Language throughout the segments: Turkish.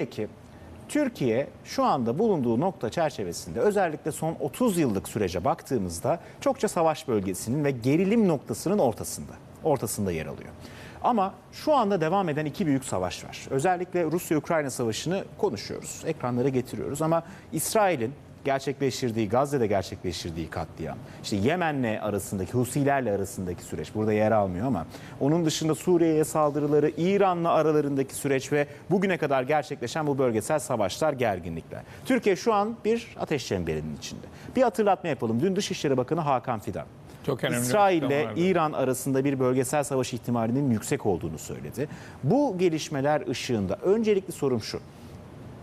Peki, Türkiye şu anda bulunduğu nokta çerçevesinde özellikle son 30 yıllık sürece baktığımızda çokça savaş bölgesinin ve gerilim noktasının ortasında yer alıyor. Ama şu anda devam eden iki büyük savaş var. Özellikle Rusya-Ukrayna savaşını konuşuyoruz, ekranlara getiriyoruz ama İsrail'in gerçekleştirdiği, Gazze'de gerçekleştirdiği katliam, işte Yemen'le arasındaki, Husilerle arasındaki süreç burada yer almıyor ama onun dışında Suriye'ye saldırıları, İran'la aralarındaki süreç ve bugüne kadar gerçekleşen bu bölgesel savaşlar, gerginlikler. Türkiye şu an bir ateş çemberinin içinde. Bir hatırlatma yapalım. Dün Dışişleri Bakanı Hakan Fidan, İsrail ile İran arasında bir bölgesel savaş ihtimalinin yüksek olduğunu söyledi. Bu gelişmeler ışığında öncelikli sorum şu: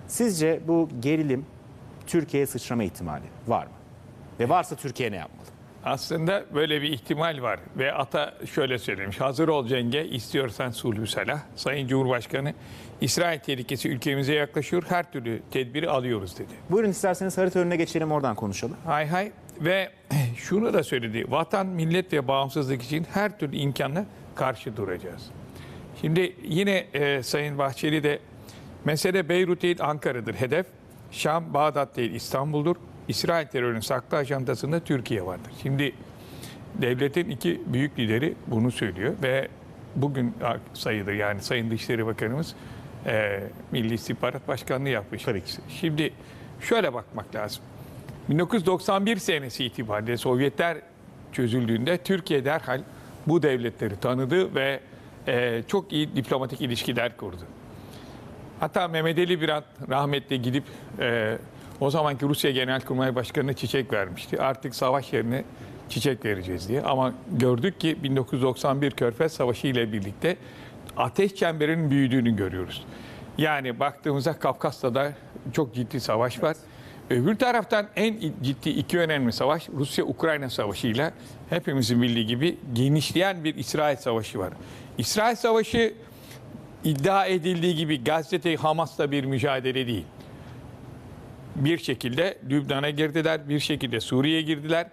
sizce bu gerilim Türkiye'ye sıçrama ihtimali var mı? Ve varsa Türkiye ne yapmalı? Aslında böyle bir ihtimal var ve ata şöyle söylemiş: hazır ol cenge, istiyorsan sulhü selah. Sayın Cumhurbaşkanı, İsrail tehlikesi ülkemize yaklaşıyor, her türlü tedbiri alıyoruz dedi. Buyurun, isterseniz harita önüne geçelim, oradan konuşalım. Hay hay. Ve şunu da söyledi: vatan, millet ve bağımsızlık için her türlü imkanla karşı duracağız. Şimdi yine Sayın Bahçeli de, mesele Beyrut değil Ankara'dır hedef. Şam, Bağdat değil İstanbul'dur. İsrail terörünün saklı ajandasında Türkiye vardır. Şimdi devletin iki büyük lideri bunu söylüyor ve bugün sayıdır, yani Sayın Dışişleri Bakanımız Milli İstihbarat Başkanlığı yapmış. Tabii ki. Şimdi şöyle bakmak lazım. 1991 senesi itibariyle Sovyetler çözüldüğünde Türkiye derhal bu devletleri tanıdı ve çok iyi diplomatik ilişkiler kurdu. Hatta Mehmet Ali Birant rahmetli gidip o zamanki Rusya Genelkurmay Başkanı'na çiçek vermişti. Artık savaş yerine çiçek vereceğiz diye. Ama gördük ki 1991 Körfez Savaşı ile birlikte ateş çemberinin büyüdüğünü görüyoruz. Yani baktığımızda Kafkasya'da çok ciddi savaş var. Öbür taraftan en ciddi iki önemli savaş Rusya-Ukrayna Savaşı'yla hepimizin bildiği gibi genişleyen bir İsrail Savaşı var. İsrail Savaşı iddia edildiği gibi Gazze'de Hamas'la bir mücadele değil. Bir şekilde Lübnan'a girdiler, bir şekilde Suriye'ye girdiler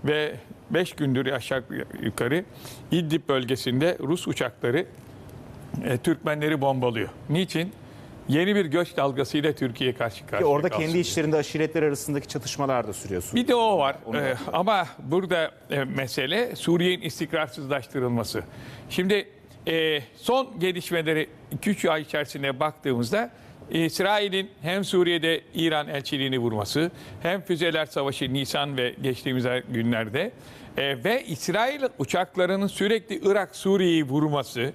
ve 5 gündür aşağı yukarı İdlib bölgesinde Rus uçakları Türkmenleri bombalıyor. Niçin? Yeni bir göç dalgasıyla Türkiye karşı karşıya. Orada kendi içlerinde aşiretler arasındaki çatışmalar da sürüyor. Bir de o var. Ama burada mesele Suriye'nin istikrarsızlaştırılması. Şimdi son gelişmeleri 2-3 ay içerisinde baktığımızda İsrail'in hem Suriye'de İran elçiliğini vurması, hem füzeler savaşı Nisan ve geçtiğimiz günlerde ve İsrail uçaklarının sürekli Irak, Suriye'yi vurması,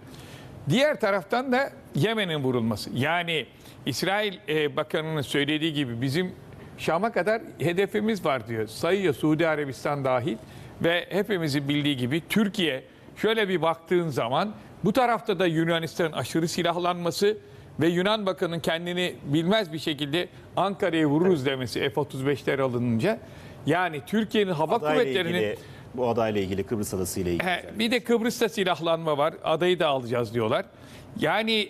diğer taraftan da Yemen'in vurulması. Yani İsrail Bakanı'nın söylediği gibi bizim Şam'a kadar hedefimiz var diyor. Sayıyor, Suudi Arabistan dahil ve hepimizin bildiği gibi Türkiye, şöyle bir baktığın zaman bu tarafta da Yunanistan'ın aşırı silahlanması ve Yunan Bakanı'nın kendini bilmez bir şekilde Ankara'ya vururuz demesi F-35'ler alınınca, yani Türkiye'nin hava kuvvetlerinin... Bu adayla ilgili, Kıbrıs adası ile ilgili. Bir de Kıbrıs'ta silahlanma var. Adayı da alacağız diyorlar. Yani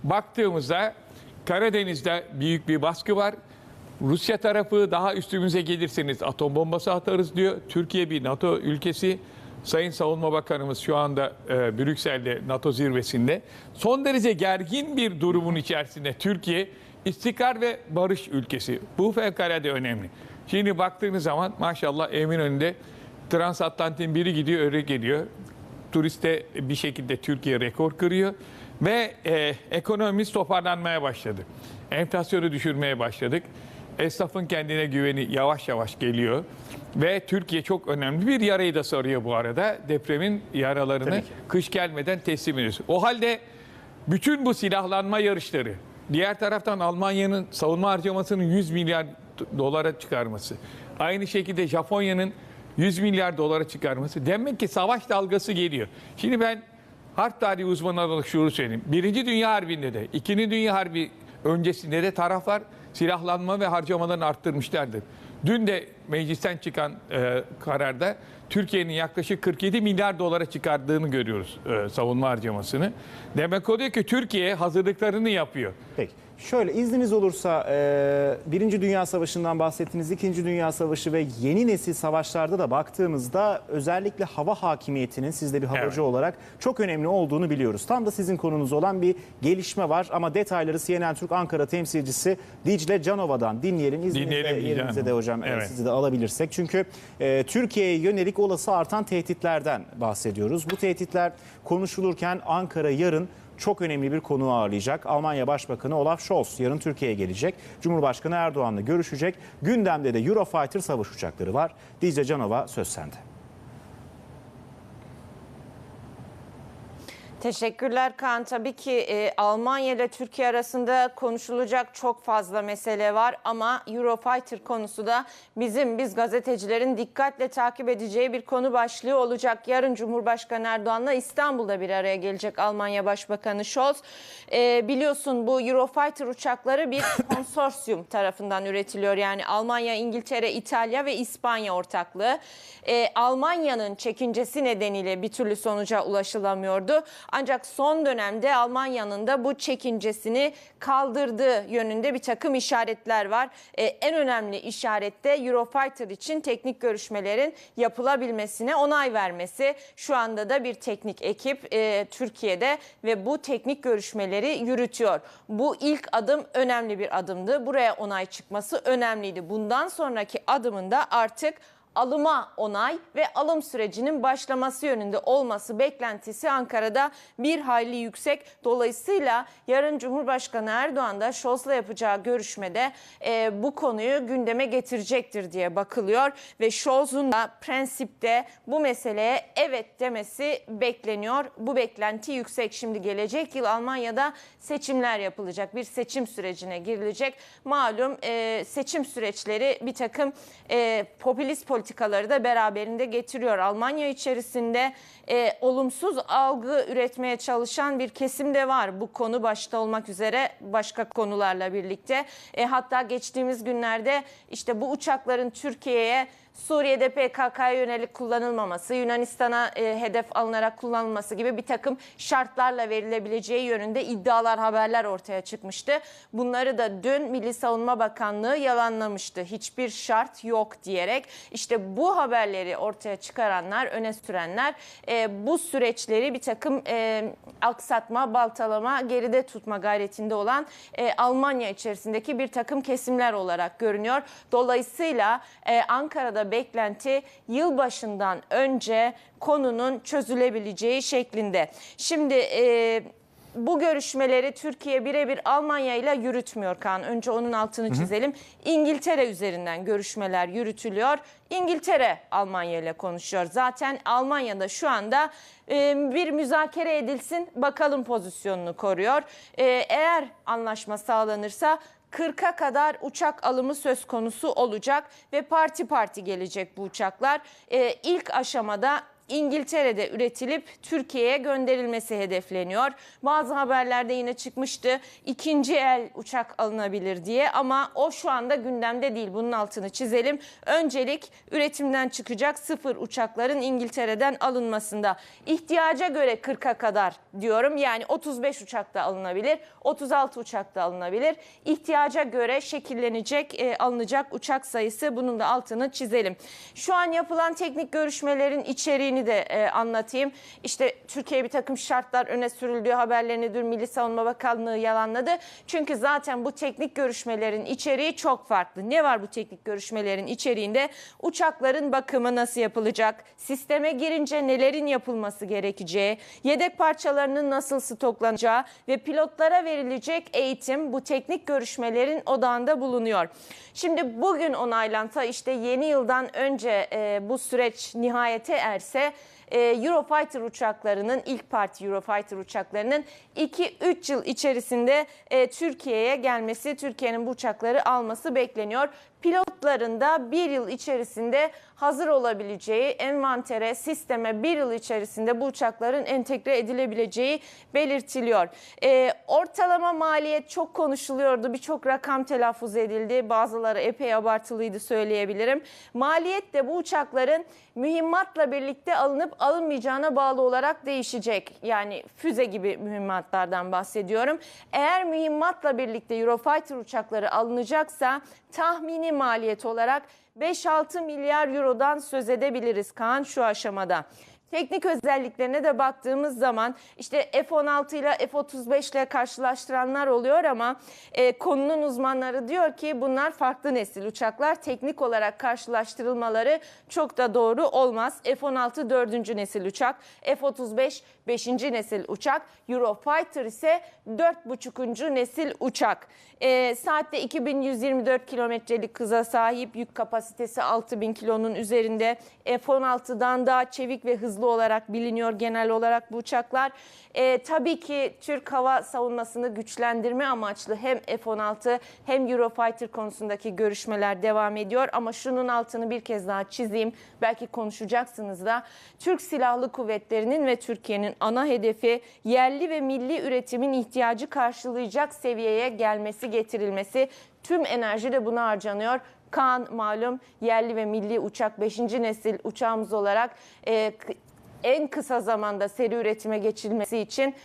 baktığımızda Karadeniz'de büyük bir baskı var. Rusya tarafı daha üstümüze gelirseniz atom bombası atarız diyor. Türkiye bir NATO ülkesi. Sayın Savunma Bakanımız şu anda Brüksel'de NATO zirvesinde. Son derece gergin bir durumun içerisinde Türkiye istikrar ve barış ülkesi. Bu fevkalade önemli. Şimdi baktığınız zaman maşallah Eminönü'nde transatlantin biri gidiyor, öyle geliyor. Turiste bir şekilde Türkiye rekor kırıyor ve ekonomimiz toparlanmaya başladı. Enflasyonu düşürmeye başladık. Esnafın kendine güveni yavaş yavaş geliyor ve Türkiye çok önemli bir yarayı da sarıyor bu arada. Depremin yaralarını kış gelmeden teslim ediyoruz. O halde bütün bu silahlanma yarışları, diğer taraftan Almanya'nın savunma harcamasının 100 milyar dolara çıkarması, aynı şekilde Japonya'nın 100 milyar dolara çıkarması, demek ki savaş dalgası geliyor. Şimdi ben harp tarihi uzmanı olarak şunu söyleyeyim. Birinci Dünya Harbi'nde de, İkinci Dünya Harbi öncesinde de taraflar silahlanma ve harcamalarını arttırmışlardır. Dün de meclisten çıkan kararda Türkiye'nin yaklaşık 47 milyar dolara çıkardığını görüyoruz savunma harcamasını. Demek oluyor ki Türkiye hazırlıklarını yapıyor. Peki. Şöyle izniniz olursa Birinci Dünya Savaşı'ndan bahsettiniz. İkinci Dünya Savaşı ve yeni nesil savaşlarda da baktığımızda özellikle hava hakimiyetinin siz de bir havacı olarak çok önemli olduğunu biliyoruz. Tam da sizin konunuz olan bir gelişme var ama detayları CNN Türk Ankara temsilcisi Dicle Canova'dan dinleyelim. İzninizle yerinize de hocam sizi de alabilirsek. Çünkü Türkiye'ye yönelik olası artan tehditlerden bahsediyoruz. Bu tehditler konuşulurken Ankara yarın çok önemli bir konuğu ağırlayacak. Almanya Başbakanı Olaf Scholz yarın Türkiye'ye gelecek. Cumhurbaşkanı Erdoğan'la görüşecek. Gündemde de Eurofighter savaş uçakları var. Dicle Canova söz sende. Teşekkürler Kaan. Tabii ki Almanya ile Türkiye arasında konuşulacak çok fazla mesele var ama Eurofighter konusu da biz gazetecilerin dikkatle takip edeceği bir konu başlığı olacak. Yarın Cumhurbaşkanı Erdoğan'la İstanbul'da bir araya gelecek Almanya Başbakanı Scholz. Biliyorsun bu Eurofighter uçakları bir konsorsiyum tarafından üretiliyor. Yani Almanya, İngiltere, İtalya ve İspanya ortaklığı. Almanya'nın çekincesi nedeniyle bir türlü sonuca ulaşılamıyordu. Ancak son dönemde Almanya'nın da bu çekincesini kaldırdığı yönünde bir takım işaretler var. En önemli işaret de Eurofighter için teknik görüşmelerin yapılabilmesine onay vermesi. Şu anda da bir teknik ekip Türkiye'de ve bu teknik görüşmeleri yürütüyor. Bu ilk adım önemli bir adımdı. Buraya onay çıkması önemliydi. Bundan sonraki adımında artık alıma onay ve alım sürecinin başlaması yönünde olması beklentisi Ankara'da bir hayli yüksek. Dolayısıyla yarın Cumhurbaşkanı Erdoğan da Scholz'la yapacağı görüşmede bu konuyu gündeme getirecektir diye bakılıyor. Ve Scholz'un da prensipte bu meseleye evet demesi bekleniyor. Bu beklenti yüksek. Şimdi gelecek yıl Almanya'da seçimler yapılacak. Bir seçim sürecine girilecek. Malum seçim süreçleri bir takım popülist politikaları da beraberinde getiriyor. Almanya içerisinde olumsuz algı üretmeye çalışan bir kesim de var. Bu konu başta olmak üzere başka konularla birlikte. Hatta geçtiğimiz günlerde işte bu uçakların Türkiye'ye Suriye'de PKK'ya yönelik kullanılmaması, Yunanistan'a hedef alınarak kullanılması gibi bir takım şartlarla verilebileceği yönünde iddialar, haberler ortaya çıkmıştı. Bunları da dün Milli Savunma Bakanlığı yalanlamıştı. Hiçbir şart yok diyerek. İşte bu haberleri ortaya çıkaranlar, öne sürenler bu süreçleri bir takım aksatma, baltalama, geride tutma gayretinde olan Almanya içerisindeki bir takım kesimler olarak görünüyor. Dolayısıyla Ankara'da beklenti yılbaşından önce konunun çözülebileceği şeklinde. Şimdi bu görüşmeleri Türkiye birebir Almanya ile yürütmüyor Kaan. Önce onun altını çizelim. İngiltere üzerinden görüşmeler yürütülüyor. İngiltere Almanya ile konuşuyor. Zaten Almanya'da şu anda bir müzakere edilsin bakalım pozisyonunu koruyor. Eğer anlaşma sağlanırsa 40'a kadar uçak alımı söz konusu olacak ve parti parti gelecek bu uçaklar. İlk aşamada İngiltere'de üretilip Türkiye'ye gönderilmesi hedefleniyor. Bazı haberlerde yine çıkmıştı ikinci el uçak alınabilir diye ama o şu anda gündemde değil. Bunun altını çizelim. Öncelik üretimden çıkacak sıfır uçakların İngiltere'den alınmasında. İhtiyaca göre 40'a kadar diyorum. Yani 35 uçak da alınabilir, 36 uçak da alınabilir. İhtiyaca göre şekillenecek, alınacak uçak sayısı, bunun da altını çizelim. Şu an yapılan teknik görüşmelerin içeriğini de anlatayım. İşte Türkiye bir takım şartlar öne sürüldüğü haberlerini dün Milli Savunma Bakanlığı yalanladı. Çünkü zaten bu teknik görüşmelerin içeriği çok farklı. Ne var bu teknik görüşmelerin içeriğinde? Uçakların bakımı nasıl yapılacak? Sisteme girince nelerin yapılması gerekeceği, yedek parçalarının nasıl stoklanacağı ve pilotlara verilecek eğitim bu teknik görüşmelerin odağında bulunuyor. Şimdi bugün onaylansa işte yeni yıldan önce bu süreç nihayete erse Eurofighter uçaklarının ilk parti Eurofighter uçaklarının 2-3 yıl içerisinde Türkiye'ye gelmesi, Türkiye'nin bu uçakları alması bekleniyor. Pilotların da bir yıl içerisinde hazır olabileceği, envantere, sisteme bir yıl içerisinde bu uçakların entegre edilebileceği belirtiliyor. Ortalama maliyet çok konuşuluyordu. Birçok rakam telaffuz edildi. Bazıları epey abartılıydı söyleyebilirim. Maliyet de bu uçakların mühimmatla birlikte alınıp alınmayacağına bağlı olarak değişecek. Yani füze gibi mühimmatlardan bahsediyorum. Eğer mühimmatla birlikte Eurofighter uçakları alınacaksa tahmini maliyet olarak 5-6 milyar eurodan söz edebiliriz Kaan şu aşamada. Teknik özelliklerine de baktığımız zaman işte F-16 ile F-35 ile karşılaştıranlar oluyor ama konunun uzmanları diyor ki bunlar farklı nesil uçaklar. Teknik olarak karşılaştırılmaları çok da doğru olmaz. F-16 4. nesil uçak, F-35 5. nesil uçak, Eurofighter ise 4,5. nesil uçak. Saatte 2124 kilometrelik hıza sahip, yük kapasitesi 6000 kilonun üzerinde. F-16'dan daha çevik ve hızlı olarak biliniyor genel olarak bu uçaklar. Tabii ki Türk hava savunmasını güçlendirme amaçlı hem F-16 hem Eurofighter konusundaki görüşmeler devam ediyor. Ama şunun altını bir kez daha çizeyim. Belki konuşacaksınız da. Türk Silahlı Kuvvetleri'nin ve Türkiye'nin ana hedefi yerli ve milli üretimin ihtiyacı karşılayacak seviyeye gelmesi, getirilmesi. Tüm enerji de buna harcanıyor. Kaan malum yerli ve milli uçak 5. nesil uçağımız olarak en kısa zamanda seri üretime geçilmesi için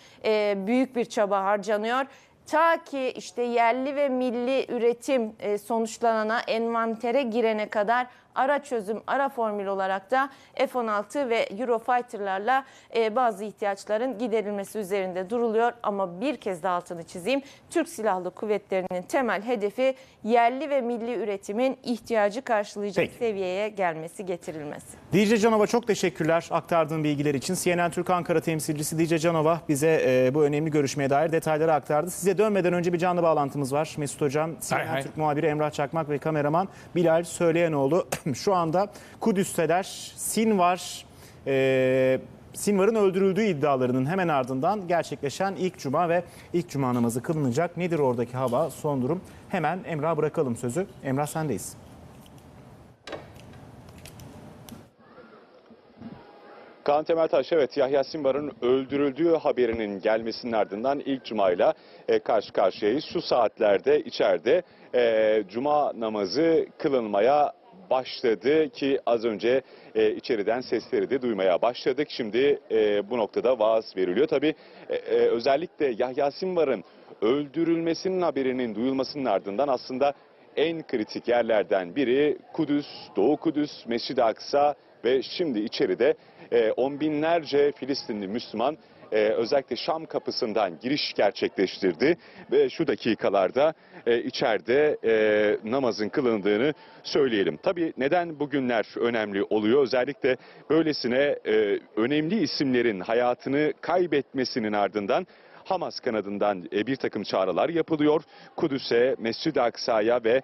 büyük bir çaba harcanıyor. Ta ki işte yerli ve milli üretim sonuçlanana, envantere girene kadar ara çözüm, ara formül olarak da F-16 ve Eurofighter'larla bazı ihtiyaçların giderilmesi üzerinde duruluyor. Ama bir kez daha altını çizeyim. Türk Silahlı Kuvvetleri'nin temel hedefi yerli ve milli üretimin ihtiyacı karşılayacak seviyeye gelmesi, getirilmesi. Dicle Canova çok teşekkürler aktardığın bilgiler için. CNN Türk Ankara temsilcisi Dicle Canova bize bu önemli görüşmeye dair detayları aktardı. Size dönmeden önce bir canlı bağlantımız var. Mesut Hocam, CNN Türk muhabiri Emrah Çakmak ve kameraman Bilal Söyleyenoğlu şu anda Kudüs'teler. Sinvar'ın öldürüldüğü iddialarının hemen ardından gerçekleşen ilk cuma ve ilk cuma namazı kılınacak. Nedir oradaki hava, son durum? Hemen Emrah'a bırakalım sözü. Emrah sendeyiz. Kaan Temeltaş, evet, Yahya Sinvar'ın öldürüldüğü haberinin gelmesinin ardından ilk cumayla karşı karşıyayız. Şu saatlerde içeride cuma namazı kılınmaya başladı ki az önce içeriden sesleri de duymaya başladık. Şimdi bu noktada vaaz veriliyor. Tabii özellikle Yahya Sinvar'ın öldürülmesinin haberinin duyulmasının ardından aslında en kritik yerlerden biri Kudüs, Doğu Kudüs, Mescid-i Aksa ve şimdi içeride on binlerce Filistinli Müslüman özellikle Şam kapısından giriş gerçekleştirdi ve şu dakikalarda içeride namazın kılındığını söyleyelim. Tabii neden bugünler önemli oluyor? Özellikle böylesine önemli isimlerin hayatını kaybetmesinin ardından Hamas kanadından bir takım çağrılar yapılıyor. Kudüs'e, Mescid-i Aksa'ya ve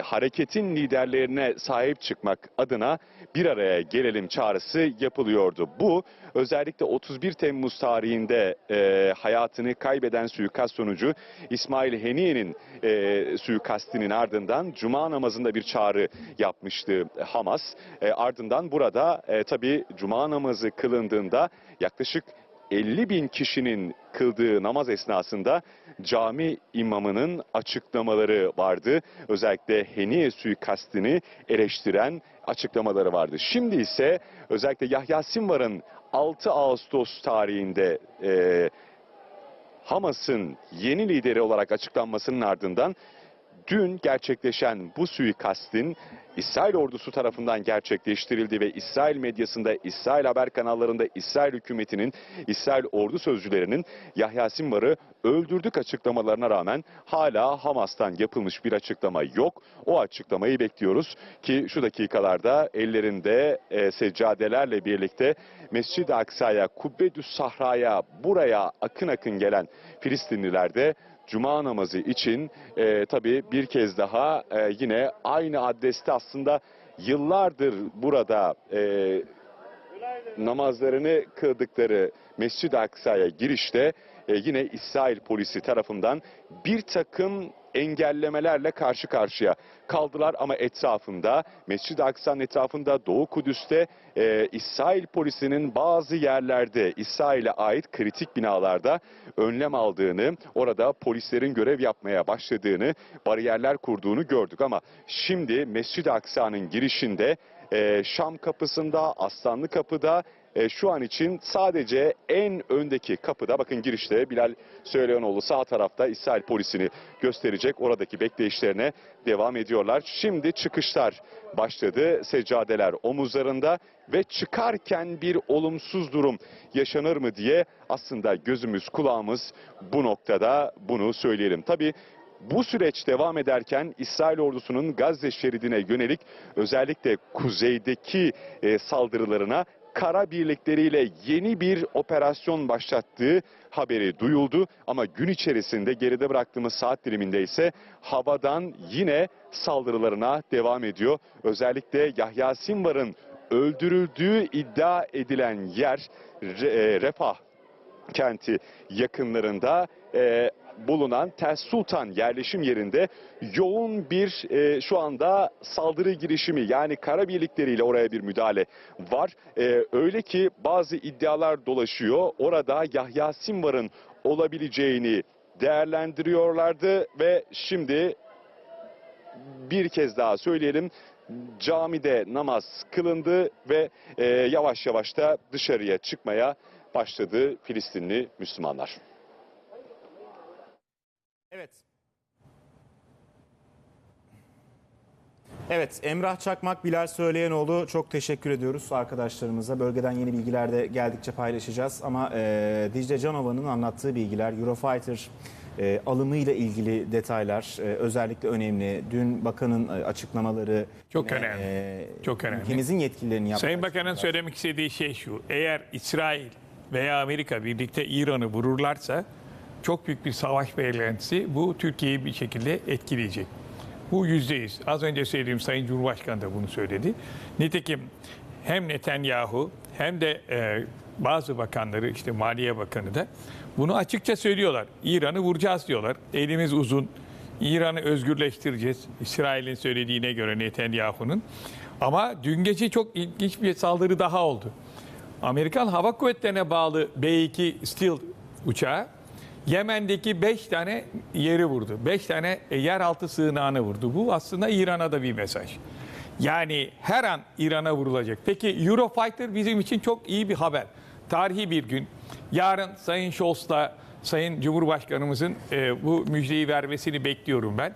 hareketin liderlerine sahip çıkmak adına bir araya gelelim çağrısı yapılıyordu. Bu özellikle 31 Temmuz tarihinde hayatını kaybeden suikast sonucu İsmail Haniye'nin suikastinin ardından Cuma namazında bir çağrı yapmıştı Hamas. Ardından burada tabii Cuma namazı kılındığında yaklaşık 50 bin kişinin kıldığı namaz esnasında cami imamının açıklamaları vardı. Özellikle Haniye suikastini eleştiren açıklamaları vardı. Şimdi ise özellikle Yahya Sinvar'ın 6 Ağustos tarihinde Hamas'ın yeni lideri olarak açıklanmasının ardından dün gerçekleşen bu suikastin İsrail ordusu tarafından gerçekleştirildi ve İsrail medyasında, İsrail haber kanallarında İsrail hükümetinin, İsrail ordu sözcülerinin Yahya Sinvar'ı öldürdük açıklamalarına rağmen hala Hamas'tan yapılmış bir açıklama yok. O açıklamayı bekliyoruz ki şu dakikalarda ellerinde seccadelerle birlikte Mescid-i Aksa'ya, Kubbedüs Sahra'ya, buraya akın akın gelen Filistinliler de Cuma namazı için tabii bir kez daha yine aynı adreste aslında yıllardır burada namazlarını kıldıkları Mescid-i Aksa'ya girişte yine İsrail polisi tarafından bir takım engellemelerle karşı karşıya kaldılar ama etrafında, Mescid-i Aksa'nın etrafında, Doğu Kudüs'te İsrail polisinin bazı yerlerde İsrail'e ait kritik binalarda önlem aldığını, orada polislerin görev yapmaya başladığını, bariyerler kurduğunu gördük ama şimdi Mescid-i Aksa'nın girişinde Şam kapısında, Aslanlı Kapı'da şu an için sadece en öndeki kapıda, bakın girişte Bilal Söyleyanoğlu sağ tarafta İsrail polisini gösterecek. Oradaki bekleyişlerine devam ediyorlar. Şimdi çıkışlar başladı. Seccadeler omuzlarında ve çıkarken bir olumsuz durum yaşanır mı diye aslında gözümüz kulağımız bu noktada, bunu söyleyelim. Tabii bu süreç devam ederken İsrail ordusunun Gazze şeridine yönelik özellikle kuzeydeki saldırılarına kara birlikleriyle yeni bir operasyon başlattığı haberi duyuldu. Ama gün içerisinde geride bıraktığımız saat diliminde ise havadan yine saldırılarına devam ediyor. Özellikle Yahya Sinvar'ın öldürüldüğü iddia edilen yer Refah kenti yakınlarında bulunan Tel Sultan yerleşim yerinde yoğun bir şu anda saldırı girişimi, yani kara birlikleriyle oraya bir müdahale var. Öyle ki bazı iddialar dolaşıyor. Orada Yahya Sinvar'ın olabileceğini değerlendiriyorlardı ve şimdi bir kez daha söyleyelim, camide namaz kılındı ve yavaş yavaş da dışarıya çıkmaya başladı Filistinli Müslümanlar. Evet. Evet, Emrah Çakmak, Bilal Söyleyenoğlu, çok teşekkür ediyoruz arkadaşlarımıza. Bölgeden yeni bilgiler de geldikçe paylaşacağız ama Dicle Canova'nın anlattığı bilgiler, Eurofighter alımıyla ilgili detaylar özellikle önemli. Dün bakanın açıklamaları Çok önemli. Çok önemli. Ülkemizin yetkililerinin yaptığı Sayın Bakan'ın söylemek istediği şey şu: eğer İsrail veya Amerika birlikte İran'ı vururlarsa çok büyük bir savaş beklentisi, bu Türkiye'yi bir şekilde etkileyecek. Bu %100. Az önce söylediğim Sayın Cumhurbaşkanı da bunu söyledi. Nitekim hem Netanyahu hem de bazı bakanları, işte Maliye Bakanı da bunu açıkça söylüyorlar. İran'ı vuracağız diyorlar. Elimiz uzun. İran'ı özgürleştireceğiz. İsrail'in söylediğine göre, Netanyahu'nun. Ama dün gece çok ilginç bir saldırı daha oldu. Amerikan Hava Kuvvetleri'ne bağlı B-2 Stealth uçağı Yemen'deki 5 tane yeri vurdu. 5 tane yeraltı sığınağını vurdu. Bu aslında İran'a da bir mesaj. Yani her an İran'a vurulacak. Peki Eurofighter bizim için çok iyi bir haber. Tarihi bir gün. Yarın Sayın Scholz'la Sayın Cumhurbaşkanımızın bu müjdeyi vermesini bekliyorum ben.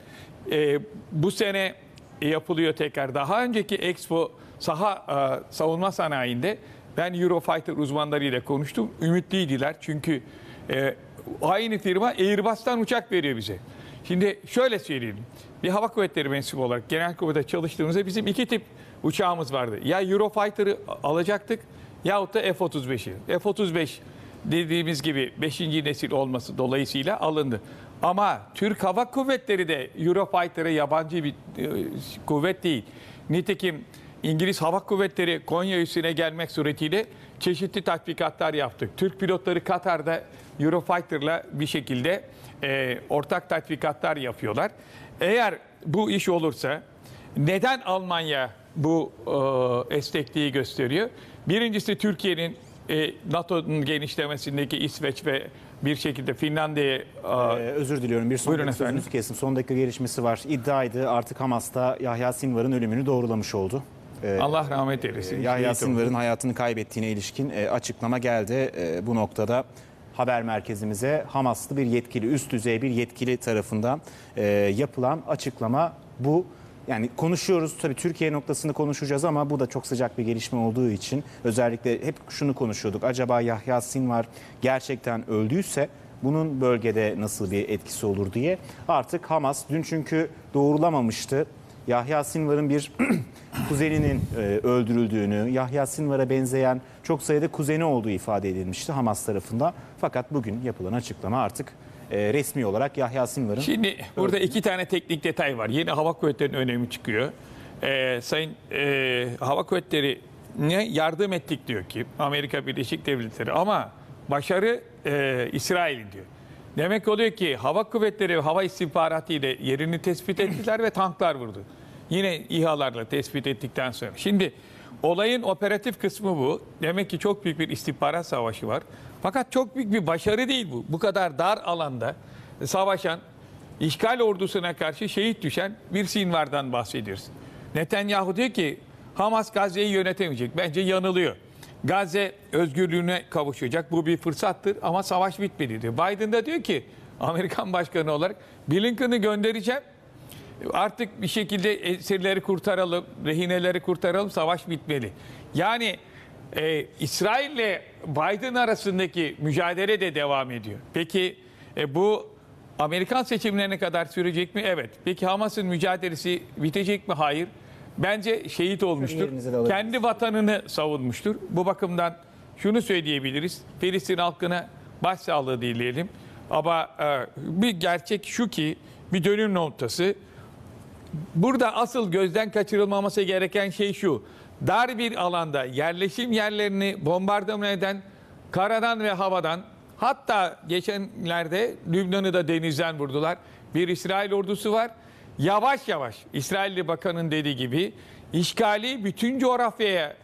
Bu sene yapılıyor tekrar. Daha önceki Expo savunma sanayinde ben Eurofighter uzmanlarıyla konuştum. Ümitliydiler çünkü aynı firma Airbus'tan uçak veriyor bize. Şimdi şöyle söyleyelim. Bir hava kuvvetleri mensubu olarak Genelkurmay'da çalıştığımızda bizim 2 tip uçağımız vardı. Ya Eurofighter'ı alacaktık yahut da F-35'i. F-35 dediğimiz gibi 5. nesil olması dolayısıyla alındı. Ama Türk Hava Kuvvetleri de Eurofighter'a yabancı bir kuvvet değil. Nitekim İngiliz Hava Kuvvetleri Konya üssüne gelmek suretiyle çeşitli tatbikatlar yaptık. Türk pilotları Katar'da Eurofighter'la bir şekilde ortak tatbikatlar yapıyorlar. Eğer bu iş olursa neden Almanya bu esnekliği gösteriyor? Birincisi Türkiye'nin NATO'nun genişlemesindeki İsveç ve bir şekilde Finlandiya'ya... özür diliyorum, bir son sözünüzü kesim. Son dakika gelişmesi var. İddiaydı, artık Hamas'ta Yahya Sinvar'ın ölümünü doğrulamış oldu. Allah rahmet eylesin. Yahya Sinvar'ın hayatını kaybettiğine ilişkin açıklama geldi. Bu noktada haber merkezimize Hamaslı bir yetkili, üst düzey bir yetkili tarafından yapılan açıklama bu. Yani konuşuyoruz tabii, Türkiye noktasını konuşacağız ama bu da çok sıcak bir gelişme olduğu için özellikle hep şunu konuşuyorduk. Acaba Yahya Sinvar gerçekten öldüyse bunun bölgede nasıl bir etkisi olur diye. Artık Hamas dün çünkü doğrulamamıştı. Yahya Sinvar'ın bir kuzeninin öldürüldüğünü, Yahya Sinvar'a benzeyen çok sayıda kuzeni olduğu ifade edilmişti Hamas tarafından. Fakat bugün yapılan açıklama artık resmi olarak Yahya Sinvar'ın... Şimdi burada 2 tane teknik detay var. Yeni Hava Kuvvetleri'nin önemi çıkıyor. Sayın Hava Kuvvetleri ne yardım ettik diyor ki Amerika Birleşik Devletleri, ama başarı İsrail'in diyor. Demek oluyor ki Hava Kuvvetleri hava istihbaratı ile yerini tespit ettiler ve tanklar vurdu. Yine İHA'larla tespit ettikten sonra. Şimdi olayın operatif kısmı bu. Demek ki çok büyük bir istihbarat savaşı var. Fakat çok büyük bir başarı değil bu. Bu kadar dar alanda savaşan, işgal ordusuna karşı şehit düşen bir Sinvar'dan bahsediyoruz. Netanyahu diyor ki Hamas Gazze'yi yönetemeyecek. Bence yanılıyor. Gazze özgürlüğüne kavuşacak. Bu bir fırsattır ama savaş bitmedi diyor. Biden da diyor ki Amerikan başkanı olarak Blinken'ı göndereceğim. Artık bir şekilde esirleri kurtaralım, rehineleri kurtaralım, savaş bitmeli. Yani İsrail ile Biden arasındaki mücadele de devam ediyor. Peki bu Amerikan seçimlerine kadar sürecek mi? Evet. Peki Hamas'ın mücadelesi bitecek mi? Hayır. Bence şehit olmuştur. Yerinize de alabiliriz. Kendi vatanını savunmuştur. Bu bakımdan şunu söyleyebiliriz. Filistin halkına başsağlığı dileyelim. Ama bir gerçek şu ki bir dönüm noktası. Burada asıl gözden kaçırılmaması gereken şey şu. Dar bir alanda yerleşim yerlerini bombardıman eden karadan ve havadan, hatta geçenlerde Lübnan'ı da denizden vurdular. Bir İsrail ordusu var. Yavaş yavaş İsrailli bakanın dediği gibi işgali bütün coğrafyaya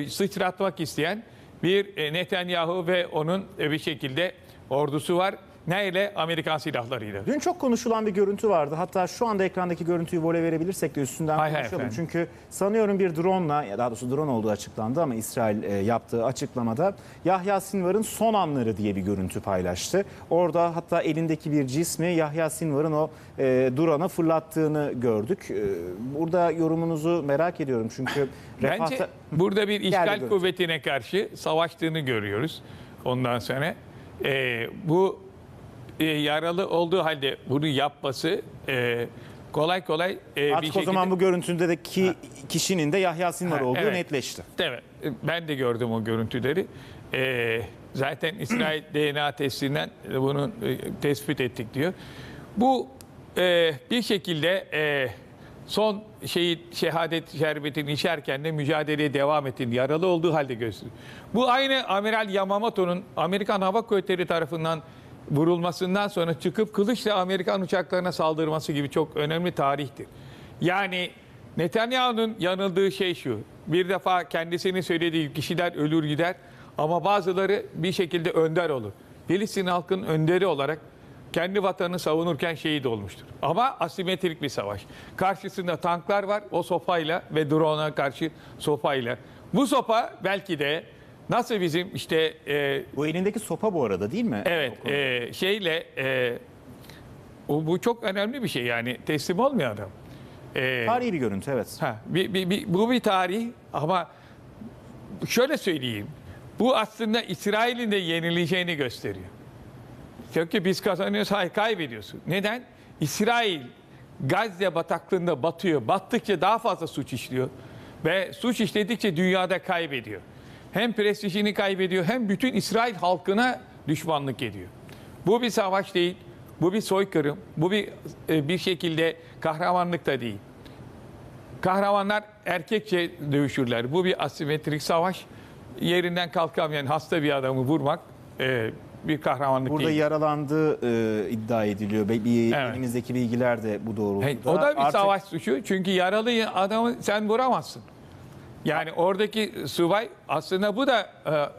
sıçratmak isteyen bir Netanyahu ve onun bir şekilde ordusu var. Neyle? Amerikan silahlarıyla. Dün çok konuşulan bir görüntü vardı. Hatta şu anda ekrandaki görüntüyü vole verebilirsek de üstünden Hay hay konuşalım. efendim. Çünkü sanıyorum bir drone'la, ya daha doğrusu drone olduğu açıklandı ama İsrail yaptığı açıklamada Yahya Sinvar'ın son anları diye bir görüntü paylaştı. Orada hatta elindeki bir cismi Yahya Sinvar'ın o drone'a fırlattığını gördük. Burada yorumunuzu merak ediyorum çünkü Bence burada bir işgal görüntü. kuvvetine karşı savaştığını görüyoruz. Ondan sonra bu yaralı olduğu halde bunu yapması kolay kolay bir Artık şekilde... o zaman bu görüntüdeki kişinin de Yahya Sinvar olduğu evet. netleşti. Evet, ben de gördüm o görüntüleri. Zaten İsrail DNA testinden bunu tespit ettik diyor. Bu bir şekilde son şehadet şerbetini içerken de mücadeleye devam ettiğini, yaralı olduğu halde gösteriyor. Bu aynı Amiral Yamamoto'nun Amerikan Hava Kuvvetleri tarafından vurulmasından sonra çıkıp kılıçla Amerikan uçaklarına saldırması gibi çok önemli tarihtir. Yani Netanyahu'nun yanıldığı şey şu. Bir defa kendisinin söylediği kişiler ölür gider ama bazıları bir şekilde önder olur. Filistin halkının önderi olarak kendi vatanını savunurken şehit olmuştur. Ama asimetrik bir savaş. Karşısında tanklar var, o sopayla ve drone'a karşı sopayla. Bu sopa belki de nasıl bizim işte... Bu elindeki sopa bu arada değil mi? evet, bu çok önemli bir şey yani teslim olmuyor adam. Tarihi bir görüntü, evet. Bu bir tarih ama şöyle söyleyeyim. Bu aslında İsrail'in de yenileceğini gösteriyor. Çünkü biz kazanıyoruz, hayır kaybediyorsun. Neden? İsrail Gazze bataklığında batıyor. Battıkça daha fazla suç işliyor. Ve suç işledikçe dünyada kaybediyor. Hem prestijini kaybediyor hem bütün İsrail halkına düşmanlık ediyor. Bu bir savaş değil. Bu bir soykırım. Bu bir şekilde kahramanlık da değil. Kahramanlar erkekçe dövüşürler. Bu bir asimetrik savaş. Yerinden kalkamayan hasta bir adamı vurmak bir kahramanlık Burada değil. yaralandığı iddia ediliyor. Evet. Elimizdeki bilgiler de bu doğrultuda. O da bir Artık savaş suçu. Çünkü yaralı adamı sen vuramazsın. Yani oradaki subay aslında bu da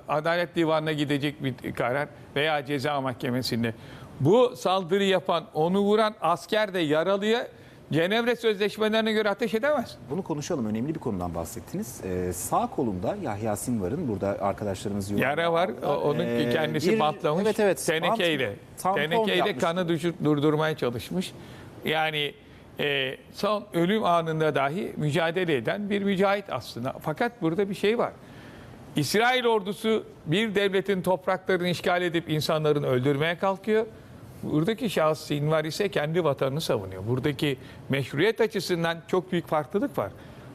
Adalet Divanı'na gidecek bir karar veya ceza mahkemesinde. Bu saldırı yapan, onu vuran asker de yaralıya Cenevre Sözleşmelerine göre ateş edemez. Bunu konuşalım. Önemli bir konudan bahsettiniz. Sağ kolunda Yahya Sinvar'ın, burada arkadaşlarımız Yara var. Onun kendisi patlamış. Evet. Tenekeyle. Tenekeyle yapmış. kanı durdurmaya çalışmış. Yani son ölüm anında dahi mücadele eden bir mücahit aslında. Fakat burada bir şey var. İsrail ordusu bir devletin topraklarını işgal edip insanların öldürmeye kalkıyor. Buradaki şahıs Sinvar ise kendi vatanını savunuyor. Buradaki meşruiyet açısından çok büyük farklılık var.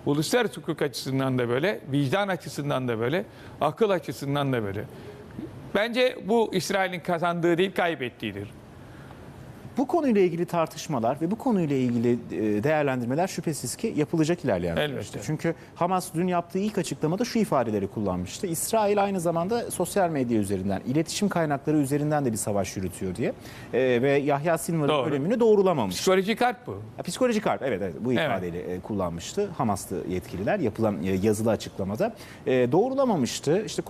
Uluslararası hukuk açısından da böyle, vicdan açısından da böyle, akıl açısından da böyle. Bence bu İsrail'in kazandığı değil, kaybettiğidir. Bu konuyla ilgili tartışmalar ve bu konuyla ilgili değerlendirmeler şüphesiz ki yapılacak ilerleyen Elbette. süreçte. Çünkü Hamas dün yaptığı ilk açıklamada şu ifadeleri kullanmıştı. İsrail aynı zamanda sosyal medya üzerinden, iletişim kaynakları üzerinden de bir savaş yürütüyor diye. Ve Yahya Sinvar'ın Doğru. ölümünü doğrulamamış. Psikolojik harp bu. Psikolojik harp, evet bu ifadeyle kullanmıştı Hamaslı yetkililer yapılan yazılı açıklamada. Doğrulamamıştı. İşte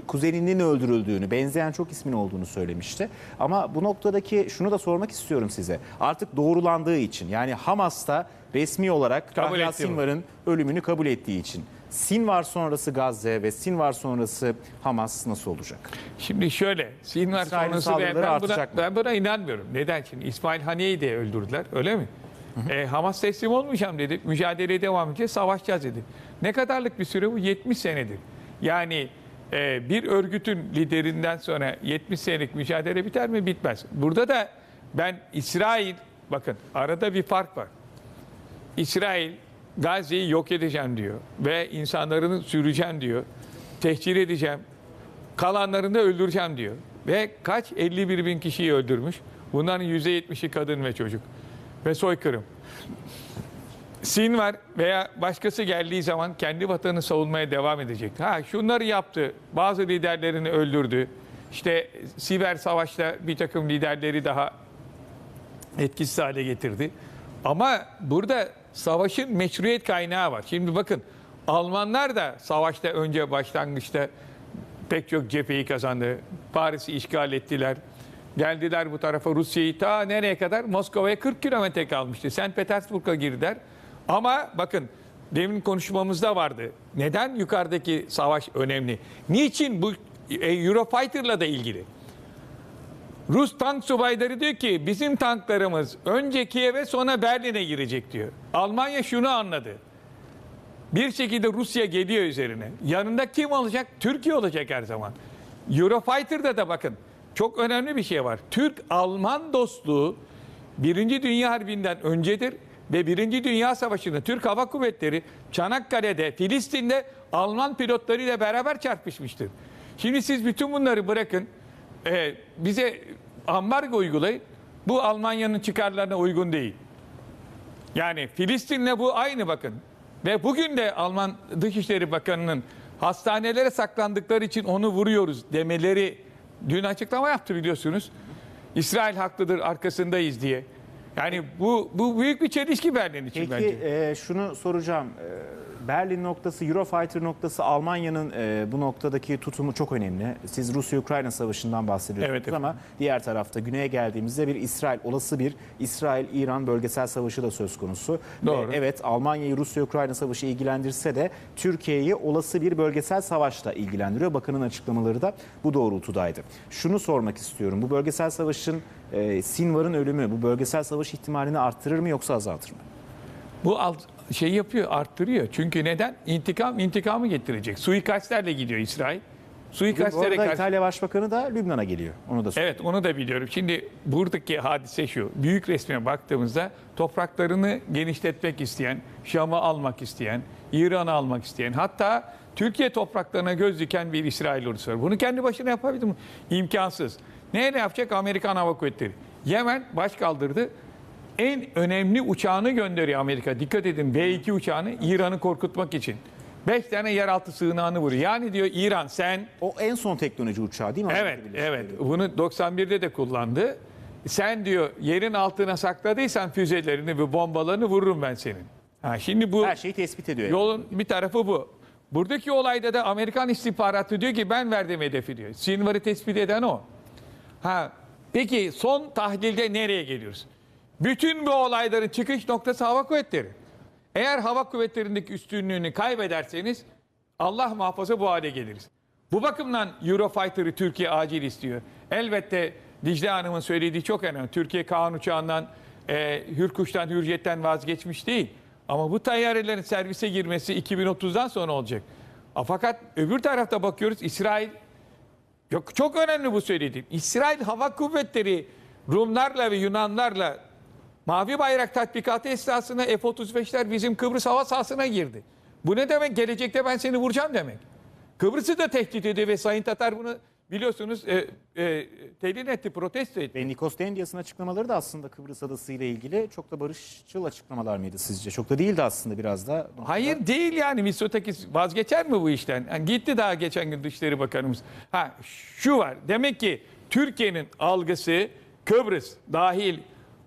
kuzeninin öldürüldüğünü, benzeyen çok ismin olduğunu söylemişti. Ama bu noktadaki şunu da sormak istiyorum size. Artık doğrulandığı için, yani Hamas'ta resmi olarak Kabul Yahya etti bu. Sinvar'ın ölümünü kabul ettiği için Sinvar sonrası Gazze ve Sinvar sonrası Hamas nasıl olacak? Şimdi şöyle, Sinvar İsrail'in sonrası saldırıları artacak mı? ben buna inanmıyorum. Neden? Şimdi İsmail Haniye'yi de öldürdüler, öyle mi? Hamas teslim olmayacağım dedi, mücadeleye devam edeceğiz, savaşacağız dedi. Ne kadarlık bir süre bu? 70 senedir. Yani bir örgütün liderinden sonra 70 senelik mücadele biter mi? Bitmez. Burada da ben İsrail, bakın arada bir fark var. İsrail Gazze'yi yok edeceğim diyor ve insanlarını süreceğim diyor. Tehcir edeceğim. Kalanlarını da öldüreceğim diyor. Ve kaç? 51 bin kişiyi öldürmüş. Bunların %70'i kadın ve çocuk. Ve soykırım. Sinvar veya başkası geldiği zaman kendi vatanını savunmaya devam edecek. Ha şunları yaptı. Bazı liderlerini öldürdü. İşte siber savaşta bir takım liderleri daha etkisiz hale getirdi. Ama burada savaşın meşruiyet kaynağı var. Şimdi bakın Almanlar da savaşta önce başlangıçta pek çok cepheyi kazandı. Paris'i işgal ettiler. Geldiler bu tarafa Rusya'yı ta nereye kadar? Moskova'ya 40 kilometre kalmıştı. St. Petersburg'a girdiler. Ama bakın demin konuşmamızda vardı. Neden yukarıdaki savaş önemli? Niçin bu Eurofighter'la da ilgili? Rus tank subayları diyor ki bizim tanklarımız önce Kiev'e sonra Berlin'e girecek diyor. Almanya şunu anladı. Bir şekilde Rusya geliyor üzerine. Yanında kim olacak? Türkiye olacak her zaman. Eurofighter'da da bakın çok önemli bir şey var. Türk-Alman dostluğu Birinci Dünya Harbi'nden öncedir ve Birinci Dünya Savaşı'nda Türk Hava Kuvvetleri Çanakkale'de, Filistin'de Alman pilotlarıyla beraber çarpışmıştır. Şimdi siz bütün bunları bırakın, bize ambargo uygulayın. Bu Almanya'nın çıkarlarına uygun değil. Yani Filistin'le bu aynı bakın. Ve bugün de Alman Dışişleri Bakanı'nın hastanelere saklandıkları için onu vuruyoruz demeleri dün açıklama yaptı biliyorsunuz. İsrail haklıdır arkasındayız diye. Yani bu büyük bir çelişki Berlin için bence. Peki şunu soracağım. Berlin noktası, Eurofighter noktası Almanya'nın bu noktadaki tutumu çok önemli. Siz Rusya-Ukrayna savaşından bahsediyorsunuz Evet, ama diğer tarafta güneye geldiğimizde olası bir İsrail-İran bölgesel savaşı da söz konusu. Doğru. Evet, Almanya'yı Rusya-Ukrayna savaşı ilgilendirse de Türkiye'yi olası bir bölgesel savaşla ilgilendiriyor. Bakanın açıklamaları da bu doğrultudaydı. Şunu sormak istiyorum. Bu bölgesel savaşın Sinvar'ın ölümü bu bölgesel savaş ihtimalini arttırır mı yoksa azaltır mı? Bu şey yapıyor, arttırıyor. Çünkü neden? İntikamı getirecek. Suikastlerle gidiyor İsrail. Bu Suikastlere arada karşı... İtalya Başbakanı da Lübnan'a geliyor. Onu da söyleyeyim. Evet, onu da biliyorum. Şimdi buradaki hadise şu. Büyük resme baktığımızda topraklarını genişletmek isteyen, Şam'ı almak isteyen, İran'ı almak isteyen, hatta Türkiye topraklarına göz diken bir İsrail ordusu var. Bunu kendi başına yapabilir mi? İmkansız. Neyle yapacak? Amerikan Hava Kuvvetleri. Yemen baş kaldırdı. En önemli uçağını gönderiyor Amerika. Dikkat edin, B-2 uçağını İran'ı korkutmak için. 5 tane yeraltı sığınağını vuruyor. Yani diyor İran sen... O en son teknoloji uçağı değil mi? Evet, evet. Bunu 91'de de kullandı. Sen diyor yerin altına sakladıysan füzelerini ve bombalarını vururum ben senin. Ha, şimdi bu Her şeyi tespit ediyor. yolun bir tarafı bu. Buradaki olayda da Amerikan istihbaratı diyor ki ben verdim hedefi diyor. Sinvar'ı tespit eden o. Ha, peki son tahlilde nereye geliyoruz? Bütün bu olayların çıkış noktası hava kuvvetleri. Eğer hava kuvvetlerindeki üstünlüğünü kaybederseniz Allah muhafaza bu hale geliriz. Bu bakımdan Eurofighter'ı Türkiye acil istiyor. Elbette Dicle Hanım'ın söylediği çok önemli. Türkiye Kaan uçağından, Hürkuş'tan, Hürjet'ten vazgeçmiş değil. Ama bu tayyarelerin servise girmesi 2030'dan sonra olacak. Fakat öbür tarafta bakıyoruz İsrail, çok önemli bu söylediğim. İsrail Hava Kuvvetleri Rumlarla ve Yunanlarla Mavi Bayrak tatbikatı esnasında F-35'ler bizim Kıbrıs hava sahasına girdi. Bu ne demek? Gelecekte ben seni vuracağım demek. Kıbrıs'ı da tehdit ediyor ve Sayın Tatar bunu biliyorsunuz telin etti, protesto etti. Ve Nikos Dendias'ın açıklamaları da aslında Kıbrıs Adası ile ilgili çok da barışçıl açıklamalar mıydı sizce? Çok da değildi aslında biraz da. Hayır değil yani Mitsotakis vazgeçer mi bu işten? Yani gitti daha geçen gün Dışişleri Bakanımız. Ha şu var demek ki Türkiye'nin algısı Kıbrıs dahil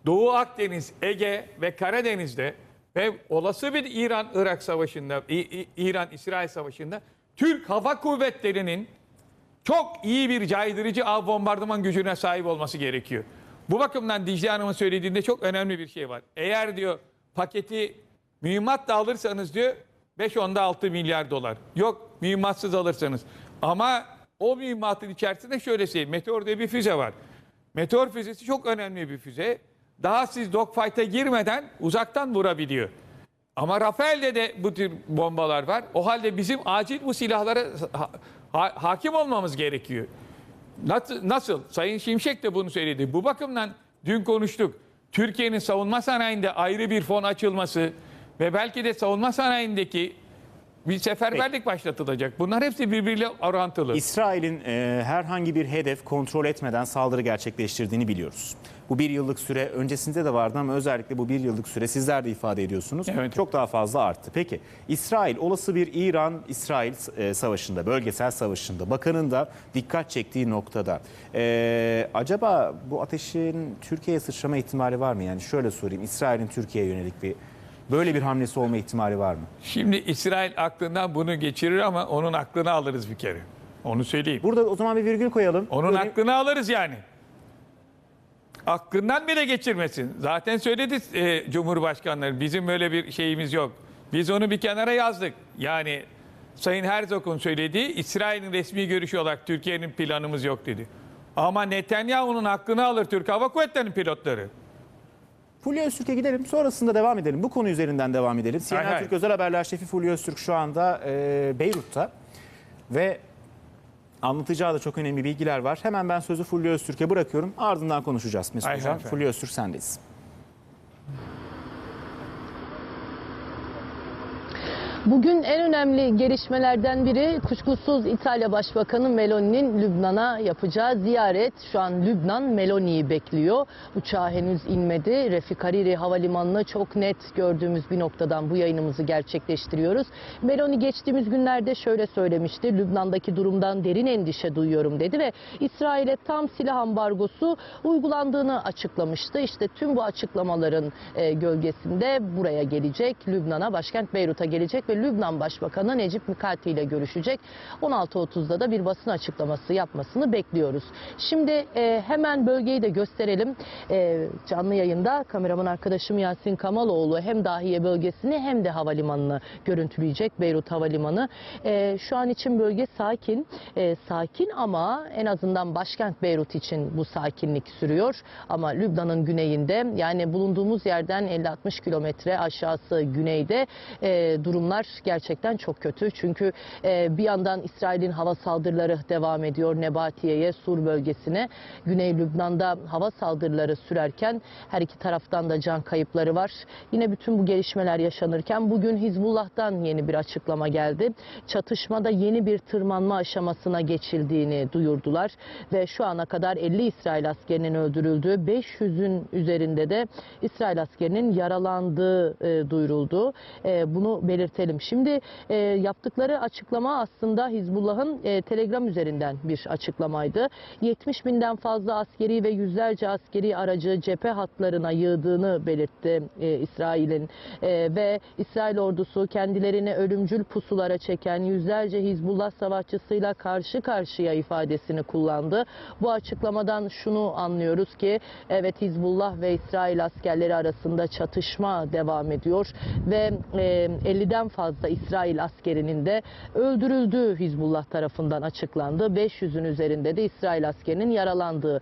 Doğu Akdeniz, Ege ve Karadeniz'de ve olası bir İran-Irak savaşında, İran-İsrail savaşında Türk Hava Kuvvetleri'nin çok iyi bir caydırıcı av bombardıman gücüne sahip olması gerekiyor. Bu bakımdan Dicle Hanım'ın söylediğinde çok önemli bir şey var. Eğer diyor paketi mühimmatla alırsanız diyor 5-10'da 6 milyar dolar. Yok mühimmatsız alırsanız. Ama o mühimmatın içerisinde şöyle söyleyeyim. Meteor diye bir füze var. Meteor füzesi çok önemli bir füze. Daha siz dogfight'a girmeden uzaktan vurabiliyor. Ama Rafael'de de bu tür bombalar var. O halde bizim acil bu silahlara hakim olmamız gerekiyor. Nasıl? Sayın Şimşek de bunu söyledi. Bu bakımdan dün konuştuk. Türkiye'nin savunma sanayinde ayrı bir fon açılması ve belki de savunma sanayindeki bir seferberlik başlatılacak. Bunlar hepsi birbiriyle orantılı. İsrail'in herhangi bir hedef kontrol etmeden saldırı gerçekleştirdiğini biliyoruz. Bu bir yıllık süre öncesinde de vardı ama özellikle bu bir yıllık süre sizler de ifade ediyorsunuz. Evet. Çok daha fazla arttı. Peki İsrail olası bir İran-İsrail savaşında, bölgesel savaşında bakanın da dikkat çektiği noktada acaba bu ateşin Türkiye'ye sıçrama ihtimali var mı? Yani şöyle sorayım, İsrail'in Türkiye'ye yönelik böyle bir hamlesi olma ihtimali var mı? Şimdi İsrail aklından bunu geçirir ama onun aklını alırız bir kere. Onu söyleyeyim. Burada o zaman bir virgül koyalım. Onun Böyle- aklını alırız yani. Aklından bile geçirmesin. Zaten söyledi Cumhurbaşkanları. Bizim böyle bir şeyimiz yok. Biz onu bir kenara yazdık. Yani Sayın Herzog'un söylediği İsrail'in resmi görüşü olarak Türkiye'nin planımız yok dedi. Ama Netanyahu'nun aklını alır Türk Hava Kuvvetleri'nin pilotları. Fulya Öztürk'e gidelim. Sonrasında devam edelim. Bu konu üzerinden devam edelim. CNN Hay hay. Türk Özel Haberler Şefi Fulya Öztürk şu anda Beyrut'ta ve anlatacağı da çok önemli bilgiler var. Hemen ben sözü Fulya Öztürk'e bırakıyorum. Ardından konuşacağız Mesut Hay hay Hocam. efendim. Fulya Öztürk sendeyiz. Bugün en önemli gelişmelerden biri kuşkusuz İtalya Başbakanı Meloni'nin Lübnan'a yapacağı ziyaret. Şu an Lübnan Meloni'yi bekliyor. Uçağı henüz inmedi. Refik Hariri Havalimanı'nı çok net gördüğümüz bir noktadan bu yayınımızı gerçekleştiriyoruz. Meloni geçtiğimiz günlerde şöyle söylemişti. Lübnan'daki durumdan derin endişe duyuyorum dedi ve İsrail'e tam silah ambargosu uygulandığını açıklamıştı. İşte tüm bu açıklamaların gölgesinde buraya gelecek. Lübnan'a, başkent Beyrut'a gelecek ve Lübnan Başbakanı Necip Mikati ile görüşecek. 16.30'da da bir basın açıklaması yapmasını bekliyoruz. Şimdi hemen bölgeyi de gösterelim. Canlı yayında kameraman arkadaşım Yasin Kamaloğlu hem Dahiye bölgesini hem de havalimanını görüntüleyecek. Beyrut Havalimanı. Şu an için bölge sakin. Sakin ama en azından başkent Beyrut için bu sakinlik sürüyor. Ama Lübnan'ın güneyinde, yani bulunduğumuz yerden 50-60 kilometre aşağısı güneyde durumlar gerçekten çok kötü. Çünkü bir yandan İsrail'in hava saldırıları devam ediyor Nebatiye'ye, Sur bölgesine. Güney Lübnan'da hava saldırıları sürerken her iki taraftan da can kayıpları var. Yine bütün bu gelişmeler yaşanırken bugün Hizbullah'tan yeni bir açıklama geldi. Çatışmada yeni bir tırmanma aşamasına geçildiğini duyurdular ve şu ana kadar 50 İsrail askerinin öldürüldüğü, 500'ün üzerinde de İsrail askerinin yaralandığı duyuruldu. Bunu belirtelim. Şimdi yaptıkları açıklama aslında Hizbullah'ın Telegram üzerinden bir açıklamaydı. 70 binden fazla askeri ve yüzlerce askeri aracı cephe hatlarına yığdığını belirtti İsrail'in ve İsrail ordusu kendilerini ölümcül pusulara çeken yüzlerce Hizbullah savaşçısıyla karşı karşıya ifadesini kullandı. Bu açıklamadan şunu anlıyoruz ki evet, Hizbullah ve İsrail askerleri arasında çatışma devam ediyor ve 50'den fazla İsrail askerinin de öldürüldüğü Hizbullah tarafından açıklandı. 500'ün üzerinde de İsrail askerinin yaralandığı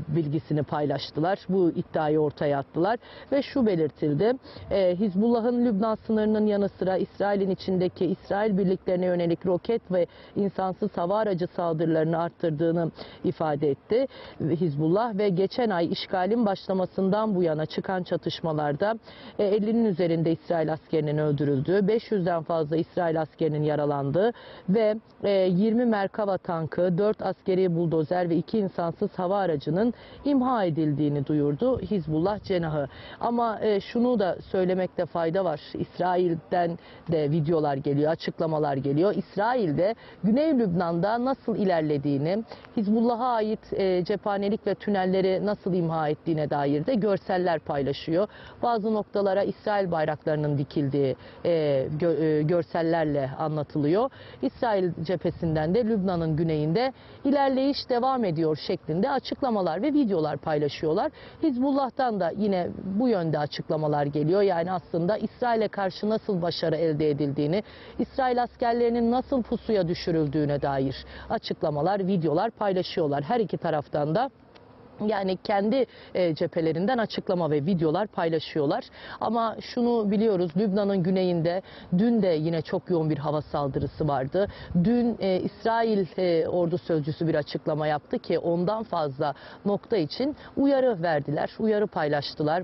bilgisini paylaştılar. Bu iddiayı ortaya attılar ve şu belirtildi. Hizbullah'ın Lübnan sınırının yanı sıra İsrail'in içindeki İsrail birliklerine yönelik roket ve insansız hava aracı saldırılarını arttırdığını ifade etti Hizbullah ve geçen ay işgalin başlamasından bu yana çıkan çatışmalarda 50'nin üzerinde İsrail askerinin öldürüldüğü, 500'den fazla İsrail askerinin yaralandığı ve 20 Merkava tankı, 4 askeri buldozer ve 2 insansız hava aracının imha edildiğini duyurdu Hizbullah cenahı. Ama şunu da söylemekte fayda var. İsrail'den de videolar geliyor, açıklamalar geliyor. İsrail'de Güney Lübnan'da nasıl ilerlediğini, Hizbullah'a ait cephanelik ve tünelleri nasıl imha ettiğine dair de görseller paylaşıyor. Bazı noktalara İsrail bayraklarının dikildiği görsellerle anlatılıyor. İsrail cephesinden de Lübnan'ın güneyinde ilerleyiş devam ediyor şeklinde açıklamalar ve videolar paylaşıyorlar. Hizbullah'tan da yine bu yönde açıklamalar geliyor. Yani aslında İsrail'e karşı nasıl başarı elde edildiğini, İsrail askerlerinin nasıl pusuya düşürüldüğüne dair açıklamalar, videolar paylaşıyorlar. Her iki taraftan da yani kendi cephelerinden açıklama ve videolar paylaşıyorlar. Ama şunu biliyoruz, Lübnan'ın güneyinde dün de yine çok yoğun bir hava saldırısı vardı. Dün İsrail ordu sözcüsü bir açıklama yaptı ki ondan fazla nokta için uyarı verdiler, uyarı paylaştılar.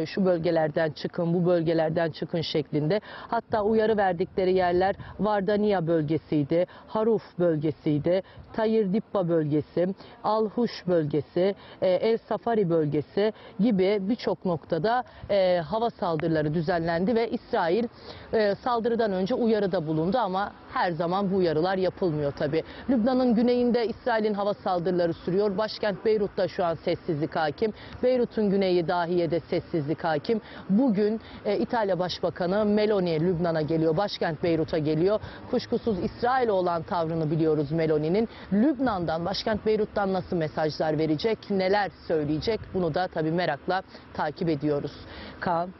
Şu bölgelerden çıkın, bu bölgelerden çıkın şeklinde. Hatta uyarı verdikleri yerler Vardania bölgesiydi, Haruf bölgesiydi, Tayir Dippa bölgesi, Al-Huş bölgesi, El Safari bölgesi gibi birçok noktada hava saldırıları düzenlendi ve İsrail saldırıdan önce uyarıda bulundu ama her zaman bu uyarılar yapılmıyor tabii. Lübnan'ın güneyinde İsrail'in hava saldırıları sürüyor. Başkent Beyrut'ta şu an sessizlik hakim. Beyrut'un güneyi Dahiye'de sessizlik hakim. Bugün İtalya Başbakanı Meloni Lübnan'a geliyor. Başkent Beyrut'a geliyor. Kuşkusuz İsrail'e olan tavrını biliyoruz Meloni'nin. Lübnan'dan, başkent Beyrut'tan nasıl mesajlar verecek, neler söyleyecek, bunu da tabii merakla takip ediyoruz. Kaan.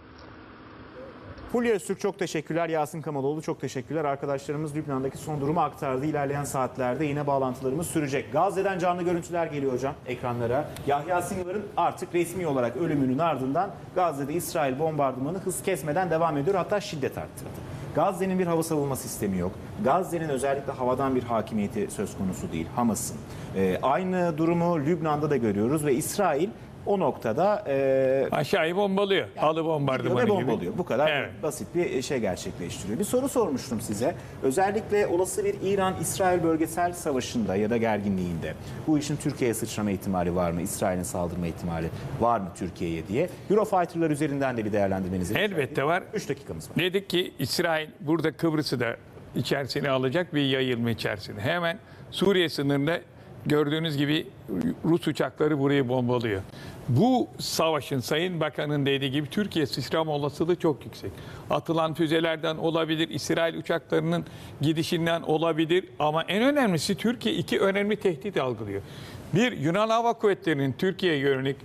Fulya Öztürk çok teşekkürler. Yasin Kamaloğlu çok teşekkürler. Arkadaşlarımız Lübnan'daki son durumu aktardı. İlerleyen saatlerde yine bağlantılarımız sürecek. Gazze'den canlı görüntüler geliyor hocam ekranlara. Yahya Sinvar'ın artık resmi olarak ölümünün ardından Gazze'de İsrail bombardımanı hız kesmeden devam ediyor. Hatta şiddet arttırdı. Gazze'nin bir hava savunma sistemi yok. Gazze'nin özellikle havadan bir hakimiyeti söz konusu değil. Hamas'ın. Aynı durumu Lübnan'da da görüyoruz ve İsrail o noktada Aşağıyı bombalıyor. Halı bombardımanı gibi. bombalıyor. Bu kadar Evet. basit bir şey gerçekleştiriyor. Bir soru sormuştum size. Özellikle olası bir İran-İsrail bölgesel savaşında ya da gerginliğinde bu işin Türkiye'ye sıçrama ihtimali var mı? İsrail'in saldırma ihtimali var mı Türkiye'ye diye. Eurofighter'lar üzerinden de bir değerlendirmenizi Elbette var. 3 dakikamız var. Dedik ki İsrail burada Kıbrıs'ı da içerisine alacak bir yayılma içerisine. Hemen Suriye sınırında gördüğünüz gibi Rus uçakları burayı bombalıyor. Bu savaşın Sayın Bakan'ın dediği gibi Türkiye sıçrama olasılığı çok yüksek. Atılan füzelerden olabilir, İsrail uçaklarının gidişinden olabilir ama en önemlisi Türkiye iki önemli tehdit algılıyor. Bir, Yunan Hava Kuvvetleri'nin Türkiye'ye yönelik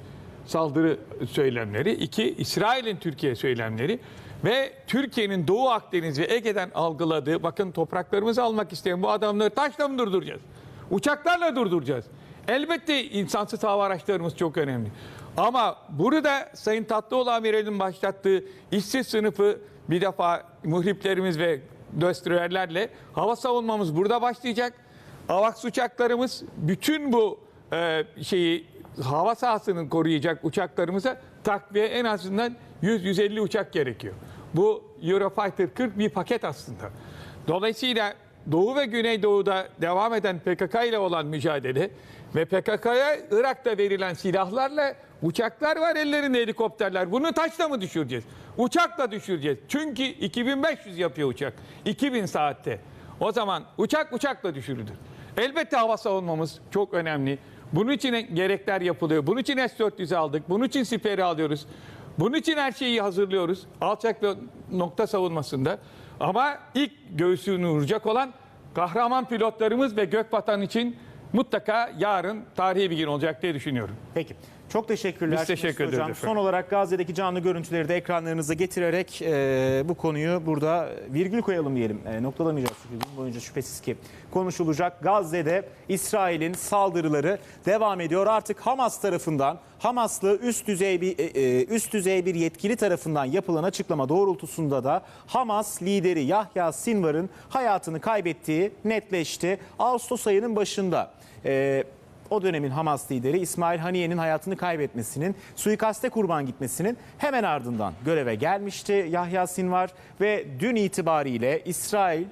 saldırı söylemleri. İki, İsrail'in Türkiye söylemleri. Ve Türkiye'nin Doğu Akdeniz ve Ege'den algıladığı, bakın topraklarımızı almak isteyen bu adamları taşla mı durduracağız? Uçaklarla durduracağız. Elbette insansız hava araçlarımız çok önemli. Ama burada Sayın Tatlıoğlu Amiral'in başlattığı işsiz sınıfı bir defa muhriplerimiz ve destroyerlerle hava savunmamız burada başlayacak. AVAX uçaklarımız bütün bu hava sahasını koruyacak uçaklarımıza takviye en azından 100-150 uçak gerekiyor. Bu Eurofighter 40 bir paket aslında. Dolayısıyla Doğu ve Güneydoğu'da devam eden PKK ile olan mücadele ve PKK'ya Irak'ta verilen silahlarla uçaklar var, ellerinde helikopterler. Bunu taşla mı düşüreceğiz? Uçakla düşüreceğiz. Çünkü 2500 yapıyor uçak. 2000 saatte. O zaman uçakla düşürülür. Elbette hava savunmamız çok önemli. Bunun için gerekler yapılıyor. Bunun için S-400'ü aldık. Bunun için Siper'i alıyoruz. Bunun için her şeyi hazırlıyoruz. Alçak ve nokta savunmasında. Ama ilk göğsünü vuracak olan kahraman pilotlarımız ve Gökvatan için mutlaka yarın tarihi bir gün olacak diye düşünüyorum. Peki. Çok teşekkürler. Biz teşekkür ederiz Hocam. efendim. Son olarak Gazze'deki canlı görüntüleri de ekranlarınıza getirerek bu konuyu burada virgül koyalım diyelim. Noktalamayacağız çünkü gün boyunca şüphesiz ki konuşulacak. Gazze'de İsrail'in saldırıları devam ediyor. Artık Hamas tarafından, Hamaslı üst düzey bir yetkili tarafından yapılan açıklama doğrultusunda da Hamas lideri Yahya Sinvar'ın hayatını kaybettiği netleşti. Ağustos ayının başında o dönemin Hamas lideri İsmail Haniye'nin hayatını kaybetmesinin, suikaste kurban gitmesinin hemen ardından göreve gelmişti Yahya Sinvar ve dün itibariyle İsrail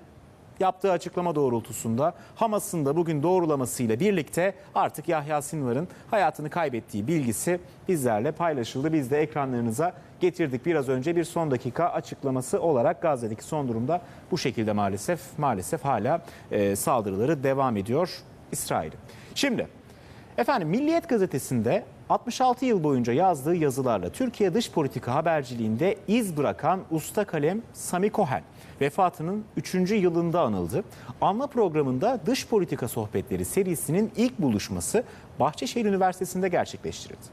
yaptığı açıklama doğrultusunda Hamas'ın da bugün doğrulamasıyla birlikte artık Yahya Sinvar'ın hayatını kaybettiği bilgisi bizlerle paylaşıldı. Biz de ekranlarınıza getirdik. Biraz önce bir son dakika açıklaması olarak Gazze'deki son durumda bu şekilde maalesef hala saldırıları devam ediyor İsrail'in. Şimdi efendim Milliyet gazetesinde 66 yıl boyunca yazdığı yazılarla Türkiye dış politika haberciliğinde iz bırakan usta kalem Sami Cohen vefatının 3. yılında anıldı. Anma programında Dış Politika Sohbetleri serisinin ilk buluşması Bahçeşehir Üniversitesi'nde gerçekleştirildi.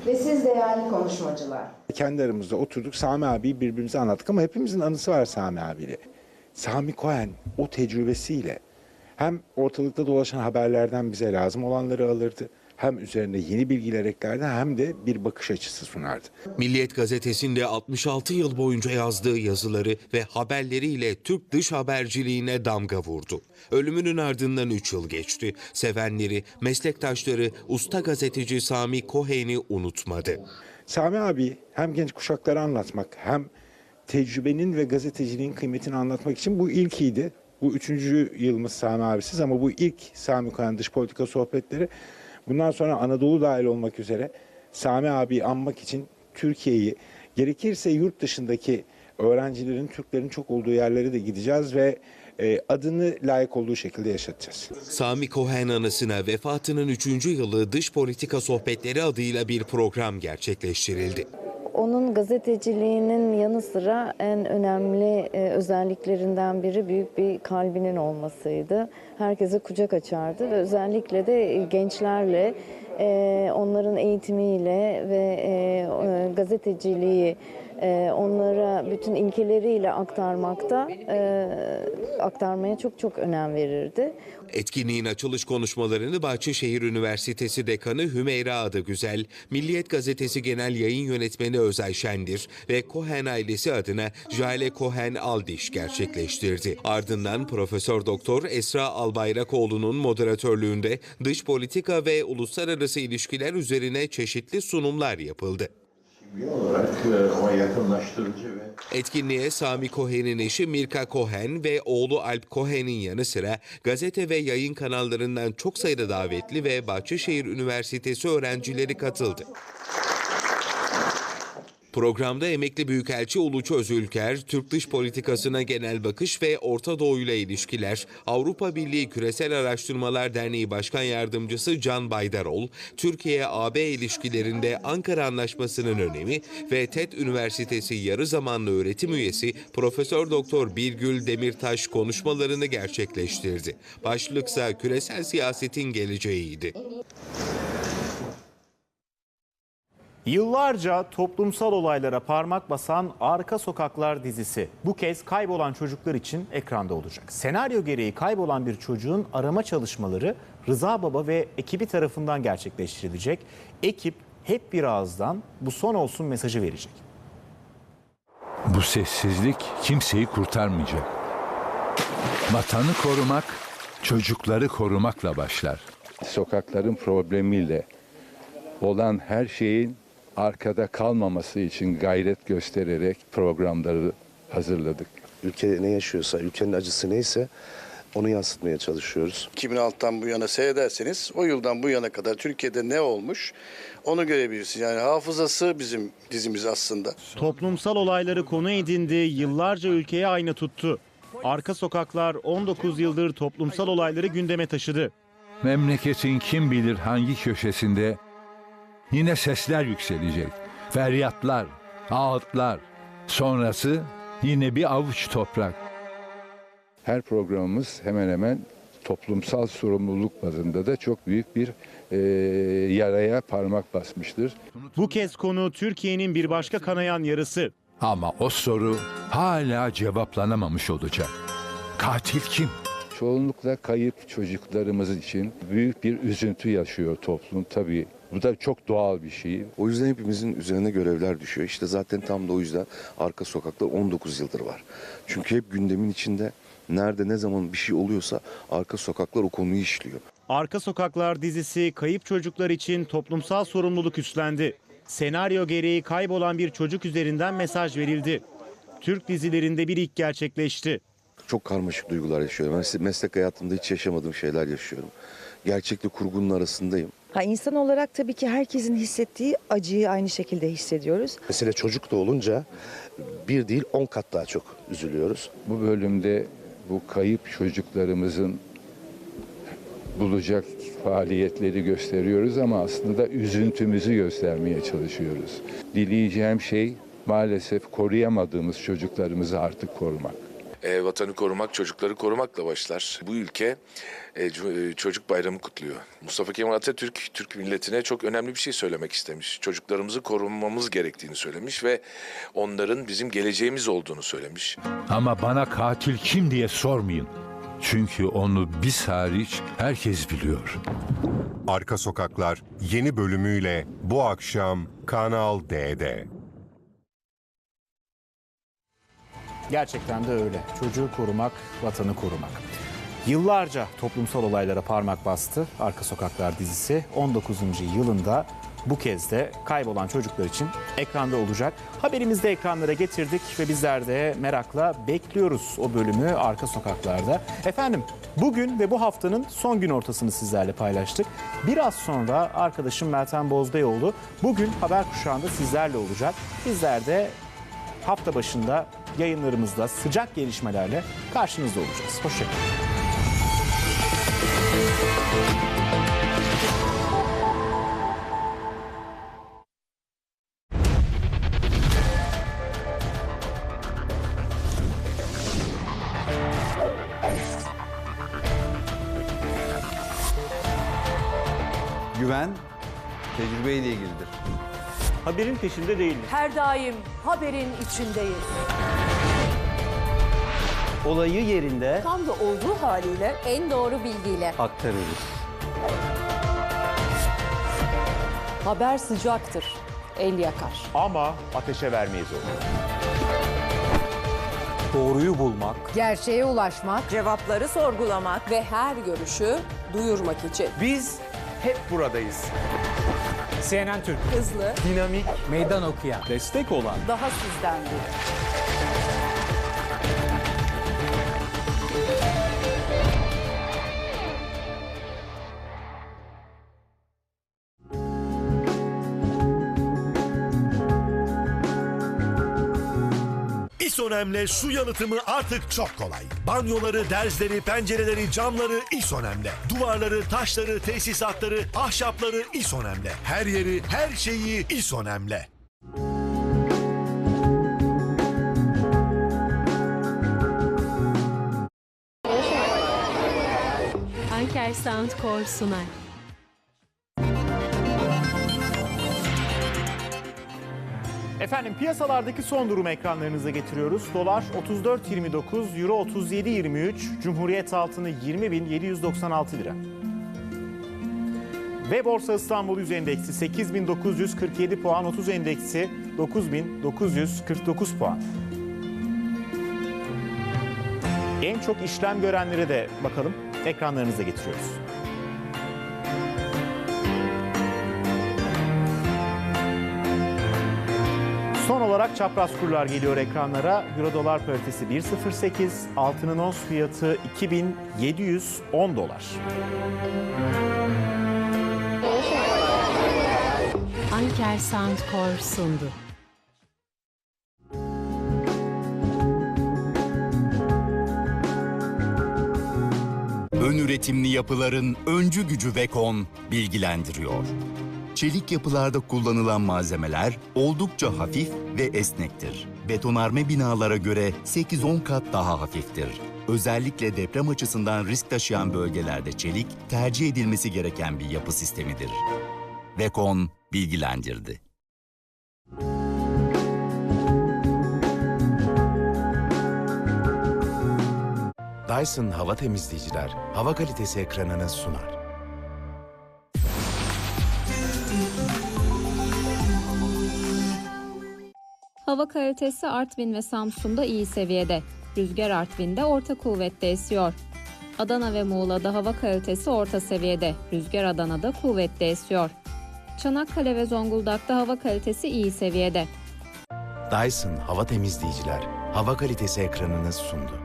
Ve siz değerli konuşmacılar. Kendi aramızda oturduk, Sami abiyi birbirimize anlattık ama hepimizin anısı var Sami abiyle. Sami Cohen o tecrübesiyle hem ortalıkta dolaşan haberlerden bize lazım olanları alırdı, hem üzerine yeni bilgiler eklerdi, hem de bir bakış açısı sunardı. Milliyet gazetesinde 66 yıl boyunca yazdığı yazıları ve haberleriyle Türk dış haberciliğine damga vurdu. Ölümünün ardından 3 yıl geçti. Sevenleri, meslektaşları usta gazeteci Sami Cohen'i unutmadı. Sami abi hem genç kuşaklara anlatmak hem tecrübenin ve gazeteciliğin kıymetini anlatmak için bu ilkiydi. Bu 3. yılımız Sami abisiz ama bu ilk Sami Cohen Dış Politika Sohbetleri. Bundan sonra Anadolu dahil olmak üzere Sami abiyi anmak için Türkiye'yi, gerekirse yurt dışındaki öğrencilerin, Türklerin çok olduğu yerlere de gideceğiz ve adını layık olduğu şekilde yaşatacağız. Sami Cohen anısına vefatının 3. yılı Dış Politika Sohbetleri adıyla bir program gerçekleştirildi. Onun gazeteciliğinin yanı sıra en önemli özelliklerinden biri büyük bir kalbinin olmasıydı. Herkese kucak açardı ve özellikle de gençlerle, onların eğitimiyle ve gazeteciliği onlara bütün ilkeleriyle aktarmaya çok önem verirdi. Etkinliğin açılış konuşmalarını Bahçeşehir Üniversitesi Dekanı Hümeyra Adıgüzel, Milliyet Gazetesi Genel Yayın Yönetmeni Özay Şendir ve Cohen ailesi adına Jale Cohen Aldiş gerçekleştirdi. Ardından Profesör Doktor Esra Albayrakoğlu'nun moderatörlüğünde dış politika ve uluslararası ilişkiler üzerine çeşitli sunumlar yapıldı. Olarak o yakınlaştırıcı ve... Etkinliğe Sami Cohen'in eşi Mirka Cohen ve oğlu Alp Cohen'in yanı sıra gazete ve yayın kanallarından çok sayıda davetli ve Bahçeşehir Üniversitesi öğrencileri katıldı. Programda emekli Büyükelçi Uluç Özülker, Türk dış politikasına genel bakış ve Orta Doğu ile ilişkiler, Avrupa Birliği Küresel Araştırmalar Derneği Başkan Yardımcısı Can Baydarol, Türkiye-AB ilişkilerinde Ankara Anlaşması'nın önemi ve TED Üniversitesi yarı zamanlı öğretim üyesi Profesör Doktor Birgül Demirtaş konuşmalarını gerçekleştirdi. Başlıksa küresel siyasetin geleceğiydi. Yıllarca toplumsal olaylara parmak basan Arka Sokaklar dizisi bu kez kaybolan çocuklar için ekranda olacak. Senaryo gereği kaybolan bir çocuğun arama çalışmaları Rıza Baba ve ekibi tarafından gerçekleştirilecek. Ekip hep bir ağızdan bu son olsun mesajı verecek. Bu sessizlik kimseyi kurtarmayacak. Vatanı korumak, çocukları korumakla başlar. Sokakların problemiyle olan her şeyin arkada kalmaması için gayret göstererek programları hazırladık. Ülke ne yaşıyorsa, ülkenin acısı neyse onu yansıtmaya çalışıyoruz. 2006'dan bu yana seyrederseniz o yıldan bu yana kadar Türkiye'de ne olmuş onu görebilirsiniz. Yani hafızası bizim dizimiz aslında. Toplumsal olayları konu edindi, yıllarca ülkeye ayna tuttu. Arka Sokaklar 19 yıldır toplumsal olayları gündeme taşıdı. Memleketin kim bilir hangi köşesinde yine sesler yükselecek. Feryatlar, ağıtlar. Sonrası yine bir avuç toprak. Her programımız hemen hemen toplumsal sorumluluk bazında da çok büyük bir yaraya parmak basmıştır. Bu kez konu Türkiye'nin bir başka kanayan yarası. Ama o soru hala cevaplanamamış olacak. Katil kim? Çoğunlukla kayıp çocuklarımız için büyük bir üzüntü yaşıyor toplum tabii. Bu da çok doğal bir şey. O yüzden hepimizin üzerine görevler düşüyor. İşte zaten tam da o yüzden Arka Sokaklar 19 yıldır var. Çünkü hep gündemin içinde nerede ne zaman bir şey oluyorsa Arka Sokaklar o konuyu işliyor. Arka Sokaklar dizisi kayıp çocuklar için toplumsal sorumluluk üstlendi. Senaryo gereği kaybolan bir çocuk üzerinden mesaj verildi. Türk dizilerinde bir ilk gerçekleşti. Çok karmaşık duygular yaşıyorum. Ben meslek hayatımda hiç yaşamadığım şeyler yaşıyorum. Gerçekle kurgunun arasındayım. İnsan olarak tabii ki herkesin hissettiği acıyı aynı şekilde hissediyoruz. Mesele çocuk da olunca bir değil 10 kat daha çok üzülüyoruz. Bu bölümde bu kayıp çocuklarımızın bulacak faaliyetleri gösteriyoruz ama aslında üzüntümüzü göstermeye çalışıyoruz. Dileyeceğim şey maalesef koruyamadığımız çocuklarımızı artık korumak. Vatanı korumak, çocukları korumakla başlar. Bu ülke çocuk bayramı kutluyor. Mustafa Kemal Atatürk, Türk milletine çok önemli bir şey söylemek istemiş. Çocuklarımızı korumamız gerektiğini söylemiş ve onların bizim geleceğimiz olduğunu söylemiş. Ama bana katil kim diye sormayın. Çünkü onu biz hariç herkes biliyor. Arka Sokaklar yeni bölümüyle bu akşam Kanal D'de. Gerçekten de öyle. Çocuğu korumak, vatanı korumak. Yıllarca toplumsal olaylara parmak bastı Arka Sokaklar dizisi. 19. yılında bu kez de kaybolan çocuklar için ekranda olacak. Haberimizi de ekranlara getirdik ve bizler de merakla bekliyoruz o bölümü Arka Sokaklar'da. Efendim bugün ve bu haftanın son gün ortasını sizlerle paylaştık. Biraz sonra arkadaşım Meltem Bozbeyoğlu bugün Haber Kuşağı'nda sizlerle olacak. Bizler de hafta başında yayınlarımızda sıcak gelişmelerle karşınızda olacağız. Hoşçakalın. Güven tecrübeyle ilgilidir. Haberin peşinde değiliz. Her daim haberin içindeyiz. Olayı yerinde Tam da olduğu haliyle en doğru bilgiyle aktarırız. haber sıcaktır, el yakar. Ama ateşe vermeyiz onu. Doğruyu bulmak, Gerçeğe ulaşmak, cevapları sorgulamak ve her görüşü duyurmak için. biz hep buradayız. CNN Türk. Hızlı, Dinamik, meydan okuyan. Destek olan. daha sizden biri. İsonem'le su yalıtımı artık çok kolay. Banyoları, derzleri, pencereleri, camları İsonem'le. Duvarları, taşları, tesisatları, ahşapları İsonem'le. Her yeri, her şeyi İsonem'le. Anker Soundcore sunar. Efendim piyasalardaki son durumu ekranlarınıza getiriyoruz. Dolar 34.29, Euro 37.23, Cumhuriyet altını 20.796 lira. Ve Borsa İstanbul Yüz Endeksi 8.947 puan, 30 endeksi 9.949 puan. En çok işlem görenlere de bakalım. Ekranlarınıza getiriyoruz. Son olarak çapraz kurlar geliyor ekranlara. Euro dolar paritesi 1.08, altının ons fiyatı 2.710 dolar. Anker Soundcore sundu. Ön üretimli yapıların öncü gücü Vekon bilgilendiriyor. Çelik yapılarda kullanılan malzemeler oldukça hafif ve esnektir. Betonarme binalara göre 8-10 kat daha hafiftir. Özellikle deprem açısından risk taşıyan bölgelerde çelik tercih edilmesi gereken bir yapı sistemidir. Vekon bilgilendirdi. Dyson hava temizleyiciler hava kalitesi ekranını sunar. Hava kalitesi Artvin ve Samsun'da iyi seviyede. Rüzgar Artvin'de orta kuvvette esiyor. Adana ve Muğla'da hava kalitesi orta seviyede. Rüzgar Adana'da kuvvetli esiyor. Çanakkale ve Zonguldak'ta hava kalitesi iyi seviyede. Dyson hava temizleyiciler hava kalitesi ekranını sundu.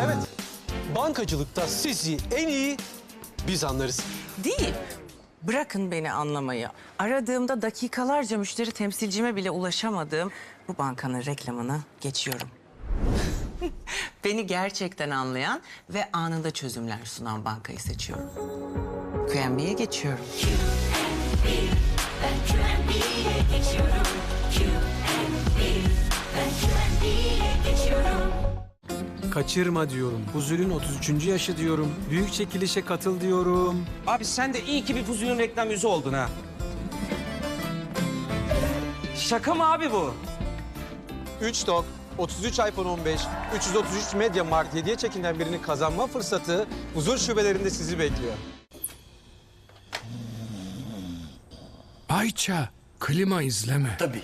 Evet, bankacılıkta sizi en iyi biz anlarız. Değil. Bırakın beni anlamayı. Aradığımda dakikalarca müşteri temsilcime bile ulaşamadığım bu bankanın reklamını geçiyorum. Beni gerçekten anlayan ve anında çözümler sunan bankayı seçiyorum. QNB'ye geçiyorum. Ben QNB'ye geçiyorum. Ben QNB'ye geçiyorum. Kaçırma diyorum. Huzur'un 33. yaşı diyorum. Büyük çekilişe katıl diyorum. Abi sen de iyi ki bir Fuzyon'un reklam yüzü oldun ha. Şaka mı abi bu? 3 TOK, 33 iPhone 15, 333 MediaMarkt hediye çekinden birini kazanma fırsatı Huzur şubelerinde sizi bekliyor. Ayça, klima izleme. Tabii.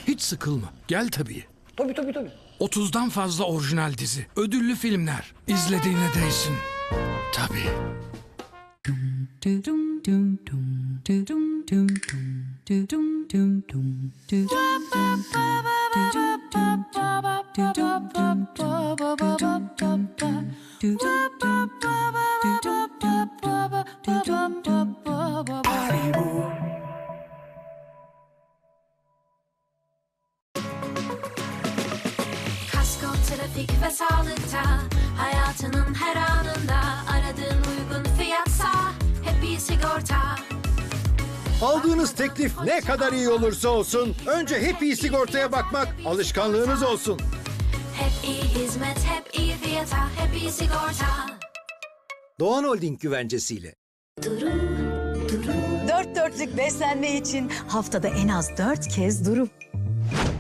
Hiç sıkılma. Gel tabii. Tabii. 30'dan fazla orijinal dizi, ödüllü filmler. İzlediğine değsin. Tabii. Kasko, trafik ve sağlıkta, hayatının her anında aradığın uygun fiyatsa hep iyi sigorta. Aldığınız teklif ne kadar iyi olursa olsun önce hep iyi sigortaya bakmak alışkanlığınız olsun. Hep iyi hizmet, hep iyi fiyata, hep iyi sigorta. Doğan Holding güvencesiyle. Dört dörtlük beslenme için haftada en az 4 kez Duru.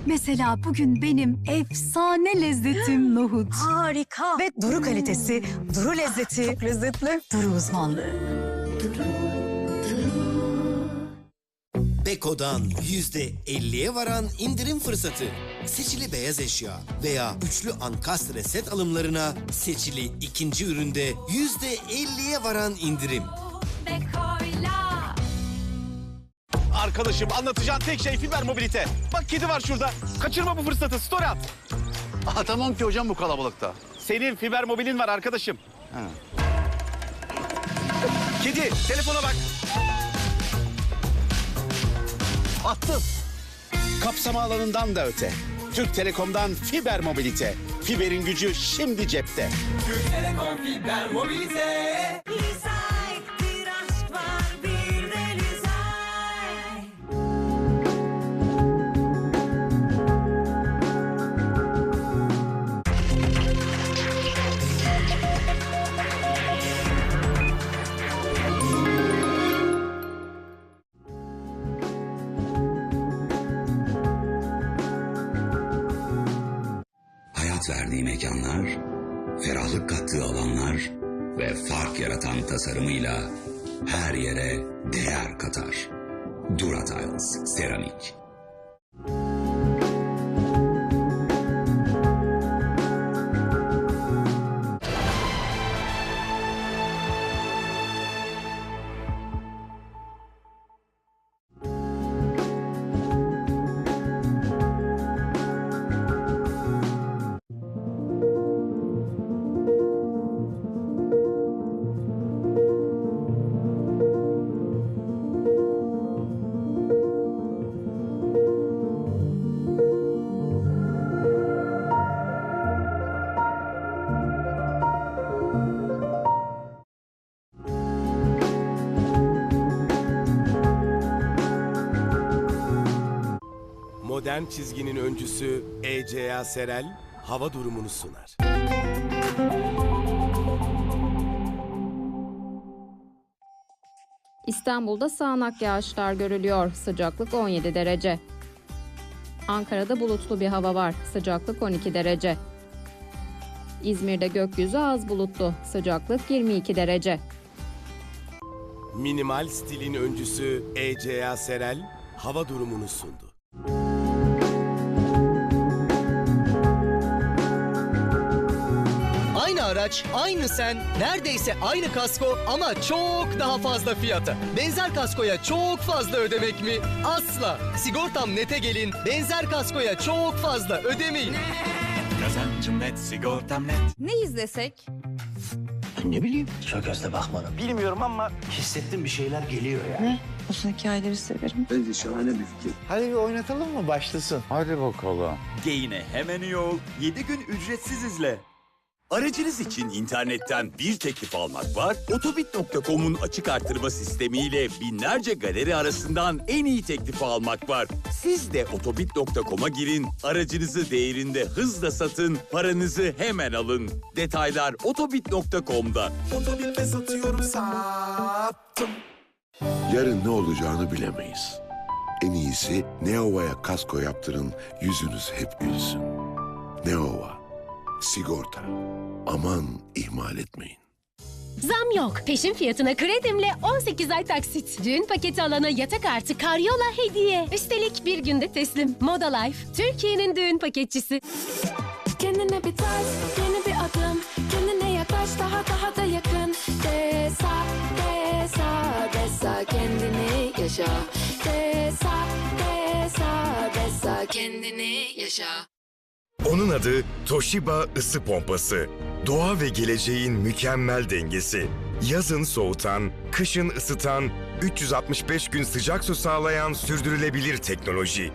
Mesela bugün benim efsane lezzetim nohut. Harika. Ve Duru kalitesi, Duru lezzeti. Çok lezzetli. Duru uzmanlığı. Beko'dan %50'ye varan indirim fırsatı. Seçili beyaz eşya veya üçlü ankastre set alımlarına seçili ikinci üründe %50'ye varan indirim. Beko'yla. Arkadaşım anlatacağın tek şey fiber mobilite. Bak kedi var şurada. Kaçırma bu fırsatı. Story at. Tamam ki hocam bu kalabalıkta. Senin fiber mobilin var arkadaşım. Kedi telefona bak. Attım. Kapsama alanından da öte. Türk Telekom'dan fiber mobilite. Fiberin gücü şimdi cepte. Türk Telekom fiber mobilite. Lizay, bir aşk var, bir de Lizay. Hayat verdiği mekanlar, ferahlık kattığı alanlar ve fark yaratan tasarımıyla her yere değer katar. Duratiles Seramik. Modern çizginin öncüsü ECA Serel hava durumunu sunar. İstanbul'da sağanak yağışlar görülüyor. Sıcaklık 17 derece. Ankara'da bulutlu bir hava var. Sıcaklık 12 derece. İzmir'de gökyüzü az bulutlu. Sıcaklık 22 derece. Minimal stilin öncüsü ECA Serel hava durumunu sundu. Aynı araç, aynı sen, neredeyse aynı kasko ama çok daha fazla fiyata. Benzer kaskoya çok fazla ödemek mi? Asla. Sigortam Net'e gelin, benzer kaskoya çok fazla ödemeyin. Kazancım net, sigortam net. Ne izlesek? Ne bileyim, çok gözle bakmadım. Bilmiyorum ama hissettim bir şeyler geliyor ya. Ne? Uzun hikayeleri severim. Bence şahane bir fikir. Hadi bir oynatalım mı? Başlasın. Hadi bakalım. Geyine hemen iyi ol. 7 gün ücretsiz izle. Aracınız için internetten bir teklif almak var, Otobit.com'un açık artırma sistemiyle binlerce galeri arasından en iyi teklifi almak var. Siz de Otobit.com'a girin, aracınızı değerinde hızla satın, paranızı hemen alın. Detaylar Otobit.com'da. Otobit'te satıyorum, sattım. Yarın ne olacağını bilemeyiz. En iyisi Neova'ya kasko yaptırın, yüzünüz hep gülsün. Neova. Sigorta. Aman ihmal etmeyin. Zam yok. Peşin fiyatına kredimle 18 ay taksit. Düğün paketi alana yatak artı karyola hediye. Üstelik bir günde teslim. Moda Life, Türkiye'nin düğün paketçisi. Kendine bir tarz, yeni bir adım. Kendine yaklaş, daha da yakın. Desa, desa, desa, kendini yaşa. Desa, desa, desa, kendini yaşa. Onun adı Toshiba ısı pompası. Doğa ve geleceğin mükemmel dengesi. Yazın soğutan, kışın ısıtan, 365 gün sıcak su sağlayan sürdürülebilir teknoloji.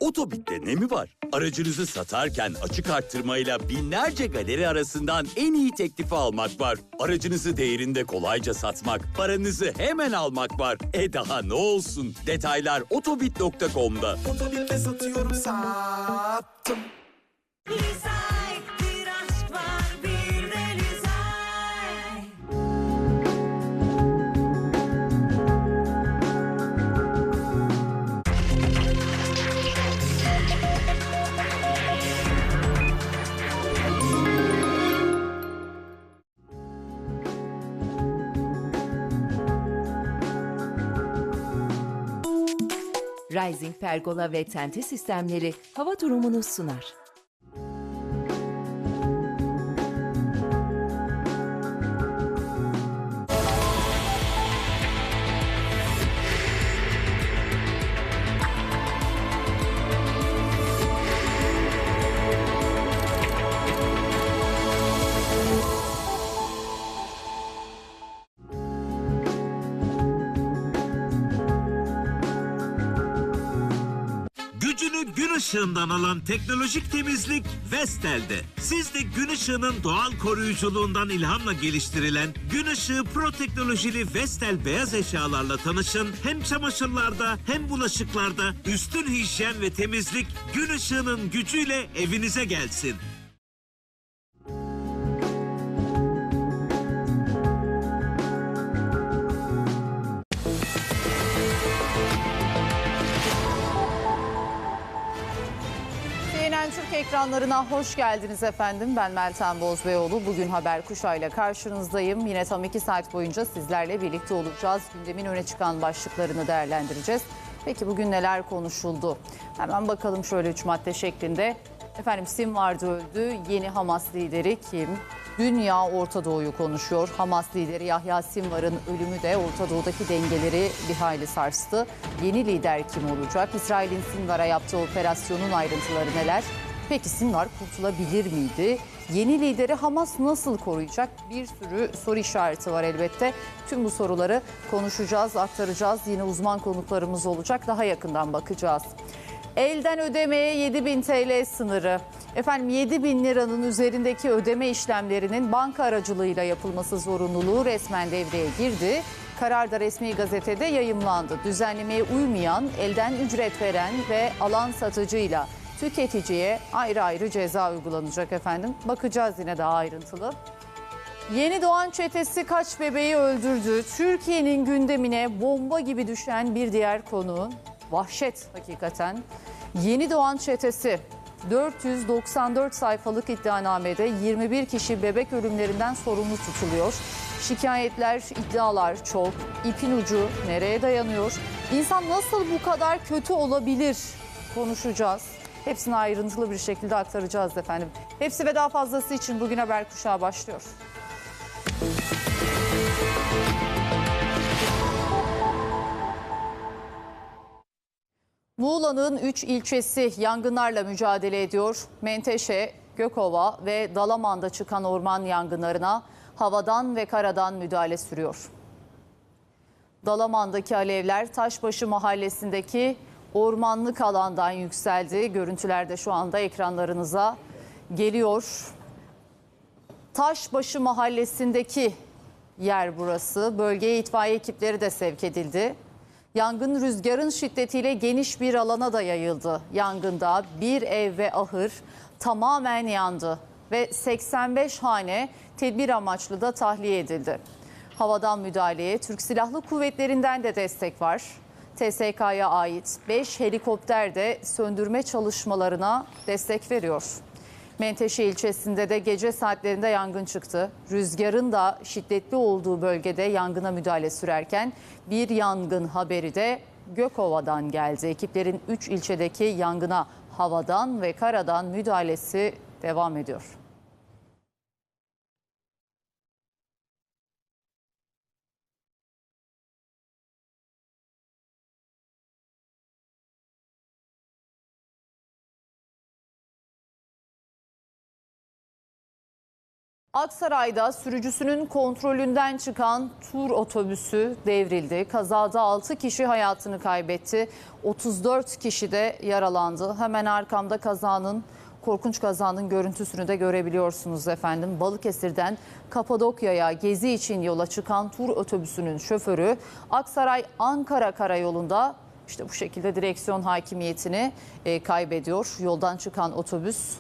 Otobit'te ne mi var? Aracınızı satarken açık arttırmayla binlerce galeri arasından en iyi teklifi almak var. Aracınızı değerinde kolayca satmak, paranızı hemen almak var. Daha ne olsun? Detaylar Otobit.com'da. Otobit'te satıyorum, sattım. Rising Pergola ve Tente sistemleri hava durumunu sunar. Gücünü gün ışığından alan teknolojik temizlik Vestel'de. Siz de gün ışığının doğal koruyuculuğundan ilhamla geliştirilen gün ışığı pro teknolojili Vestel beyaz eşyalarla tanışın. Hem çamaşırlarda hem bulaşıklarda üstün hijyen ve temizlik gün ışığının gücüyle evinize gelsin. Türk ekranlarına hoş geldiniz efendim. Ben Meltem Bozbeyoğlu. Bugün Haber Kuşağı'yla karşınızdayım. Yine tam 2 saat boyunca sizlerle birlikte olacağız. Gündemin öne çıkan başlıklarını değerlendireceğiz. Peki bugün neler konuşuldu? Hemen bakalım şöyle 3 madde şeklinde. Efendim Sinvar öldü. Yeni Hamas lideri kim? Dünya Orta Doğu'yu konuşuyor. Hamas lideri Yahya Sinvar'ın ölümü de Orta Doğu'daki dengeleri bir hayli sarstı. Yeni lider kim olacak? İsrail'in Sinvar'a yaptığı operasyonun ayrıntıları neler? Peki Sinvar kurtulabilir miydi? Yeni lideri Hamas nasıl koruyacak? Bir sürü soru işareti var elbette. Tüm bu soruları konuşacağız, aktaracağız. Yine uzman konuklarımız olacak. Daha yakından bakacağız. Elden ödemeye 7.000 TL sınırı. Efendim 7.000 liranın üzerindeki ödeme işlemlerinin banka aracılığıyla yapılması zorunluluğu resmen devreye girdi. Karar da resmi gazetede yayımlandı. Düzenlemeye uymayan, elden ücret veren ve alan satıcıyla tüketiciye ayrı ayrı ceza uygulanacak efendim. Bakacağız yine daha ayrıntılı. Yeni doğan çetesi kaç bebeği öldürdü? Türkiye'nin gündemine bomba gibi düşen bir diğer konu. Vahşet hakikaten. Yeni doğan çetesi 494 sayfalık iddianamede 21 kişi bebek ölümlerinden sorumlu tutuluyor. Şikayetler, iddialar çok. İpin ucu nereye dayanıyor? İnsan nasıl bu kadar kötü olabilir? Konuşacağız. Hepsini ayrıntılı bir şekilde aktaracağız efendim. Hepsi ve daha fazlası için bugün Haber Kuşağı başlıyor. Muğla'nın 3 ilçesi yangınlarla mücadele ediyor. Menteşe, Gökova ve Dalaman'da çıkan orman yangınlarına havadan ve karadan müdahale sürüyor. Dalaman'daki alevler Taşbaşı mahallesindeki ormanlık alandan yükseldi. Görüntülerde şu anda ekranlarınıza geliyor. Taşbaşı mahallesindeki yer burası. Bölgeye itfaiye ekipleri de sevk edildi. Yangın rüzgarın şiddetiyle geniş bir alana da yayıldı. Yangında bir ev ve ahır tamamen yandı ve 85 hane tedbir amaçlı da tahliye edildi. Havadan müdahaleye Türk Silahlı Kuvvetleri'nden de destek var. TSK'ya ait 5 helikopter de söndürme çalışmalarına destek veriyor. Menteşe ilçesinde de gece saatlerinde yangın çıktı. Rüzgarın da şiddetli olduğu bölgede yangına müdahale sürerken bir yangın haberi de Gökova'dan geldi. Ekiplerin 3 ilçedeki yangına havadan ve karadan müdahalesi devam ediyor. Aksaray'da sürücüsünün kontrolünden çıkan tur otobüsü devrildi. Kazada 6 kişi hayatını kaybetti. 34 kişi de yaralandı. Hemen arkamda korkunç kazanın görüntüsünü de görebiliyorsunuz efendim. Balıkesir'den Kapadokya'ya gezi için yola çıkan tur otobüsünün şoförü Aksaray-Ankara karayolunda işte bu şekilde direksiyon hakimiyetini kaybediyor. Yoldan çıkan otobüs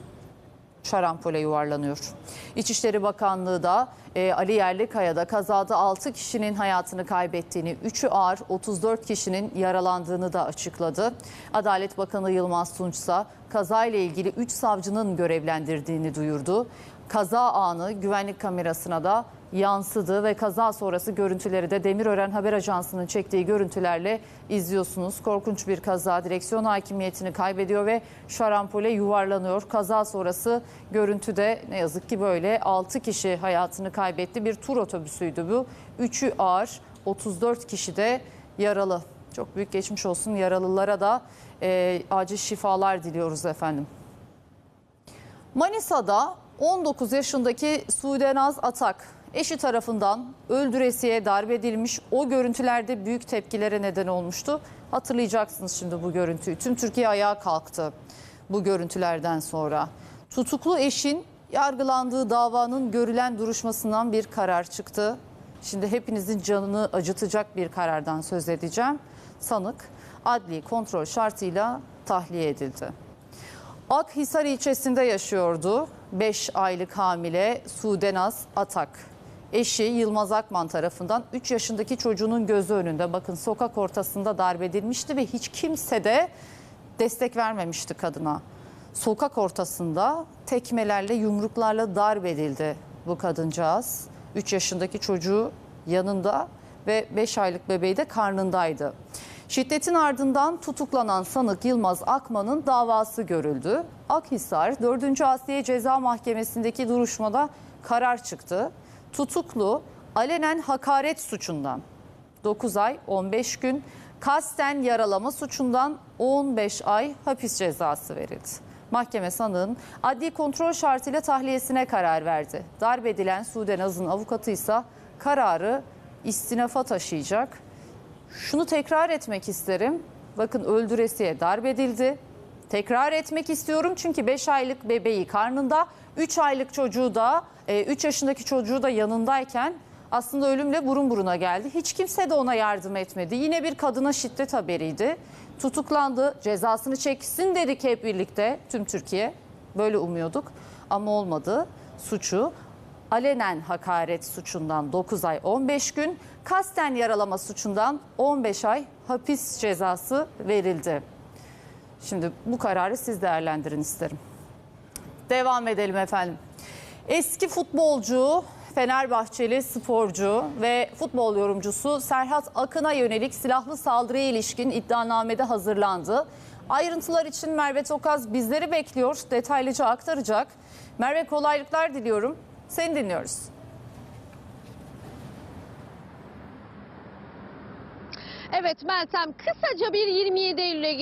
şarampole yuvarlanıyor. İçişleri Bakanlığı da Ali Yerlikaya'da kazada 6 kişinin hayatını kaybettiğini, 3'ü ağır 34 kişinin yaralandığını da açıkladı. Adalet Bakanı Yılmaz Tunç ise kazayla ilgili 3 savcının görevlendirdiğini duyurdu. Kaza anı güvenlik kamerasına da yansıdı ve kaza sonrası görüntüleri de Demirören Haber Ajansı'nın çektiği görüntülerle izliyorsunuz. Korkunç bir kaza, direksiyon hakimiyetini kaybediyor ve şarampole yuvarlanıyor. Kaza sonrası görüntüde ne yazık ki böyle 6 kişi hayatını kaybetti. Bir tur otobüsüydü bu. 3'ü ağır, 34 kişi de yaralı. Çok büyük geçmiş olsun, yaralılara da acil şifalar diliyoruz efendim. Manisa'da 19 yaşındaki Sudenaz Atak eşi tarafından öldüresiye darp edilmiş. O görüntülerde büyük tepkilere neden olmuştu. Hatırlayacaksınız şimdi bu görüntüyü. Tüm Türkiye ayağa kalktı bu görüntülerden sonra. Tutuklu eşin yargılandığı davanın görülen duruşmasından bir karar çıktı. Şimdi hepinizin canını acıtacak bir karardan söz edeceğim. Sanık adli kontrol şartıyla tahliye edildi. Akhisar ilçesinde yaşıyordu 5 aylık hamile Sudenaz Atak. Eşi Yılmaz Akman tarafından 3 yaşındaki çocuğunun gözü önünde bakın sokak ortasında darp edilmişti ve hiç kimse de destek vermemişti kadına. Sokak ortasında tekmelerle, yumruklarla darp edildi bu kadıncağız. 3 yaşındaki çocuğu yanında ve 5 aylık bebeği de karnındaydı. Şiddetin ardından tutuklanan sanık Yılmaz Akman'ın davası görüldü. Akhisar 4. Asliye Ceza Mahkemesi'ndeki duruşmada karar çıktı. Tutuklu alenen hakaret suçundan 9 ay 15 gün, kasten yaralama suçundan 15 ay hapis cezası verildi. Mahkeme sanığın adli kontrol şartıyla tahliyesine karar verdi. Darp edilen Sudenaz'ın avukatı ise kararı istinafa taşıyacak. Şunu tekrar etmek isterim. Bakın öldüresiye darp edildi. Tekrar etmek istiyorum çünkü 5 aylık bebeği karnında, 3 aylık çocuğu da 3 yaşındaki çocuğu da yanındayken aslında ölümle burun buruna geldi. Hiç kimse de ona yardım etmedi. Yine bir kadına şiddet haberiydi. Tutuklandı, cezasını çeksin dedik hep birlikte tüm Türkiye. Böyle umuyorduk ama olmadı. Suçu alenen hakaret suçundan 9 ay 15 gün, kasten yaralama suçundan 15 ay hapis cezası verildi. Şimdi bu kararı siz değerlendirin isterim. Devam edelim efendim. Eski futbolcu, Fenerbahçeli sporcu ve futbol yorumcusu Serhat Akın'a yönelik silahlı saldırıya ilişkin iddianamede hazırlandı. Ayrıntılar için Merve Tokaz bizleri bekliyor, detaylıca aktaracak. Merve kolaylıklar diliyorum. Seni dinliyoruz. Evet Meltem, kısaca bir 27 Eylül'e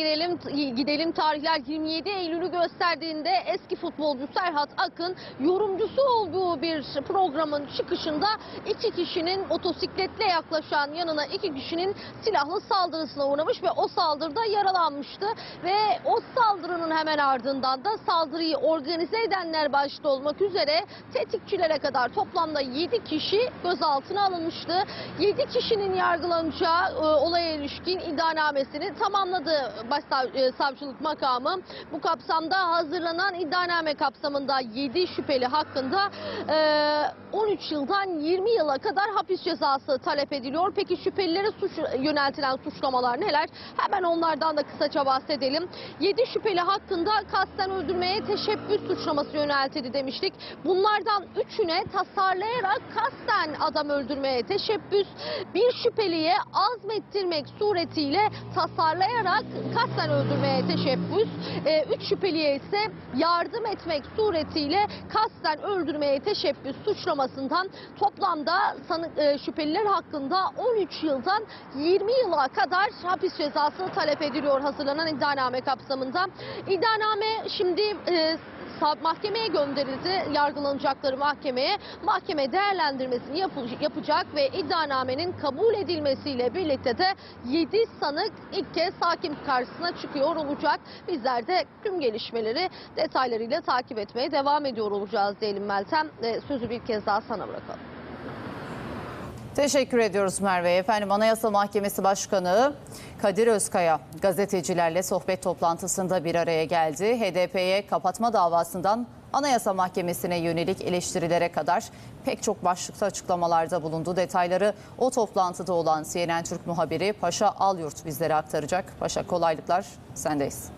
gidelim. Tarihler 27 Eylül'ü gösterdiğinde eski futbolcu Serhat Akın yorumcusu olduğu bir programın çıkışında iki kişinin motosikletle yaklaşan yanına iki kişinin silahlı saldırısına uğramış ve o saldırıda yaralanmıştı. Ve o saldırının hemen ardından da saldırıyı organize edenler başta olmak üzere tetikçilere kadar toplamda 7 kişi gözaltına alınmıştı. 7 kişinin yargılanacağı olaya ilişkin iddianamesini tamamladı Başsavcılık makamı. Bu kapsamda hazırlanan iddianame kapsamında 7 şüpheli hakkında 13 yıldan 20 yıla kadar hapis cezası talep ediliyor. Peki şüphelilere yöneltilen suçlamalar neler? Hemen onlardan da kısaca bahsedelim. 7 şüpheli hakkında kasten öldürmeye teşebbüs suçlaması yöneltildi demiştik. Bunlardan 3'üne tasarlayarak kasten adam öldürmeye teşebbüs, bir şüpheliye azmettirmek suretiyle tasarlayarak kasten öldürmeye teşebbüs, 3 şüpheliye ise yardım etmek suretiyle kasten öldürmeye teşebbüs suçlamasından toplamda şüpheliler hakkında 13 yıldan 20 yıla kadar hapis cezası talep ediliyor hazırlanan iddianame kapsamında. İddianame şimdi mahkemeye gönderildi, yargılanacakları mahkemeye. Mahkeme değerlendirmesini yapacak ve iddianamenin kabul edilmesiyle birlikte de 7 sanık ilk kez hakim karşısına çıkıyor olacak. Bizler de tüm gelişmeleri detaylarıyla takip etmeye devam ediyor olacağız diyelim Meltem. Sözü bir kez daha sana bırakalım. Teşekkür ediyoruz Merve. Efendim, Anayasa Mahkemesi Başkanı Kadir Özkaya gazetecilerle sohbet toplantısında bir araya geldi. HDP'ye kapatma davasından Anayasa Mahkemesi'ne yönelik eleştirilere kadar pek çok başlıkta açıklamalarda bulundu. Detayları o toplantıda olan CNN Türk muhabiri Paşa Alyurt bizlere aktaracak. Paşa, kolaylıklar, sendeyiz.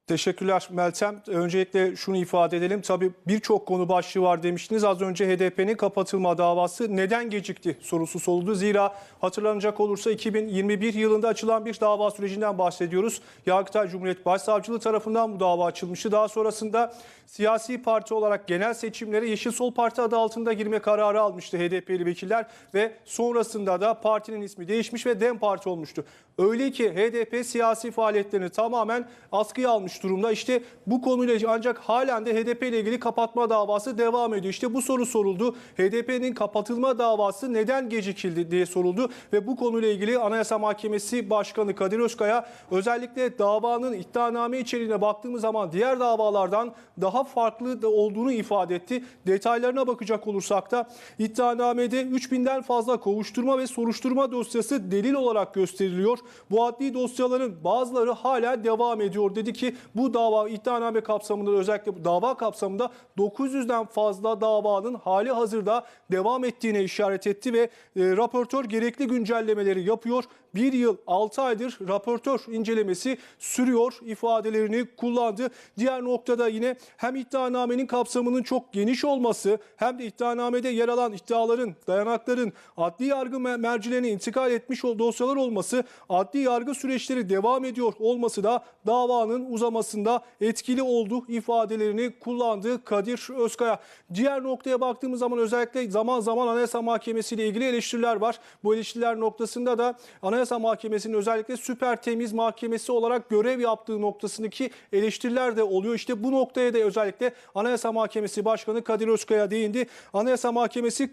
Teşekkürler Meltem. Öncelikle şunu ifade edelim. Tabii birçok konu başlığı var demiştiniz. Az önce HDP'nin kapatılma davası neden gecikti sorusu soruldu. Zira hatırlanacak olursa 2021 yılında açılan bir dava sürecinden bahsediyoruz. Yargıtay Cumhuriyet Başsavcılığı tarafından bu dava açılmıştı. Daha sonrasında siyasi parti olarak genel seçimlere Yeşil Sol Parti adı altında girme kararı almıştı HDP'li vekiller ve sonrasında da partinin ismi değişmiş ve DEM Parti olmuştu. Öyle ki HDP siyasi faaliyetlerini tamamen askıya almış durumda. İşte bu konuyla ancak halen de HDP ile ilgili kapatma davası devam ediyor. İşte bu soru soruldu. HDP'nin kapatılma davası neden gecikildi diye soruldu ve bu konuyla ilgili Anayasa Mahkemesi Başkanı Kadir Özkaya özellikle davanın iddianame içeriğine baktığımız zaman diğer davalardan daha farklı olduğunu ifade etti. Detaylarına bakacak olursak da iddianamede 3000'den fazla kovuşturma ve soruşturma dosyası delil olarak gösteriliyor. Bu adli dosyaların bazıları hala devam ediyor. Dedi ki bu dava iddianame kapsamında, özellikle bu dava kapsamında 900'den fazla davanın hali hazırda devam ettiğine işaret etti ve raportör gerekli güncellemeleri yapıyor. 1 yıl 6 aydır raportör incelemesi sürüyor ifadelerini kullandı. Diğer noktada yine hem iddianamenin kapsamının çok geniş olması hem de iddianamede yer alan iddiaların, dayanakların adli yargı mercilerine intikal etmiş dosyalar olması, adli yargı süreçleri devam ediyor olması da davanın uzamasında etkili oldu ifadelerini kullandı Kadir Özkaya. Diğer noktaya baktığımız zaman özellikle zaman zaman Anayasa Mahkemesi ile ilgili eleştiriler var. Bu eleştiriler noktasında da Anayasa Mahkemesi'nin özellikle süper temiz mahkemesi olarak görev yaptığı noktasındaki eleştiriler de oluyor. İşte bu noktaya da özellikle Anayasa Mahkemesi Başkanı Kadir Özkaya değindi. Anayasa Mahkemesi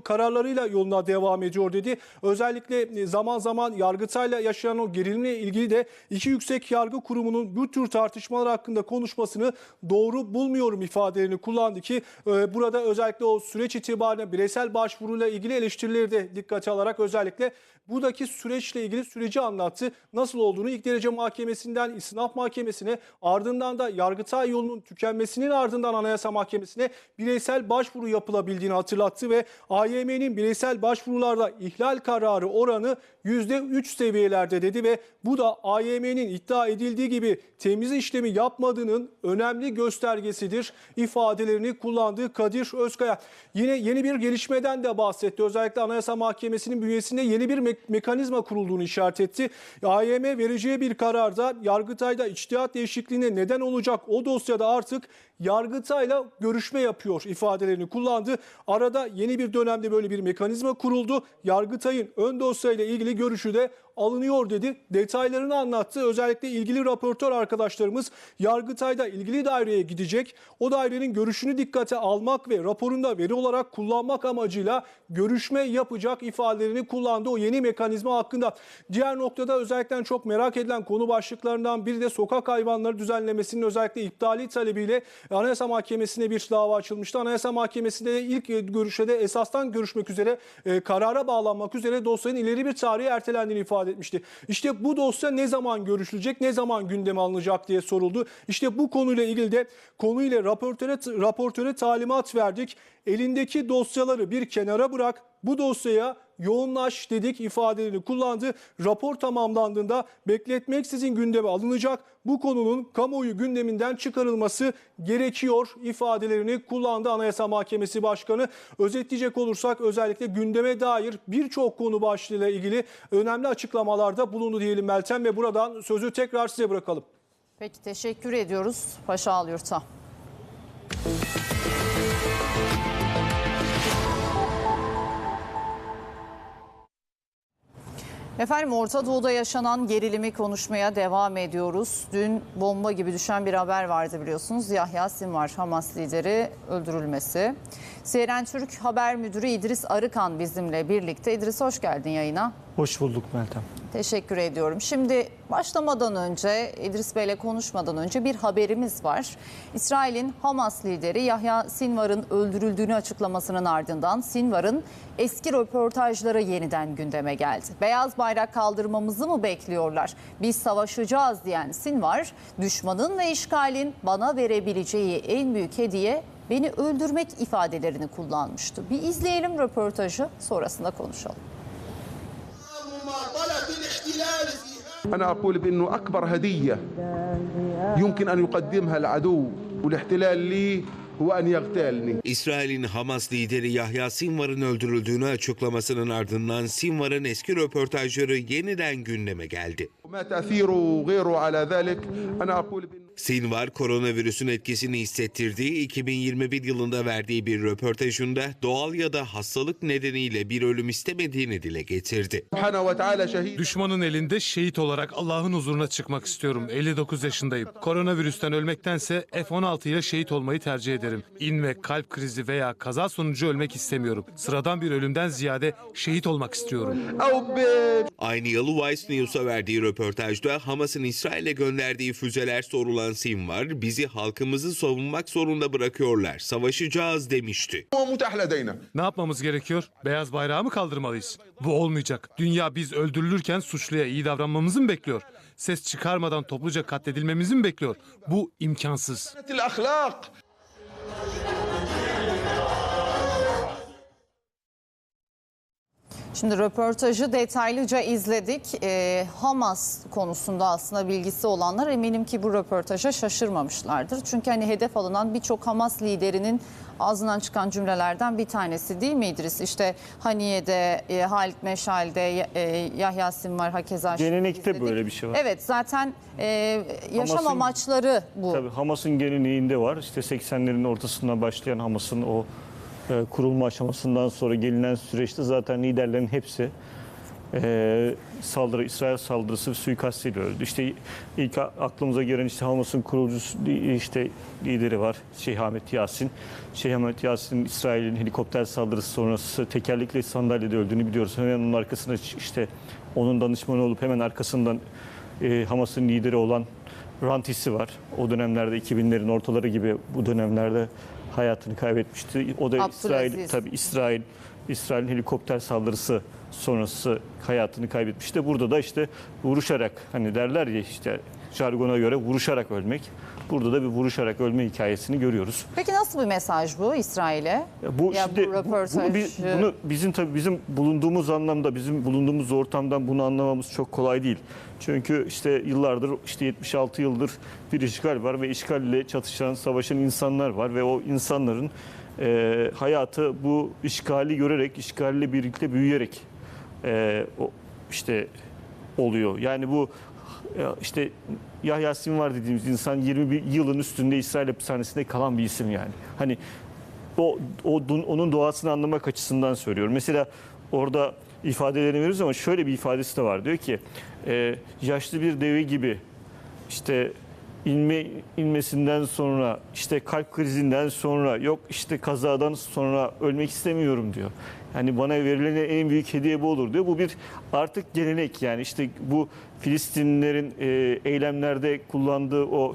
kararlarıyla yoluna devam ediyor dedi. Özellikle zaman zaman Yargıtay'la yaşanan o gerilimle ilgili de iki yüksek yargı kurumunun bu tür tartışmalar hakkında konuşmasını doğru bulmuyorum ifadelerini kullandı ki burada özellikle o süreç itibariyle bireysel başvuruyla ilgili eleştirileri de dikkate alarak özellikle buradaki süreçle ilgili süreci anlattı. Nasıl olduğunu ilk derece mahkemesinden istinaf mahkemesine, ardından da Yargıtay yolunun tükenmesinin ardından Anayasa Mahkemesi'ne bireysel başvuru yapılabildiğini hatırlattı ve AYM'nin bireysel başvurularda ihlal kararı oranı %3 seviyelerde dedi ve bu da AYM'nin iddia edildiği gibi temiz temiz işlemi yapmadığının önemli göstergesidir ifadelerini kullandığı Kadir Özkaya. Yine yeni bir gelişmeden de bahsetti. Özellikle Anayasa Mahkemesi'nin bünyesinde yeni bir mekanizma kurulduğunu işaret etti. AYM vereceği bir kararda Yargıtay'da içtihat değişikliğine neden olacak o dosyada artık Yargıtay'la görüşme yapıyor ifadelerini kullandı. Arada yeni bir dönemde böyle bir mekanizma kuruldu. Yargıtay'ın ön dosyayla ilgili görüşü de alınıyor dedi. Detaylarını anlattı. Özellikle ilgili raportör arkadaşlarımız Yargıtay'da ilgili daireye gidecek. O dairenin görüşünü dikkate almak ve raporunda veri olarak kullanmak amacıyla görüşme yapacak ifadelerini kullandı o yeni mekanizma hakkında. Diğer noktada özellikle çok merak edilen konu başlıklarından biri de sokak hayvanları düzenlemesinin özellikle iptali talebiyle Anayasa Mahkemesi'ne bir dava açılmıştı. Anayasa Mahkemesi'nde de ilk görüşte de esastan görüşmek üzere karara bağlanmak üzere dosyanın ileri bir tarihe ertelendiğini ifade etmişti. İşte bu dosya ne zaman görüşülecek, ne zaman gündeme alınacak diye soruldu. İşte bu konuyla ilgili de konuyla raportöre talimat verdik. Elindeki dosyaları bir kenara bırak, bu dosyaya yoğunlaş dedik ifadelerini kullandı. Rapor tamamlandığında bekletmeksizin gündeme alınacak. Bu konunun kamuoyu gündeminden çıkarılması gerekiyor ifadelerini kullandı Anayasa Mahkemesi Başkanı. Özetleyecek olursak özellikle gündeme dair birçok konu başlığıyla ilgili önemli açıklamalarda bulundu diyelim Meltem ve buradan sözü tekrar size bırakalım. Peki teşekkür ediyoruz Paşa Alyurt'a. Efendim Orta Doğu'da yaşanan gerilimi konuşmaya devam ediyoruz. Dün bomba gibi düşen bir haber vardı biliyorsunuz. Yahya Sinvar, Hamas lideri öldürülmesi. CNN Türk Haber Müdürü İdris Arıkan bizimle birlikte. İdris hoş geldin yayına. Hoş bulduk Meltem. Teşekkür ediyorum. Şimdi başlamadan önce, İdris Bey'le konuşmadan önce bir haberimiz var. İsrail'in Hamas lideri Yahya Sinvar'ın öldürüldüğünü açıklamasının ardından Sinvar'ın eski röportajları yeniden gündeme geldi. Beyaz bayrak kaldırmamızı mı bekliyorlar? Biz savaşacağız diyen Sinvar, düşmanın ve işgalin bana verebileceği en büyük hediye beni öldürmek ifadelerini kullanmıştı. Bir izleyelim röportajı, sonrasında konuşalım. أنا أقول بأنه أكبر هدية يمكن أن يقدمها العدو والاحتلال لي هو أن يغتالني. İsrail'in Hamas lideri Yahya Sinvar'ın öldürüldüğünü açıklamasının ardından Sinvar'ın eski röportajları yeniden gündeme geldi. Sinvar, koronavirüsün etkisini hissettirdiği 2021 yılında verdiği bir röportajında doğal ya da hastalık nedeniyle bir ölüm istemediğini dile getirdi. Düşmanın elinde şehit olarak Allah'ın huzuruna çıkmak istiyorum. 59 yaşındayım. Koronavirüsten ölmektense F-16 ile şehit olmayı tercih ederim. İnme, kalp krizi veya kaza sonucu ölmek istemiyorum. Sıradan bir ölümden ziyade şehit olmak istiyorum. Aynı yıl Vice News'a verdiği röportajda Hamas'ın İsrail'e gönderdiği füzeler sorulan Sinvar, bizi halkımızı savunmak zorunda bırakıyorlar, savaşacağız demişti. Ne yapmamız gerekiyor? Beyaz bayrağı mı kaldırmalıyız? Bu olmayacak. Dünya biz öldürülürken suçluya iyi davranmamızı mı bekliyor? Ses çıkarmadan topluca katledilmemizi mi bekliyor? Bu imkansız. Şimdi röportajı detaylıca izledik. Hamas konusunda aslında bilgisi olanlar eminim ki bu röportaja şaşırmamışlardır. Çünkü hani hedef alınan birçok Hamas liderinin ağzından çıkan cümlelerden bir tanesi değil mi İdris? İşte Haniye'de, Halit Meşal'de, Yahya Sinvar hakeza. Gelenekte böyle bir şey var. Evet zaten yaşam amaçları bu. Tabii Hamas'ın geleneğinde var. İşte 80'lerin ortasından başlayan Hamas'ın o kurulma aşamasından sonra gelinen süreçte zaten liderlerin hepsi İsrail saldırısı ve suikastıyla öldü. İşte ilk aklımıza gelen işte Hamas'ın kurucusu işte lideri var Ahmet Yasin. Ahmet Yasin'in İsrail'in helikopter saldırısı sonrası tekerlekli sandalyede öldüğünü biliyoruz. Hemen onun arkasında işte onun danışmanı olup hemen arkasından Hamas'ın lideri olan Rantisi var. O dönemlerde 2000'lerin ortaları gibi bu dönemlerde hayatını kaybetmişti. O da İsrail'in helikopter saldırısı sonrası hayatını kaybetmişti. Burada da işte vuruşarak hani derler ya işte jargona göre vuruşarak ölmek. Burada da bir vuruşarak ölme hikayesini görüyoruz. Peki nasıl bir mesaj bu İsrail'e? Bunu bizim bulunduğumuz anlamda, bizim bulunduğumuz ortamdan bunu anlamamız çok kolay değil. Çünkü işte yıllardır, işte 76 yıldır bir işgal var ve işgalle çatışan, savaşan insanlar var ve o insanların hayatı bu işgali görerek, işgalle birlikte büyüyerek oluyor. Yani bu işte Yahya Sinvar dediğimiz insan 21 yılın üstünde İsrail hapishanesinde kalan bir isim yani. Hani onun doğasını anlamak açısından söylüyorum. Mesela orada ifadelerini veriyoruz ama şöyle bir ifadesi de var. Diyor ki yaşlı bir deve gibi işte inmesinden sonra, işte kalp krizinden sonra, yok işte kazadan sonra ölmek istemiyorum diyor. Yani bana verilen en büyük hediye bu olur diyor. Bu bir artık gelenek, yani işte bu Filistinlilerin eylemlerde kullandığı o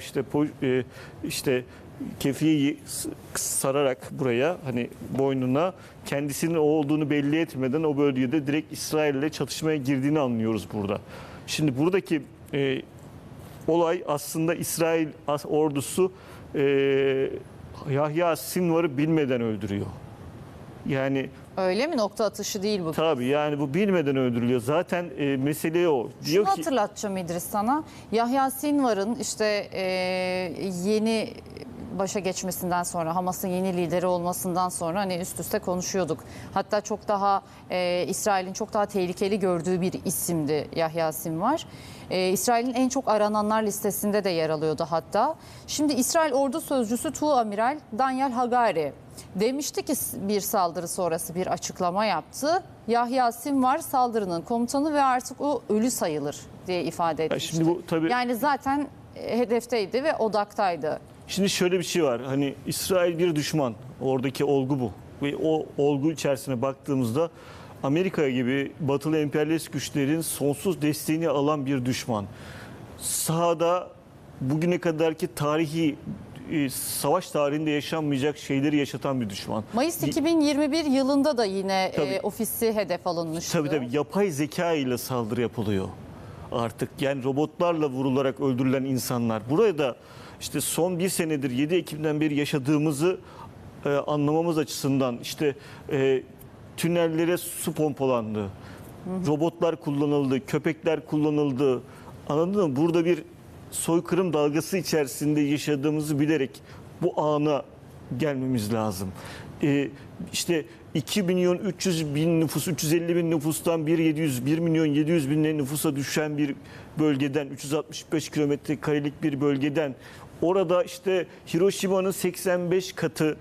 işte kefiyi sararak buraya, hani boynuna, kendisinin o olduğunu belli etmeden o bölgede direkt İsrail ile çatışmaya girdiğini anlıyoruz burada. Şimdi buradaki olay aslında İsrail ordusu Yahya Sinvar'ı bilmeden öldürüyor. Yani öyle mi? Nokta atışı değil bu. Tabii, yani bu bilmeden öldürülüyor. Zaten mesele o. Şunu hatırlatacağım İdris sana. Yahya Sinvar'ın işte yeni başa geçmesinden sonra, Hamas'ın yeni lideri olmasından sonra hani üst üste konuşuyorduk. Hatta çok daha İsrail'in çok daha tehlikeli gördüğü bir isimdi Yahya Sinvar. İsrail'in en çok arananlar listesinde de yer alıyordu hatta. Şimdi İsrail Ordu Sözcüsü Tuğamiral Daniel Hagari demişti ki bir saldırı sonrası bir açıklama yaptı. Yahya Sinvar saldırının komutanı ve artık o ölü sayılır diye ifade etmişti. Şimdi bu, tabii, yani zaten hedefteydi ve odaktaydı. Şimdi şöyle bir şey var. Hani İsrail bir düşman. Oradaki olgu bu. Ve o olgu içerisine baktığımızda Amerika gibi batılı emperyalist güçlerin sonsuz desteğini alan bir düşman. Sahada bugüne kadarki tarihi savaş tarihinde yaşanmayacak şeyleri yaşatan bir düşman. Mayıs 2021 yılında da yine ofisi hedef alınmıştı. Tabii yapay zeka ile saldırı yapılıyor artık. Yani robotlarla vurularak öldürülen insanlar. Burada işte son bir senedir 7 Ekim'den beri yaşadığımızı anlamamız açısından işte tünellere su pompalandı, robotlar kullanıldı, köpekler kullanıldı. Anladın mı? Burada bir soykırım dalgası içerisinde yaşadığımızı bilerek bu ana gelmemiz lazım. İşte 2 milyon 300 bin nüfus, 350 bin nüfustan 1 milyon 700 bin nüfusa düşen bir bölgeden, 365 kilometre karelik bir bölgeden, orada işte Hiroşima'nın 85 katı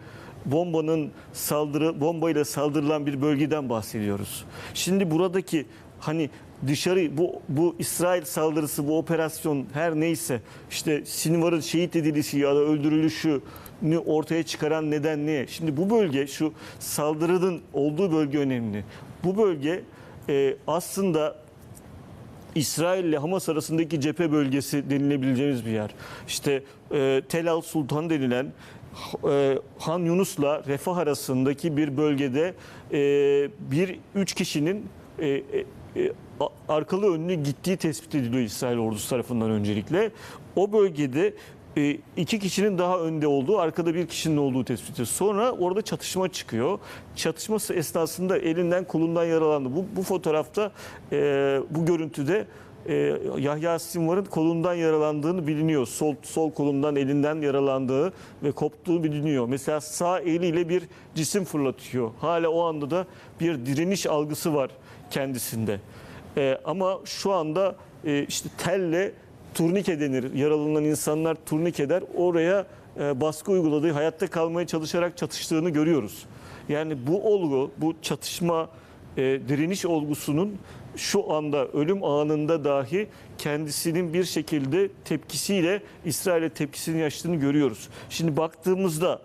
bombayla saldırılan bir bölgeden bahsediyoruz. Şimdi buradaki hani dışarı bu İsrail saldırısı, bu operasyon her neyse, işte Sinvar'ın şehit edilişi ya da öldürülüşünü ortaya çıkaran neden ne? Şimdi bu bölge, şu saldırının olduğu bölge önemli. Bu bölge aslında İsrail ile Hamas arasındaki cephe bölgesi denilebileceğimiz bir yer. İşte Tel Al Sultan denilen Han Yunus'la Refah arasındaki bir bölgede 3 kişinin arkalı önlü gittiği tespit ediliyor İsrail ordusu tarafından öncelikle. O bölgede 2 kişinin daha önde olduğu, arkada bir kişinin olduğu tespit ediliyor. Sonra orada çatışma çıkıyor. Çatışması esnasında elinden kolundan yaralandı. Bu fotoğrafta, bu görüntüde Yahya Sinvar'ın kolundan yaralandığını biliniyor. Sol kolundan, elinden yaralandığı ve koptuğu biliniyor. Mesela sağ eliyle bir cisim fırlatıyor. Hala o anda da bir direniş algısı var kendisinde. Ama şu anda işte telle turnike denir. Yaralanan insanlar turnike der. Oraya baskı uyguladığı, hayatta kalmaya çalışarak çatıştığını görüyoruz. Yani bu olgu, bu çatışma, direniş olgusunun şu anda ölüm anında dahi kendisinin bir şekilde tepkisiyle İsrail'e tepkisini yaşadığını görüyoruz. Şimdi baktığımızda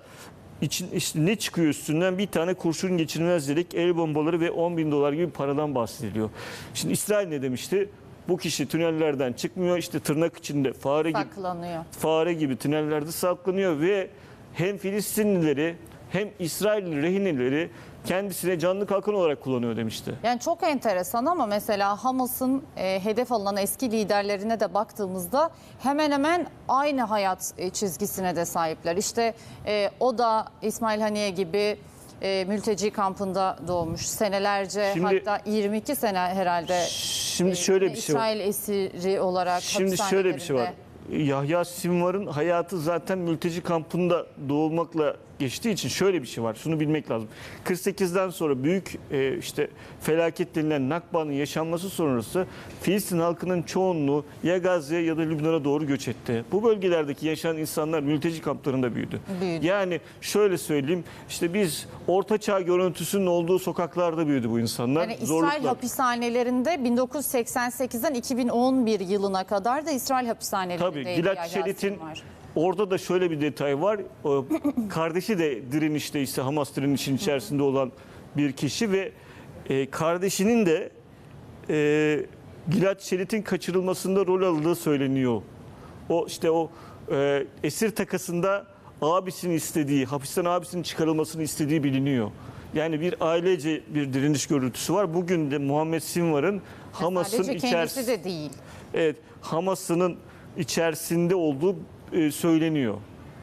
işte ne çıkıyor üstünden? Bir tane kurşun geçirmez dedik, el bombaları ve 10 bin dolar gibi paradan bahsediliyor. Şimdi İsrail ne demişti? Bu kişi tünellerden çıkmıyor, işte tırnak içinde fare gibi tünellerde saklanıyor ve hem Filistinlileri hem İsrail rehineleri kendisine canlı kalkan olarak kullanıyor demişti. Yani çok enteresan ama mesela Hamas'ın hedef alınan eski liderlerine de baktığımızda hemen hemen aynı hayat çizgisine de sahipler. İşte o da İsmail Haniye gibi mülteci kampında doğmuş. Senelerce, hatta 22 sene herhalde şimdi şöyle bir şey var. İsrail esiri olarak Şimdi şöyle bir şey var. Yahya Sinvar'ın hayatı zaten mülteci kampında doğulmakla geçtiği için şöyle bir şey var. Şunu bilmek lazım. 48'den sonra büyük işte felaket denilen Nakba'nın yaşanması sonrası Filistin halkının çoğunluğu ya Gazze'ye ya da Lübnan'a doğru göç etti. Bu bölgelerdeki yaşayan insanlar mülteci kamplarında büyüdü. Yani şöyle söyleyeyim, işte biz Orta Çağ görüntüsünün olduğu sokaklarda büyüdü bu insanlar. Yani İsrail hapishanelerinde 1988'den 2011 yılına kadar da İsrail hapishanelerindeydi. Tabii Gilad Şerit'in orada da şöyle bir detay var. Kardeşi de direnişte, işte Hamas direnişinin içerisinde olan bir kişi ve kardeşinin de Gilad Şerit'in kaçırılmasında rol aldığı söyleniyor. O işte o esir takasında abisinin istediği, hapisten abisinin çıkarılmasını istediği biliniyor. Yani bir ailece bir direniş görüntüsü var. Bugün de Muhammed Sinvar'ın Hamas'ın kendisi de değil. Evet, Hamas'ın içerisinde olduğu söyleniyor.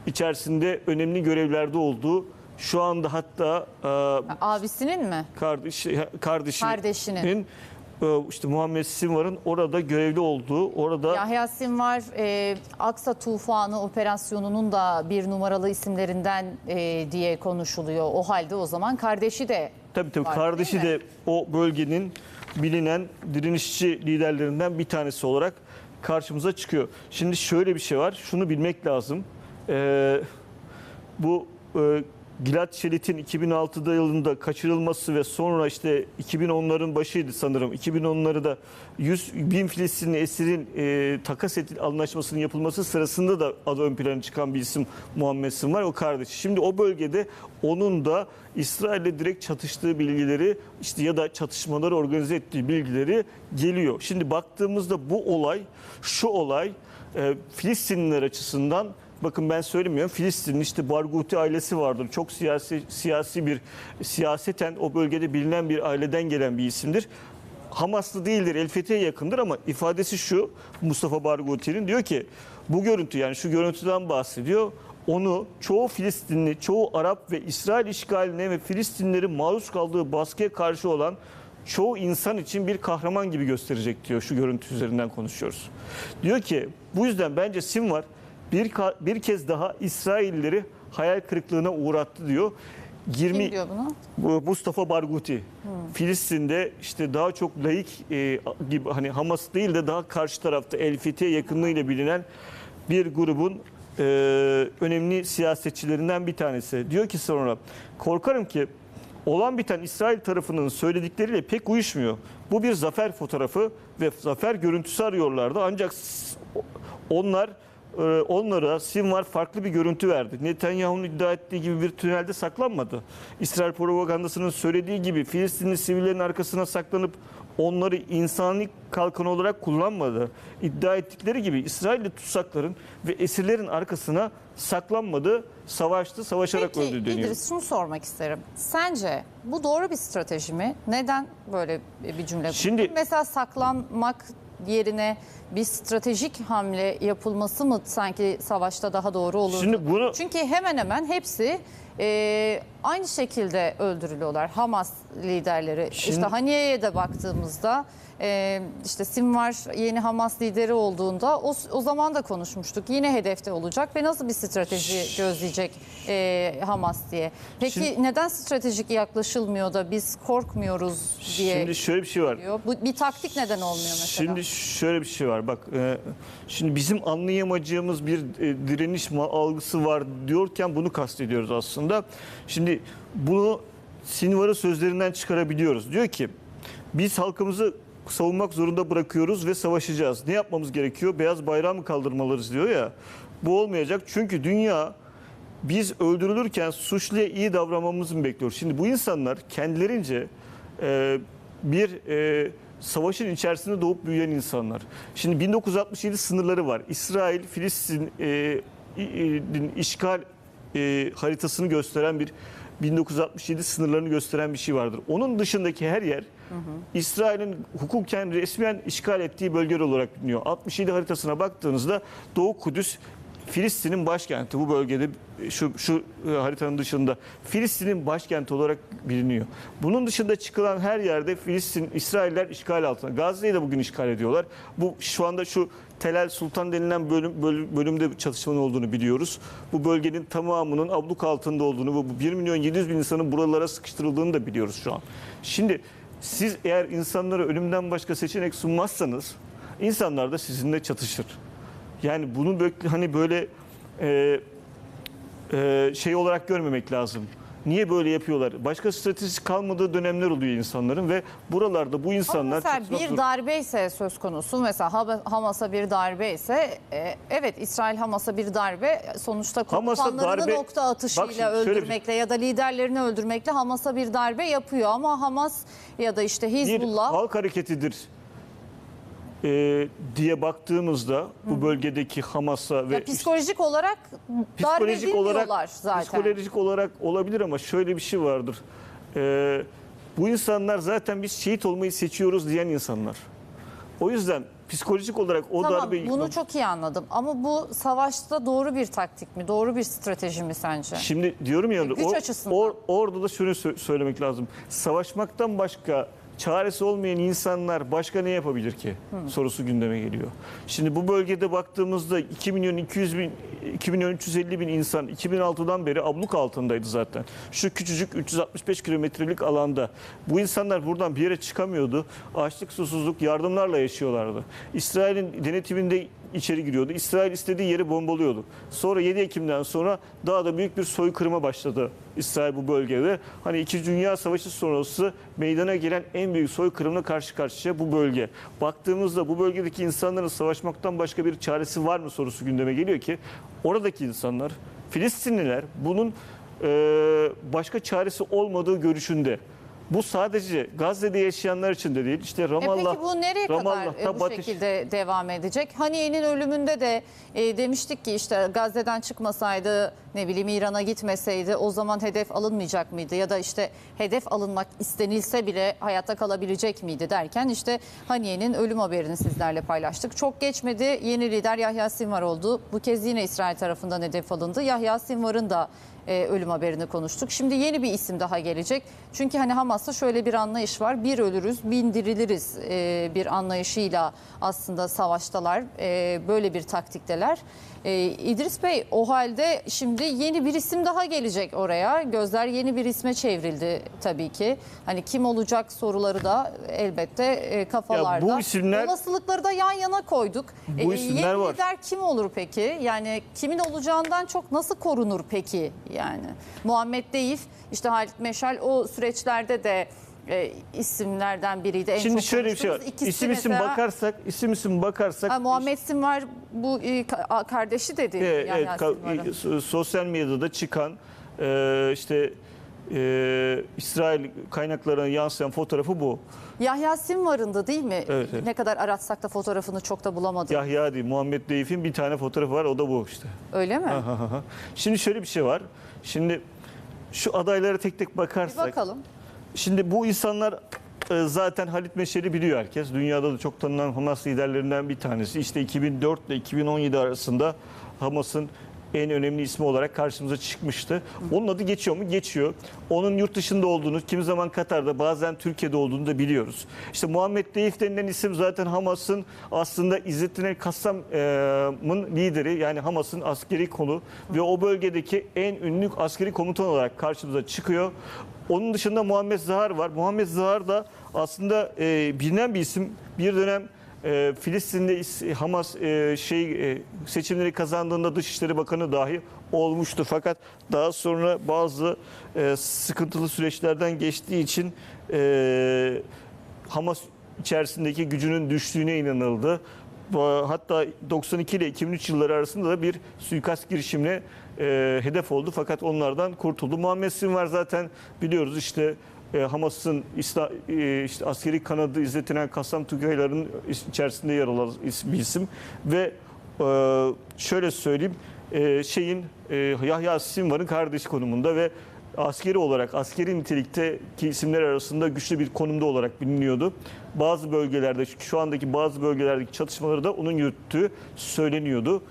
İçerisinde önemli görevlerde olduğu, şu anda hatta abisinin mi? Kardeşinin işte Muhammed Sinvar'ın orada görevli olduğu, orada Yahya Sinvar Aksa Tufanı operasyonunun da bir numaralı isimlerinden diye konuşuluyor. O halde o zaman kardeşi de tabii var, kardeşi de o bölgenin bilinen direnişçi liderlerinden bir tanesi olarak karşımıza çıkıyor. Şimdi şöyle bir şey var. Şunu bilmek lazım. Bu Gilad Şerit'in 2006'da yılında kaçırılması ve sonra işte 2010'ların başıydı sanırım. 2010'ları da 100.000 Filistinli esirin takas anlaşmasının yapılması sırasında da adı ön plana çıkan bir isim Muhammed Sinvar, o kardeşi. Şimdi o bölgede onun da İsrail'le direkt çatıştığı bilgileri, işte ya da çatışmaları organize ettiği bilgileri geliyor. Şimdi baktığımızda bu olay, şu olay Filistinliler açısından, bakın ben söylemiyorum, Filistin'in işte Barghouti ailesi vardır. Çok siyaseten o bölgede bilinen bir aileden gelen bir isimdir. Hamaslı değildir, El Fethi'ye yakındır ama ifadesi şu, Mustafa Barghouti'nin diyor ki bu görüntü, yani şu görüntüden bahsediyor. Onu çoğu Filistinli, çoğu Arap ve İsrail işgaline ve Filistinlerin maruz kaldığı baskıya karşı olan çoğu insan için bir kahraman gibi gösterecek diyor, şu görüntü üzerinden konuşuyoruz. Diyor ki bu yüzden bence Sinvar bir kez daha İsraillileri hayal kırıklığına uğrattı diyor. Kim diyor bunu? Mustafa Barghouti. Filistin'de işte daha çok laik gibi, hani Hamas değil de daha karşı tarafta El Fethi'ye yakınlığıyla bilinen bir grubun önemli siyasetçilerinden bir tanesi. Diyor ki sonra, korkarım ki olan biten İsrail tarafının söyledikleriyle pek uyuşmuyor. Bu bir zafer fotoğrafı ve zafer görüntüsü arıyorlardı. Ancak onlara Sinvar farklı bir görüntü verdi. Netanyahu'nun iddia ettiği gibi bir tünelde saklanmadı. İsrail propagandasının söylediği gibi Filistinli sivillerin arkasına saklanıp onları insani kalkan olarak kullanmadı. İddia ettikleri gibi İsrailli tutsakların ve esirlerin arkasına saklanmadı, savaştı, savaşarak öldü deniyor. İdris, şunu sormak isterim. Sence bu doğru bir strateji mi? Neden böyle bir cümle kurdun? Mesela saklanmak yerine bir stratejik hamle yapılması mı sanki savaşta daha doğru olurdu? Çünkü hemen hemen hepsi aynı şekilde öldürülüyorlar. Hamas liderleri. İşte Haniye'ye de baktığımızda işte Sinvar yeni Hamas lideri olduğunda o zaman da konuşmuştuk. Yine hedefte olacak ve nasıl bir strateji gözleyecek Hamas diye. Peki neden stratejik yaklaşılmıyor da biz korkmuyoruz diye? Şimdi şöyle bir şey var. Bu bir taktik neden olmuyor mesela? Şimdi şöyle bir şey var. Bak şimdi bizim anlayamayacağımız bir direniş algısı var diyorken bunu kastediyoruz aslında. Şimdi bunu Sinvar'ın sözlerinden çıkarabiliyoruz. Diyor ki biz halkımızı savunmak zorunda bırakıyoruz ve savaşacağız. Ne yapmamız gerekiyor? Beyaz bayrağı mı kaldırmalıyız diyor ya. Bu olmayacak çünkü dünya biz öldürülürken suçluya iyi davranmamızı mı bekliyor? Şimdi bu insanlar kendilerince bir savaşın içerisinde doğup büyüyen insanlar. Şimdi 1967 sınırları var. İsrail, Filistin işgal haritasını gösteren bir 1967 sınırlarını gösteren bir şey vardır. Onun dışındaki her yer İsrail'in hukuken resmen işgal ettiği bölgeler olarak biliniyor. 67 haritasına baktığınızda Doğu Kudüs Filistin'in başkenti, bu bölgede şu haritanın dışında Filistin'in başkenti olarak biliniyor. Bunun dışında çıkılan her yerde İsrailler işgal altında. Gazze'yi de bugün işgal ediyorlar. Bu şu anda şu Tel El Sultan denilen bölümde çatışmanın olduğunu biliyoruz. Bu bölgenin tamamının abluk altında olduğunu ve bu 1.700.000 insanın buralara sıkıştırıldığını da biliyoruz şu an. Şimdi siz eğer insanlara ölümden başka seçenek sunmazsanız insanlar da sizinle çatışır. Yani bunu böyle şey olarak görmemek lazım. Niye böyle yapıyorlar? Başka stratejisi kalmadığı dönemler oluyor insanların ve buralarda bu insanlar... Ama mesela bir darbe ise söz konusu, mesela Hamas'a bir darbe ise evet, İsrail Hamas'a bir darbe, sonuçta komutanlarını nokta atışıyla öldürmekle ya da liderlerini öldürmekle Hamas'a bir darbe yapıyor ama Hamas ya da işte Hizbullah... Bir halk hareketidir diye baktığımızda bu bölgedeki Hamas'a ve psikolojik olarak darbe edilmiyorlar zaten. Psikolojik olarak olabilir ama şöyle bir şey vardır. Bu insanlar zaten biz şehit olmayı seçiyoruz diyen insanlar. O yüzden psikolojik olarak o darbeyi... Bunu çok iyi anladım ama bu savaşta doğru bir taktik mi, doğru bir strateji mi sence? Şimdi diyorum ya, güç açısından. Orada da şunu söylemek lazım. Savaşmaktan başka çaresi olmayan insanlar başka ne yapabilir ki sorusu gündeme geliyor. Şimdi bu bölgede baktığımızda 2.350.000 insan 2006'dan beri abluk altındaydı zaten. Şu küçücük 365 kilometrelik alanda. Bu insanlar buradan bir yere çıkamıyordu. Açlık, susuzluk, yardımlarla yaşıyorlardı. İsrail'in denetiminde içeri giriyordu. İsrail istediği yeri bombalıyordu. Sonra 7 Ekim'den sonra daha da büyük bir soykırıma başladı İsrail bu bölgede. Hani 2. Dünya Savaşı sonrası meydana gelen en büyük soykırımla karşı karşıya bu bölge. Baktığımızda bu bölgedeki insanların savaşmaktan başka bir çaresi var mı sorusu gündeme geliyor ki oradaki insanlar, Filistinliler bunun başka çaresi olmadığı görüşünde. Bu sadece Gazze'de yaşayanlar için de değil. İşte Ramallah. Peki bu nereye kadar bu şekilde devam edecek? Haniye'nin ölümünde de demiştik ki işte Gazze'den çıkmasaydı, ne bileyim İran'a gitmeseydi o zaman hedef alınmayacak mıydı? Ya da işte hedef alınmak istenilse bile hayatta kalabilecek miydi derken işte Haniye'nin ölüm haberini sizlerle paylaştık. Çok geçmedi, yeni lider Yahya Sinvar oldu. Bu kez yine İsrail tarafından hedef alındı. Yahya Sinvar'ın da ölüm haberini konuştuk. Şimdi yeni bir isim daha gelecek. Çünkü hani Hamas'ta şöyle bir anlayış var. Bir ölürüz, bin diriliriz bir anlayışıyla aslında savaştalar. Böyle bir taktikteler. İdris Bey, o halde şimdi yeni bir isim daha gelecek oraya. Gözler yeni bir isme çevrildi tabii ki. Hani kim olacak soruları da elbette kafalarda. Ya bu isimler, olasılıkları da yan yana koyduk. Bu isimler yeni var. lider kim olur peki? Yani kimin olacağından çok nasıl korunur peki? Yani Muhammed Deyif, işte Halit Meşal o süreçlerde de isimlerden biriydi. En şimdi çok şöyle bir şey var. İsim bakarsak Muhammed Sinvar bu kardeşi dedi. Sosyal medyada çıkan İsrail kaynaklarına yansıyan fotoğrafı bu. Yahya Sinvar'ın da değil mi? Evet. Ne kadar aratsak da fotoğrafını çok da bulamadık. Yahya değil, Muhammed Deyif'in bir tane fotoğrafı var, o da bu işte. Öyle mi? Şimdi şöyle bir şey var. Şimdi şu adaylara tek tek bakarsak. Bir bakalım. Şimdi bu insanlar zaten Halit Meşal'i biliyor herkes. Dünyada da çok tanınan Hamas liderlerinden bir tanesi. İşte 2004 ile 2017 arasında Hamas'ın en önemli ismi olarak karşımıza çıkmıştı. Onun adı geçiyor mu? Geçiyor. Onun yurt dışında olduğunu, kimi zaman Katar'da, bazen Türkiye'de olduğunu da biliyoruz. İşte Muhammed Deyif denilen isim zaten Hamas'ın aslında İzzettin el-Kassam'ın lideri, yani Hamas'ın askeri kolu ve o bölgedeki en ünlü askeri komutan olarak karşımıza çıkıyor. Onun dışında Muhammed Zahar var. Muhammed Zahar da aslında bilinen bir isim. Bir dönem Filistin'de Hamas seçimleri kazandığında Dışişleri Bakanı dahi olmuştu. Fakat daha sonra bazı sıkıntılı süreçlerden geçtiği için Hamas içerisindeki gücünün düştüğüne inanıldı. Hatta 92 ile 2003 yılları arasında da bir suikast girişimine hedef oldu. Fakat onlardan kurtuldu. Muhammed Sinvar zaten biliyoruz işte Hamas'ın askeri kanadı İzzettin el-Kassam Tugaylarının içerisinde yer alan bir isim. Ve şöyle söyleyeyim, Yahya Sinvar'ın kardeşi konumunda ve askeri olarak, askeri nitelikteki isimler arasında güçlü bir konumda olarak biliniyordu. Bazı bölgelerde, şu andaki bazı bölgelerdeki çatışmaları da onun yürüttüğü söyleniyordu.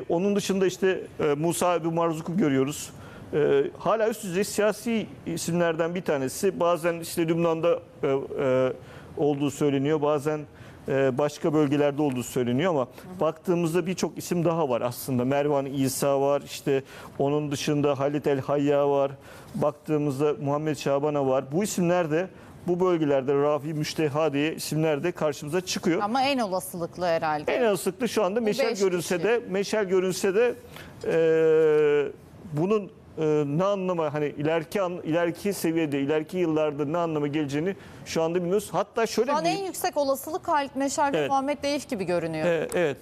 Onun dışında işte Musa Ebu Marzuk'u görüyoruz. Hala üst düzey siyasi isimlerden bir tanesi. Bazen işte Lübnan'da olduğu söyleniyor, bazen başka bölgelerde olduğu söyleniyor ama baktığımızda birçok isim daha var aslında. Mervan İsa var, işte onun dışında Halit El Hayya var, baktığımızda Muhammed Şaban'a var. Bu isimler de bu bölgelerde Rafi Müşteha diye isimler de karşımıza çıkıyor. Ama en olasılıklı herhalde. En olasılıklı şu anda Meşal görünse de bunun ne anlama, hani ileriki seviyede, ileriki yıllarda ne anlama geleceğini şu anda bilmiyoruz. Hatta şöyle şu an en yüksek olasılık Halit Meşal ve Muhammed Deyif gibi görünüyor. Evet.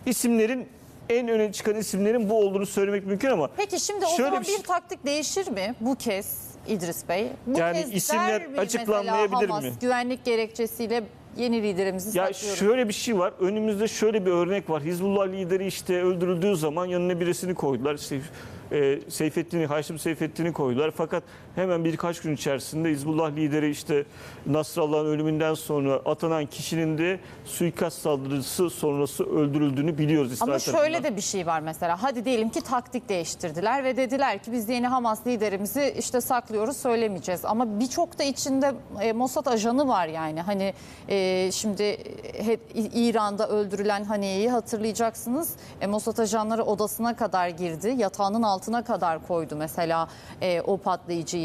İsimlerin en öne çıkan isimlerin bu olduğunu söylemek mümkün ama peki şimdi o zaman bir taktik değişir mi bu kez İdris Bey? Bu yani kez isimler açıklanmayabilir Hamas, mi? Güvenlik gerekçesiyle yeni liderimizi saklıyoruz. Ya şöyle bir şey var. Önümüzde şöyle bir örnek var. Hizbullah lideri işte öldürüldüğü zaman yanına birisini koydular. İşte Haşim Seyfettin'i koydular. Fakat hemen birkaç gün içerisinde Hizbullah lideri işte Nasrallah'ın ölümünden sonra atanan kişinin de suikast saldırısı sonrası öldürüldüğünü biliyoruz İsrail Ama tarafından. şöyle de bir şey var mesela. Hadi diyelim ki taktik değiştirdiler ve dediler ki biz yeni Hamas liderimizi işte saklıyoruz, söylemeyeceğiz. Ama birçok da içinde Mossad ajanı var yani. Hani şimdi İran'da öldürülen Haniye'yi hatırlayacaksınız. Mossad ajanları odasına kadar girdi. Yatağının altına kadar koydu mesela o patlayıcıyı.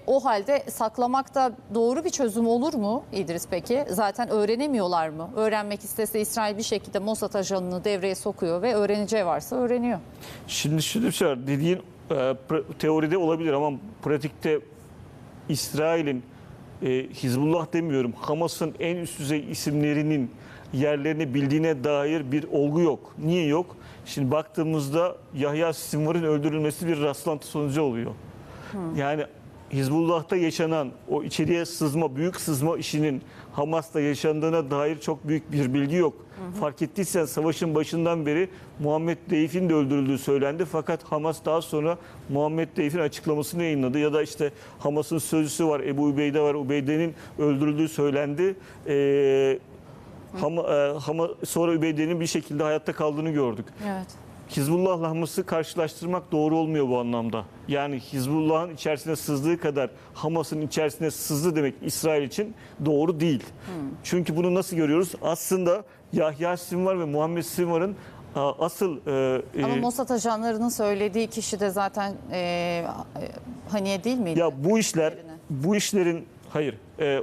O halde saklamak da doğru bir çözüm olur mu İdris peki? Zaten öğrenemiyorlar mı? Öğrenmek istese İsrail bir şekilde Mossad ajanını devreye sokuyor ve öğreneceği varsa öğreniyor. Şimdi şöyle bir şey var. Dediğin teoride olabilir ama pratikte İsrail'in Hizbullah demiyorum, Hamas'ın en üst düzey isimlerinin yerlerini bildiğine dair bir olgu yok. Niye yok? Şimdi baktığımızda Yahya Sinvar'ın öldürülmesi bir rastlantı sonucu oluyor. Yani Hizbullah'ta yaşanan o içeriye sızma, büyük sızma işinin Hamas'ta yaşandığına dair çok büyük bir bilgi yok. Fark ettiysen savaşın başından beri Muhammed Deyf'in de öldürüldüğü söylendi. Fakat Hamas daha sonra Muhammed Deyf'in açıklamasını yayınladı. Ya da işte Hamas'ın sözcüsü var, Ebu Ubeyde var. Ubeyde'nin öldürüldüğü söylendi. Sonra Ubeyde'nin bir şekilde hayatta kaldığını gördük. Evet. Hizbullah'la Hamas'ı karşılaştırmak doğru olmuyor bu anlamda. Yani Hizbullah'ın içerisine sızdığı kadar Hamas'ın içerisine sızdı demek İsrail için doğru değil. Çünkü bunu nasıl görüyoruz? Aslında Yahya Sinvar ve Muhammed Sinvar'ın asıl... Ama Mossad ajanlarının söylediği kişi de zaten Haniye değil miydi? Ya bu işlerin... Hayır.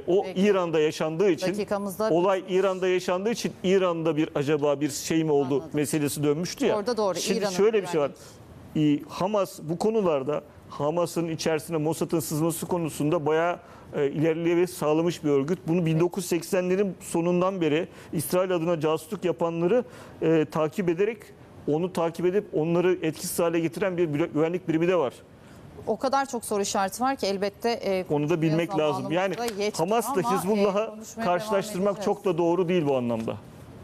O peki. İran'da yaşandığı için, olay İran'da yaşandığı için İran'da acaba bir şey mi oldu meselesi dönmüştü ya. Orada doğru. Şimdi şöyle bir şey var. Hamas bu konularda Hamas'ın içerisine Mossad'ın sızması konusunda bayağı ilerleme sağlamış bir örgüt. Bunu 1980'lerin sonundan beri İsrail adına casusluk yapanları takip edip onları etkisiz hale getiren bir güvenlik birimi de var. O kadar çok soru işareti var ki elbette onu da bilmek lazım. Yani Hamas'la Hizbullah'ı karşılaştırmak çok da doğru değil bu anlamda.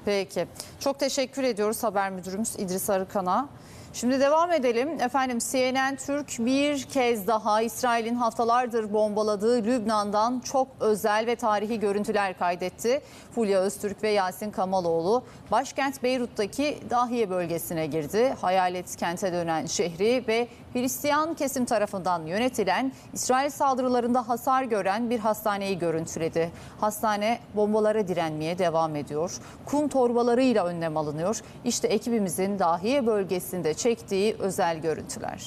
Peki. Çok teşekkür ediyoruz haber müdürümüz İdris Arıkan'a. Şimdi devam edelim. Efendim CNN Türk bir kez daha İsrail'in haftalardır bombaladığı Lübnan'dan çok özel ve tarihi görüntüler kaydetti. Fulya Öztürk ve Yasin Kamaloğlu başkent Beyrut'taki Dahiye bölgesine girdi. Hayalet kente dönen şehri ve Hristiyan kesim tarafından yönetilen İsrail saldırılarında hasar gören bir hastaneyi görüntüledi. Hastane bombalara direnmeye devam ediyor. Kum torbalarıyla önlem alınıyor. İşte ekibimizin Dahiye bölgesinde çektiği özel görüntüler.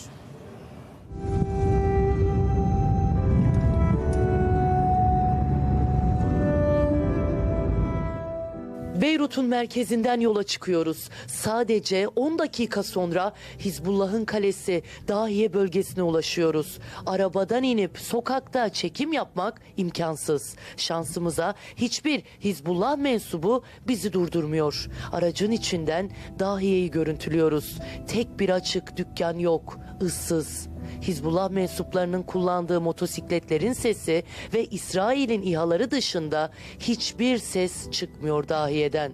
Beyrut'un merkezinden yola çıkıyoruz. Sadece 10 dakika sonra Hizbullah'ın kalesi Dahiye bölgesine ulaşıyoruz. Arabadan inip sokakta çekim yapmak imkansız. Şansımıza hiçbir Hizbullah mensubu bizi durdurmuyor. Aracın içinden Dahiye'yi görüntülüyoruz. Tek bir açık dükkan yok, ıssız. Hizbullah mensuplarının kullandığı motosikletlerin sesi ve İsrail'in İHA'ları dışında hiçbir ses çıkmıyor Dahiye'den.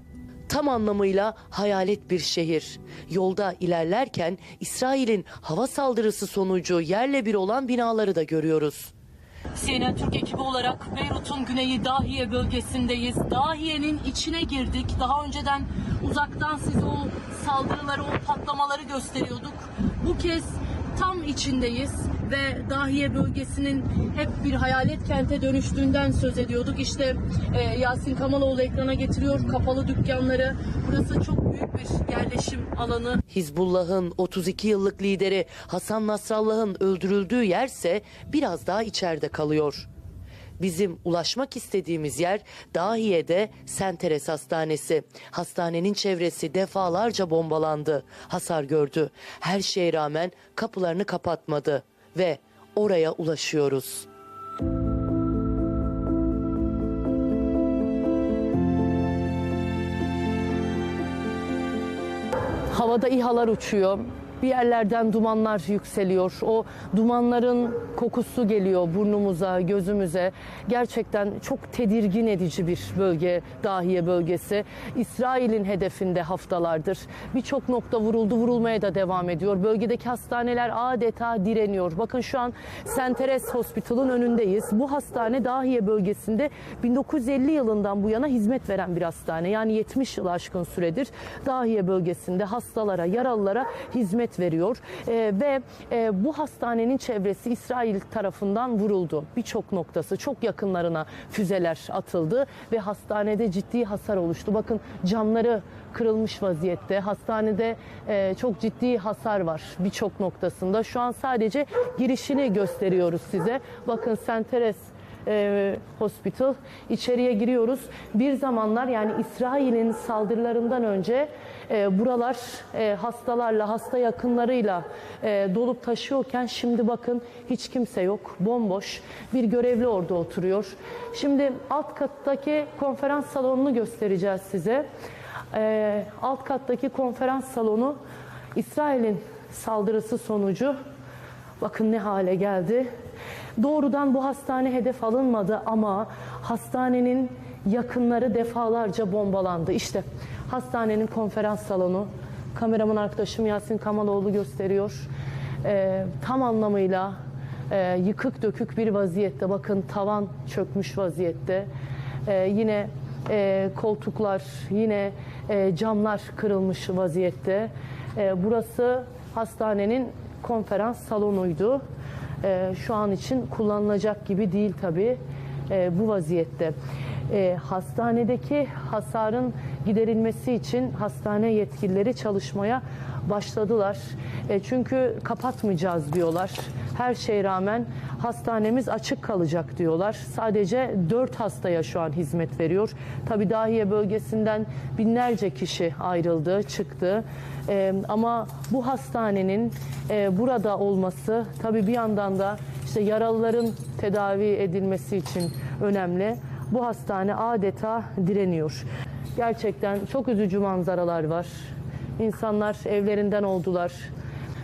Tam anlamıyla hayalet bir şehir. Yolda ilerlerken İsrail'in hava saldırısı sonucu yerle bir olan binaları da görüyoruz. CNN Türk ekibi olarak Beyrut'un güneyi Dahiye bölgesindeyiz. Dahiye'nin içine girdik. Daha önceden uzaktan size o saldırıları, o patlamaları gösteriyorduk. Bu kez tam içindeyiz ve Dahiye bölgesinin hep bir hayalet kente dönüştüğünden söz ediyorduk. İşte Yasin Kamaloğlu ekrana getiriyor kapalı dükkanları. Burası çok büyük bir yerleşim alanı. Hizbullah'ın 32 yıllık lideri Hasan Nasrallah'ın öldürüldüğü yerse biraz daha içeride kalıyor. Bizim ulaşmak istediğimiz yer Dahiye'de Senteres Hastanesi. Hastanenin çevresi defalarca bombalandı, hasar gördü. Her şeye rağmen kapılarını kapatmadı ve oraya ulaşıyoruz. Havada İHA'lar uçuyor. Bir yerlerden dumanlar yükseliyor. O dumanların kokusu geliyor burnumuza, gözümüze. Gerçekten çok tedirgin edici bir bölge, Dahiye bölgesi. İsrail'in hedefinde haftalardır. Birçok nokta vuruldu, vurulmaya da devam ediyor. Bölgedeki hastaneler adeta direniyor. Bakın şu an Senteres Hospital'ın önündeyiz. Bu hastane Dahiye bölgesinde 1950 yılından bu yana hizmet veren bir hastane. Yani 70 yıl aşkın süredir Dahiye bölgesinde hastalara, yaralılara hizmet veriyor ve bu hastanenin çevresi İsrail tarafından vuruldu. Birçok noktası, çok yakınlarına füzeler atıldı ve hastanede ciddi hasar oluştu. Bakın camları kırılmış vaziyette. Hastanede çok ciddi hasar var birçok noktasında. Şu an sadece girişini gösteriyoruz size. Bakın Senteres Hospital, içeriye giriyoruz. Bir zamanlar yani İsrail'in saldırılarından önce buralar hastalarla, hasta yakınlarıyla dolup taşıyorken şimdi bakın hiç kimse yok, bomboş. Bir görevli orada oturuyor. Şimdi alt kattaki konferans salonunu göstereceğiz size. Alt kattaki konferans salonu İsrail'in saldırısı sonucu bakın ne hale geldi. Doğrudan bu hastane hedef alınmadı ama hastanenin yakınları defalarca bombalandı. İşte hastanenin konferans salonu. Kameraman arkadaşım Yasin Kamaloğlu gösteriyor. Tam anlamıyla yıkık dökük bir vaziyette. Bakın tavan çökmüş vaziyette. Yine koltuklar, yine camlar kırılmış vaziyette. Burası hastanenin konferans salonuydu. Şu an için kullanılacak gibi değil tabii bu vaziyette. Hastanedeki hasarın giderilmesi için hastane yetkilileri çalışmaya başladılar. Çünkü kapatmayacağız diyorlar. Her şeye rağmen hastanemiz açık kalacak diyorlar. Sadece 4 hastaya şu an hizmet veriyor. Tabii Dahiye bölgesinden binlerce kişi ayrıldı, çıktı. Ama bu hastanenin burada olması tabii bir yandan da işte yaralıların tedavi edilmesi için önemli. Bu hastane adeta direniyor. Gerçekten çok üzücü manzaralar var. İnsanlar evlerinden oldular.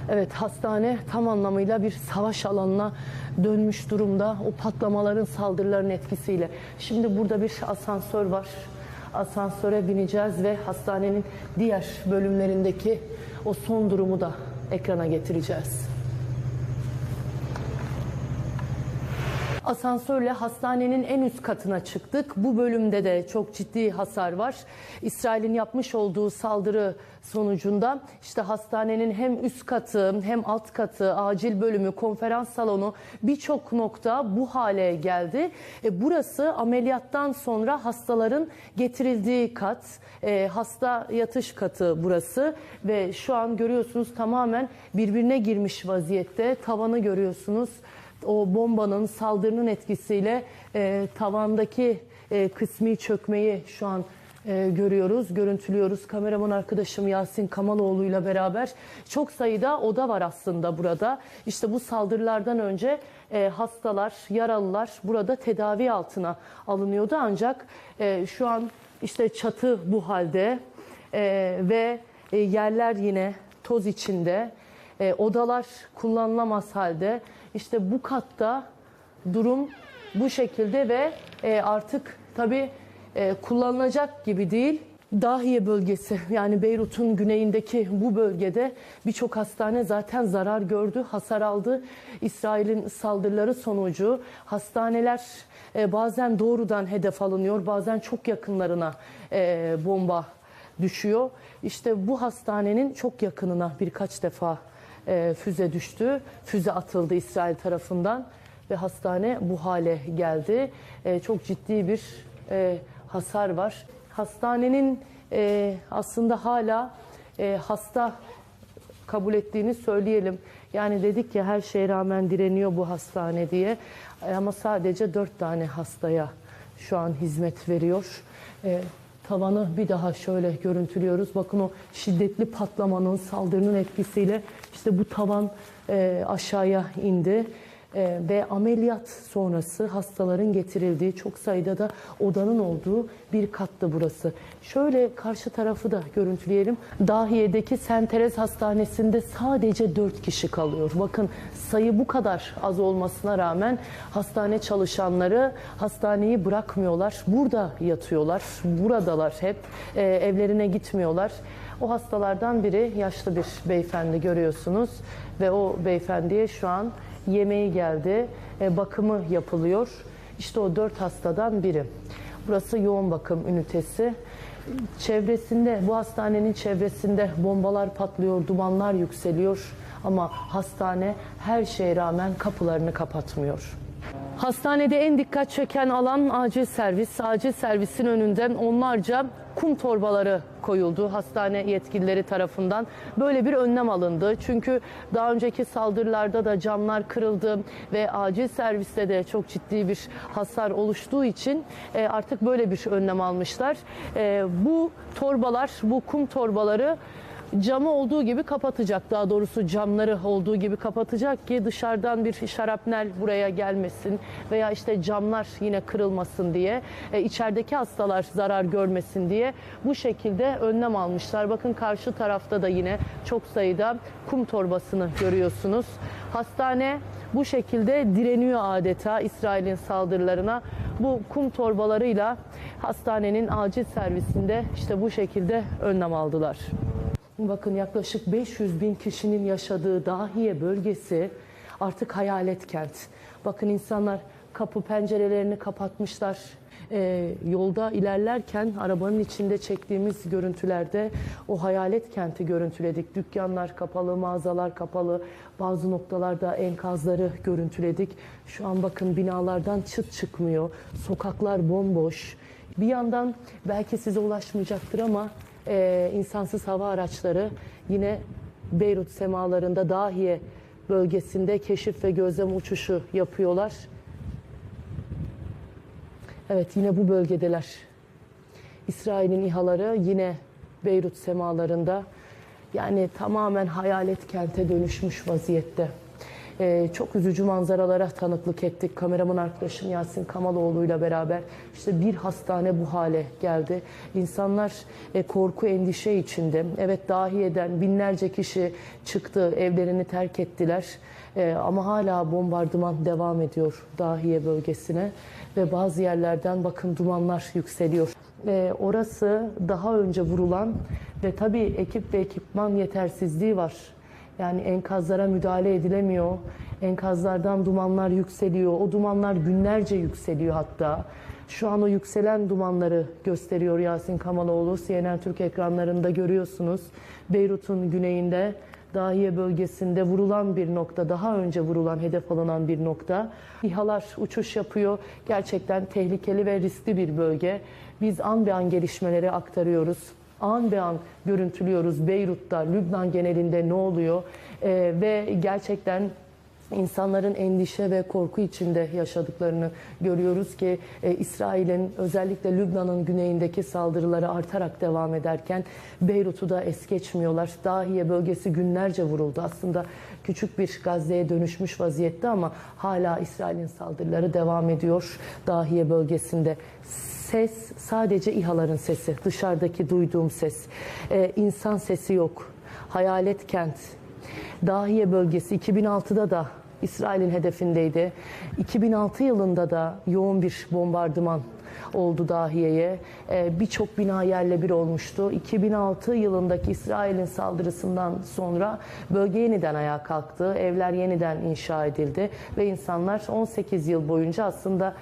Evet, hastane tam anlamıyla bir savaş alanına dönmüş durumda. O patlamaların, saldırıların etkisiyle. Şimdi burada bir asansör var. Asansöre bineceğiz ve hastanenin diğer bölümlerindeki o son durumu da ekrana getireceğiz. Asansörle hastanenin en üst katına çıktık. Bu bölümde de çok ciddi hasar var. İsrail'in yapmış olduğu saldırı sonucunda işte hastanenin hem üst katı hem alt katı, acil bölümü, konferans salonu birçok nokta bu hale geldi. Burası ameliyattan sonra hastaların getirildiği kat, hasta yatış katı burası ve şu an görüyorsunuz tamamen birbirine girmiş vaziyette. Tavanı görüyorsunuz. O bombanın, saldırının etkisiyle tavandaki kısmi çökmeyi şu an görüyoruz, görüntülüyoruz. Kameraman arkadaşım Yasin Kamaloğlu ile beraber çok sayıda oda var aslında burada. İşte bu saldırılardan önce hastalar, yaralılar burada tedavi altına alınıyordu. Ancak şu an işte çatı bu halde ve yerler yine toz içinde. Odalar kullanılamaz halde. İşte bu katta durum bu şekilde ve artık tabii kullanılacak gibi değil. Dahiye bölgesi, yani Beyrut'un güneyindeki bu bölgede birçok hastane zaten zarar gördü, hasar aldı. İsrail'in saldırıları sonucu hastaneler bazen doğrudan hedef alınıyor, bazen çok yakınlarına bomba düşüyor. İşte bu hastanenin çok yakınına birkaç defa füze düştü, füze atıldı İsrail tarafından ve hastane bu hale geldi. Çok ciddi bir hasar var. Hastanenin aslında hala hasta kabul ettiğini söyleyelim. Yani dedik ya, her şeye rağmen direniyor bu hastane diye. Ama sadece 4 tane hastaya şu an hizmet veriyor. Tavanı bir daha şöyle görüntülüyoruz. Bakın o şiddetli patlamanın, saldırının etkisiyle işte bu tavan aşağıya indi. Ve ameliyat sonrası hastaların getirildiği, çok sayıda da odanın olduğu bir kattı burası. Şöyle karşı tarafı da görüntüleyelim. Dahiye'deki Saint Therese Hastanesi'nde sadece 4 kişi kalıyor. Bakın, sayı bu kadar az olmasına rağmen hastane çalışanları hastaneyi bırakmıyorlar. Burada yatıyorlar, buradalar hep. Evlerine gitmiyorlar. O hastalardan biri yaşlı bir beyefendi görüyorsunuz ve o beyefendiye şu an yemeği geldi, bakımı yapılıyor. İşte o 4 hastadan biri. Burası yoğun bakım ünitesi. Çevresinde, bu hastanenin çevresinde bombalar patlıyor, dumanlar yükseliyor. Ama hastane her şeye rağmen kapılarını kapatmıyor. Hastanede en dikkat çeken alan acil servis. Acil servisin önünden onlarca kum torbaları koyuldu hastane yetkilileri tarafından. Böyle bir önlem alındı. Çünkü daha önceki saldırılarda da camlar kırıldı ve acil serviste de çok ciddi bir hasar oluştuğu için artık böyle bir önlem almışlar. Bu torbalar, bu kum torbaları camı olduğu gibi kapatacak, daha doğrusu camları olduğu gibi kapatacak ki dışarıdan bir şarapnel buraya gelmesin veya işte camlar yine kırılmasın diye, içerideki hastalar zarar görmesin diye bu şekilde önlem almışlar. Bakın karşı tarafta da yine çok sayıda kum torbasını görüyorsunuz. Hastane bu şekilde direniyor adeta İsrail'in saldırılarına. Bu kum torbalarıyla hastanenin acil servisinde işte bu şekilde önlem aldılar. Bakın, yaklaşık 500 bin kişinin yaşadığı Dahiye bölgesi artık hayalet kent. Bakın, insanlar kapı pencerelerini kapatmışlar. Yolda ilerlerken arabanın içinde çektiğimiz görüntülerde o hayalet kenti görüntüledik. Dükkanlar kapalı, mağazalar kapalı, bazı noktalarda enkazları görüntüledik. Şu an bakın, binalardan çıt çıkmıyor, sokaklar bomboş. Bir yandan belki size ulaşmayacaktır ama insansız hava araçları yine Beyrut semalarında, Dahiye bölgesinde keşif ve gözlem uçuşu yapıyorlar. Evet, yine bu bölgedeler. İsrail'in İHA'ları yine Beyrut semalarında, yani tamamen hayalet kente dönüşmüş vaziyette. Çok üzücü manzaralara tanıklık ettik. Kameraman arkadaşım Yasin Kamaloğlu'yla beraber. İşte bir hastane bu hale geldi. İnsanlar korku, endişe içinde. Evet, Dahiye'den binlerce kişi çıktı, evlerini terk ettiler. Ama hala bombardıman devam ediyor Dahiye bölgesine. Ve bazı yerlerden bakın dumanlar yükseliyor. Orası daha önce vurulan ve tabii ekip ve ekipman yetersizliği var. Yani enkazlara müdahale edilemiyor. Enkazlardan dumanlar yükseliyor. O dumanlar günlerce yükseliyor hatta. Şu an o yükselen dumanları gösteriyor Yasin Kamaloğlu. CNN Türk ekranlarında görüyorsunuz. Beyrut'un güneyinde, Dahiye bölgesinde vurulan bir nokta, daha önce vurulan, hedef alınan bir nokta. İHA'lar uçuş yapıyor. Gerçekten tehlikeli ve riskli bir bölge. Biz an be an gelişmeleri aktarıyoruz. An be an görüntülüyoruz Beyrut'ta, Lübnan genelinde ne oluyor ve gerçekten insanların endişe ve korku içinde yaşadıklarını görüyoruz ki İsrail'in özellikle Lübnan'ın güneyindeki saldırıları artarak devam ederken Beyrut'u da es geçmiyorlar. Dahiye bölgesi günlerce vuruldu. Aslında küçük bir Gazze'ye dönüşmüş vaziyette ama hala İsrail'in saldırıları devam ediyor Dahiye bölgesinde. Ses sadece İHA'ların sesi, dışarıdaki duyduğum ses. İnsan sesi yok. Hayalet kent. Dahiye bölgesi 2006'da da İsrail'in hedefindeydi. 2006 yılında da yoğun bir bombardıman oldu Dahiye'ye. Birçok bina yerle bir olmuştu. 2006 yılındaki İsrail'in saldırısından sonra bölge yeniden ayağa kalktı. Evler yeniden inşa edildi ve insanlar 18 yıl boyunca aslında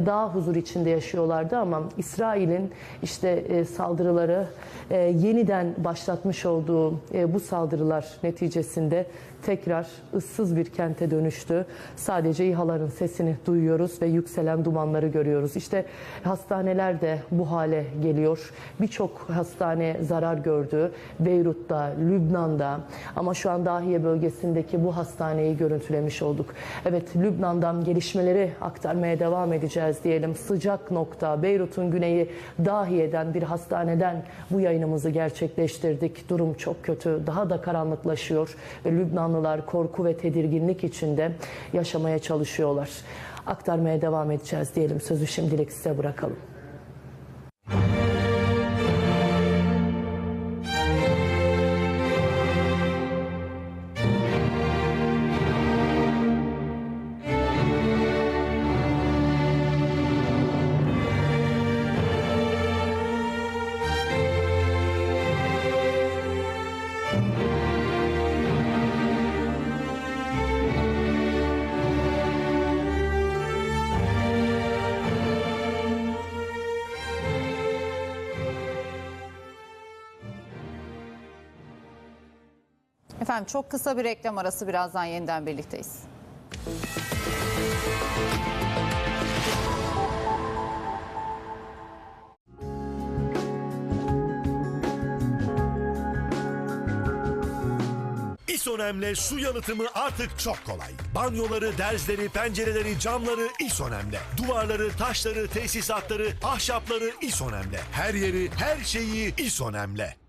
daha huzur içinde yaşıyorlardı ama İsrail'in işte saldırıları yeniden başlatmış olduğu bu saldırılar neticesinde tekrar ıssız bir kente dönüştü. Sadece İHA'ların sesini duyuyoruz ve yükselen dumanları görüyoruz. İşte hastaneler de bu hale geliyor. Birçok hastane zarar gördü. Beyrut'ta, Lübnan'da ama şu an Dahiye bölgesindeki bu hastaneyi görüntülemiş olduk. Evet, Lübnan'dan gelişmeleri aktarmaya devam edeceğiz diyelim. Sıcak nokta Beyrut'un güneyi Dahiye'den bir hastaneden bu yayınımızı gerçekleştirdik. Durum çok kötü. Daha da karanlıklaşıyor ve Lübnanlılar korku ve tedirginlik içinde yaşamaya çalışıyorlar. Aktarmaya devam edeceğiz diyelim. Sözü şimdilik size bırakalım. Efendim çok kısa bir reklam arası, birazdan yeniden birlikteyiz. İSONEM'le su yalıtımı artık çok kolay. Banyoları, derzleri, pencereleri, camları İSONEM'le. Duvarları, taşları, tesisatları, ahşapları İSONEM'le. Her yeri, her şeyi İSONEM'le.